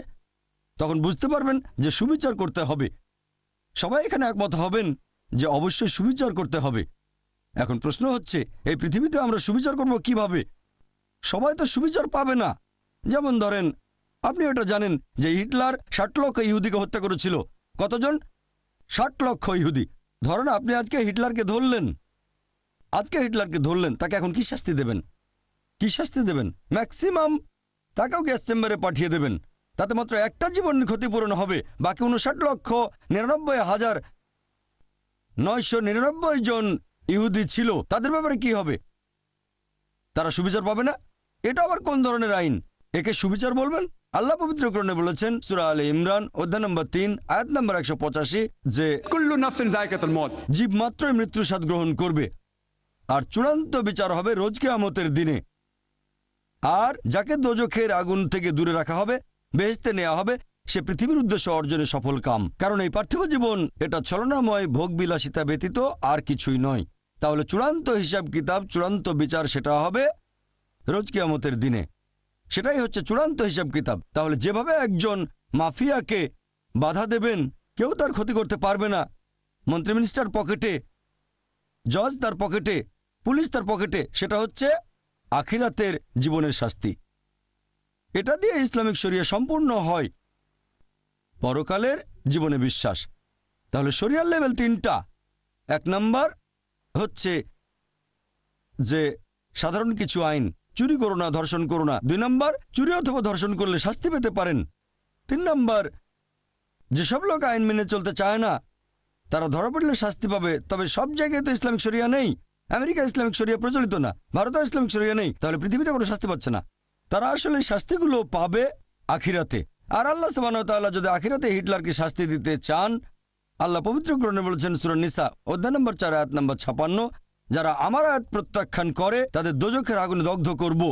তখন বুঝতে পারবেন যে সুবিচার করতে হবে। সবাই এখানে একমত হবেন যে অবশ্যই সুবিচার করতে হবে। এখন প্রশ্ন হচ্ছে, এই পৃথিবীতে আমরা সুবিচার করব কিভাবে? সবাই তো সুবিচার পাবে না। যেমন ধরেন, আপনি এটা জানেন যে হিটলার 60 লক্ষ ইহুদিকে হত্যা করেছিল। কতজন? 60 লক্ষ ইহুদি। ধরেন আপনি আজকে হিটলারকে ধরলেন, তাকে এখন কি শাস্তি দেবেন? ম্যাক্সিমাম তাকেও গ্যাস চেম্বারে পাঠিয়ে দেবেন। তাতে মাত্র একটা জীবনের ক্ষতিপূরণ হবে। বাকি 59,99,999 জন ইহুদি ছিল, তাদের ব্যাপারে কি হবে? তারা সুবিচার পাবে না? এটা আবার কোন ধরনের আইন? একে সুবিচার বলবেন? আল্লাহ পবিত্র কোরআনে বলেছেন, সূরা আলে ইমরান অধ্যায় নম্বর 3 আয়াত নম্বর 185, যে কুল্লু নাফসিন যায়কাতুল মউত, জীব মাত্রই মৃত্যু স্বাদ গ্রহণ করবে, আর চূড়ান্ত বিচার হবে রোজ কিয়ামতের দিনে। আর যাকে দোজখের আগুন থেকে দূরে রাখা হবে, বেহেশতে নেওয়া হবে, সে পৃথিবীর উদ্দেশ্য অর্জনে সফল কাম। কারণ এই পার্থিব জীবন এটা ছলনাময় ভোগ বিলাসিতা ব্যতীত আর কিছুই নয়। তাহলে চূড়ান্ত হিসাব কিতাব, চূড়ান্ত বিচার সেটা হবে রোজ কিয়ামতের দিনে। সেটাই হচ্ছে চূড়ান্ত হিসাব কিতাব। তাহলে যেভাবে একজন মাফিয়াকে বাধা দেবেন, কেউ তার ক্ষতি করতে পারবে না, মন্ত্রী মিনিস্টার পকেটে, জজ তার পকেটে, পুলিশ তার পকেটে, সেটা হচ্ছে আখিরাতের জীবনের শাস্তি। এটা দিয়ে ইসলামিক শরিয়া সম্পূর্ণ হয়, পরকালের জীবনে বিশ্বাস। তাহলে শরিয়ার লেভেল 3টা। 1 নাম্বার হচ্ছে যে সাধারণ কিছু আইন, চুরি করো না, ধর্ষণ করো না। 2 নাম্বার, চুরি অথবা ধর্ষণ করলে শাস্তি পেতে পারেন। 3 নাম্বার, যেসব লোক আইন মেনে চলতে চায় না তারা ধরা পড়লে শাস্তি পাবে। তবে সব জায়গায় তো ইসলামিক শরিয়া নেই। আমেরিকা ইসলামিক শরিয়া প্রচলিত না, ভারতেও ইসলামিক শরিয়া নেই, তাহলে পৃথিবীতে কোনো শাস্তি পাচ্ছে না। তারা আসলে শাস্তিগুলো পাবে আখিরাতে। আর আল্লাহ সুবহানাহু ওয়া তাআলা যদি আখিরাতে হিটলারকে শাস্তি দিতে চান, আল্লাহ পবিত্র কোরআনে বলেছেন, সূরা নিসা অধ্যায় নম্বর 4 আয়াত নম্বর 56, যারা আমার আয়াত প্রত্যাখ্যান করে তাদের দোজখের আগুনে দগ্ধ করব।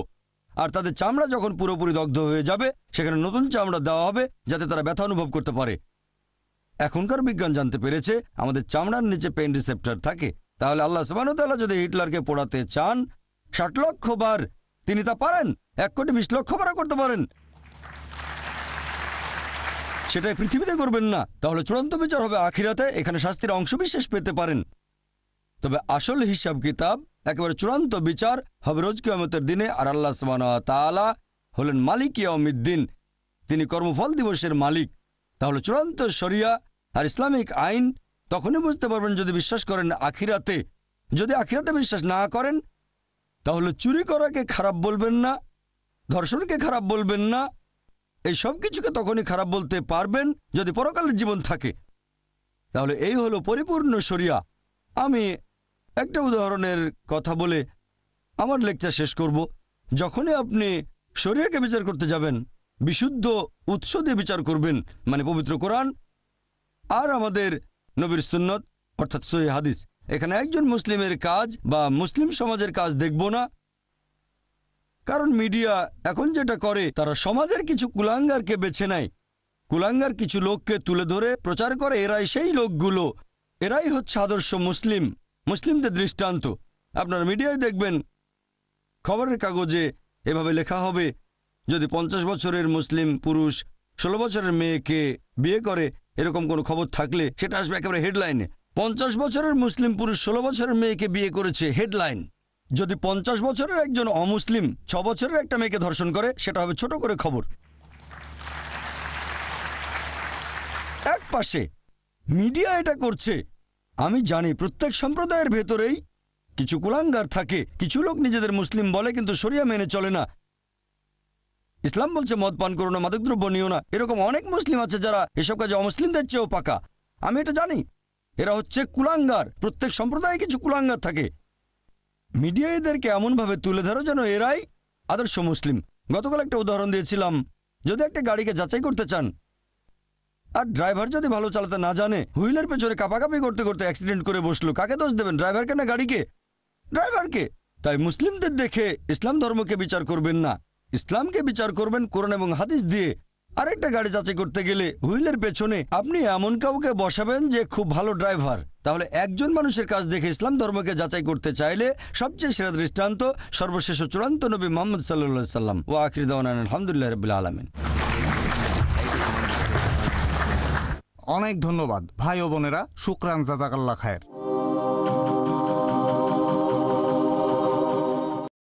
আর তাদের চামড়া যখন পুরোপুরি দগ্ধ হয়ে যাবে, সেখানে নতুন চামড়া দেওয়া হবে যাতে তারা ব্যথা অনুভব করতে পারে। এখনকার বিজ্ঞান জানতে পেরেছে আমাদের চামড়ার নিচে পেইন রিসেপ্টর থাকে। তাহলে আল্লাহ সুবহানাহু ওয়া তাআলা যদি হিটলারকে পোড়াতে চান 60 লক্ষ বার, তিনি তা পারেন। 1,20,00,000 বার করতে পারেন। সেটাই পৃথিবীতে করবেন না। তাহলে চূড়ান্ত বিচার হবে আখিরাতে, এখানে শাস্তির অংশবিশেষ পেতে পারেন। তবে আসল হিসাব কিতাব, একেবারে চূড়ান্ত বিচার হবে রোজ কিয়ামতের দিনে। আর আল্লাহ সুবহানাহু ওয়া তাআলা হলেন মালিক ইয়াউমিদ্দিন, তিনি কর্মফল দিবসের মালিক। তাহলে চূড়ান্ত শরিয়া আর ইসলামিক আইন তখনই বুঝতে পারবেন যদি বিশ্বাস করেন আখিরাতে। যদি আখিরাতে বিশ্বাস না করেন, তাহলে চুরি করাকে খারাপ বলবেন না, ধর্ষণকে খারাপ বলবেন না, এই সব কিছুকে তখনই খারাপ বলতে পারবেন যদি পরকালের জীবন থাকে। তাহলে এই হলো পরিপূর্ণ শরিয়া। আমি একটা উদাহরণের কথা বলে আমার লেকচার শেষ করব। যখনই আপনি শরিয়াকে বিচার করতে যাবেন, বিশুদ্ধ উৎস দিয়ে বিচার করবেন, মানে পবিত্র কোরআন আর আমাদের নবীর সুন্নত অর্থাৎ সহিহ হাদিস। এখানে একজন মুসলিমের কাজ বা মুসলিম সমাজের কাজ দেখব না, কারণ মিডিয়া এখন যেটা করে, তারা সমাজের কিছু কুলাঙ্গারকে বেছে নেয়, কুলাঙ্গার কিছু লোককে তুলে ধরে প্রচার করে এরাই সেই লোকগুলো, এরাই হচ্ছে আদর্শ মুসলিম, মুসলিমদের দৃষ্টান্ত। আপনারা মিডিয়ায় দেখবেন, খবরের কাগজে এভাবে লেখা হবে, যদি 50 বছরের মুসলিম পুরুষ 16 বছরের মেয়েকে বিয়ে করে, এরকম কোনো খবর থাকলে সেটা আসবে একেবারে হেডলাইনে। 50 বছরের মুসলিম পুরুষ 16 বছরের মেয়েকে বিয়ে করেছে, হেডলাইন। যদি 50 বছরের একজন অমুসলিম 6 বছরের একটা মেয়েকে ধর্ষণ করে, সেটা হবে ছোট করে খবর। এক পাশে মিডিয়া এটা করছে। আমি জানি প্রত্যেক সম্প্রদায়ের ভেতরেই কিছু কুলাঙ্গার থাকে, কিছু লোক নিজেদের মুসলিম বলে কিন্তু শরিয়া মেনে চলে না। ইসলাম বলছে মদ পান করো না, মাদকদ্রব্য নিও না। এরকম অনেক মুসলিম আছে যারা এসব কাজে অমুসলিমদের চেয়েও পাকা। আমি এটা জানি। এরা হচ্ছে কুলাঙ্গার। প্রত্যেক সম্প্রদায়ে কিছু কুলাঙ্গার থাকে। মিডিয়া এদেরকে এমনভাবে তুলে ধরো যেন এরাই আদর্শ মুসলিম। গতকাল একটা উদাহরণ দিয়েছিলাম, যদি একটা গাড়িকে যাচাই করতে চান আর ড্রাইভার যদি ভালো চালাতে না জানে, হুইলের পেছনে কাঁপাকাঁপি করতে করতে অ্যাক্সিডেন্ট করে বসলো, কাকে দোষ দেবেন? ড্রাইভারকে না গাড়িকে? ড্রাইভারকে। তাই মুসলিমদের দেখে ইসলাম ধর্মকে বিচার করবেন না, ইসলামকে বিচার করবেন কোরআন এবং হাদিস দিয়ে। আরেকটা গাড়ি যাচাই করতে গেলে হুইলের পেছনে আপনি এমন কাউকে বসাবেন যে খুব ভালো ড্রাইভার। তাহলে একজন মানুষের কাজ দেখে ইসলাম ধর্মকে যাচাই করতে চাইলে সবচেয়ে সেরা দৃষ্টান্ত সর্বশেষ ও চূড়ান্ত নবী মুহাম্মদ সাল্লাল্লাহু আলাইহি সাল্লাম। ওয়া আখিরু দাওয়ানা আলহামদুলিল্লাহি রাব্বিল আলামিন। অনেক ধন্যবাদ ভাই ও বোনেরা, শুকরান, জাযাকাল্লাহ খায়ের।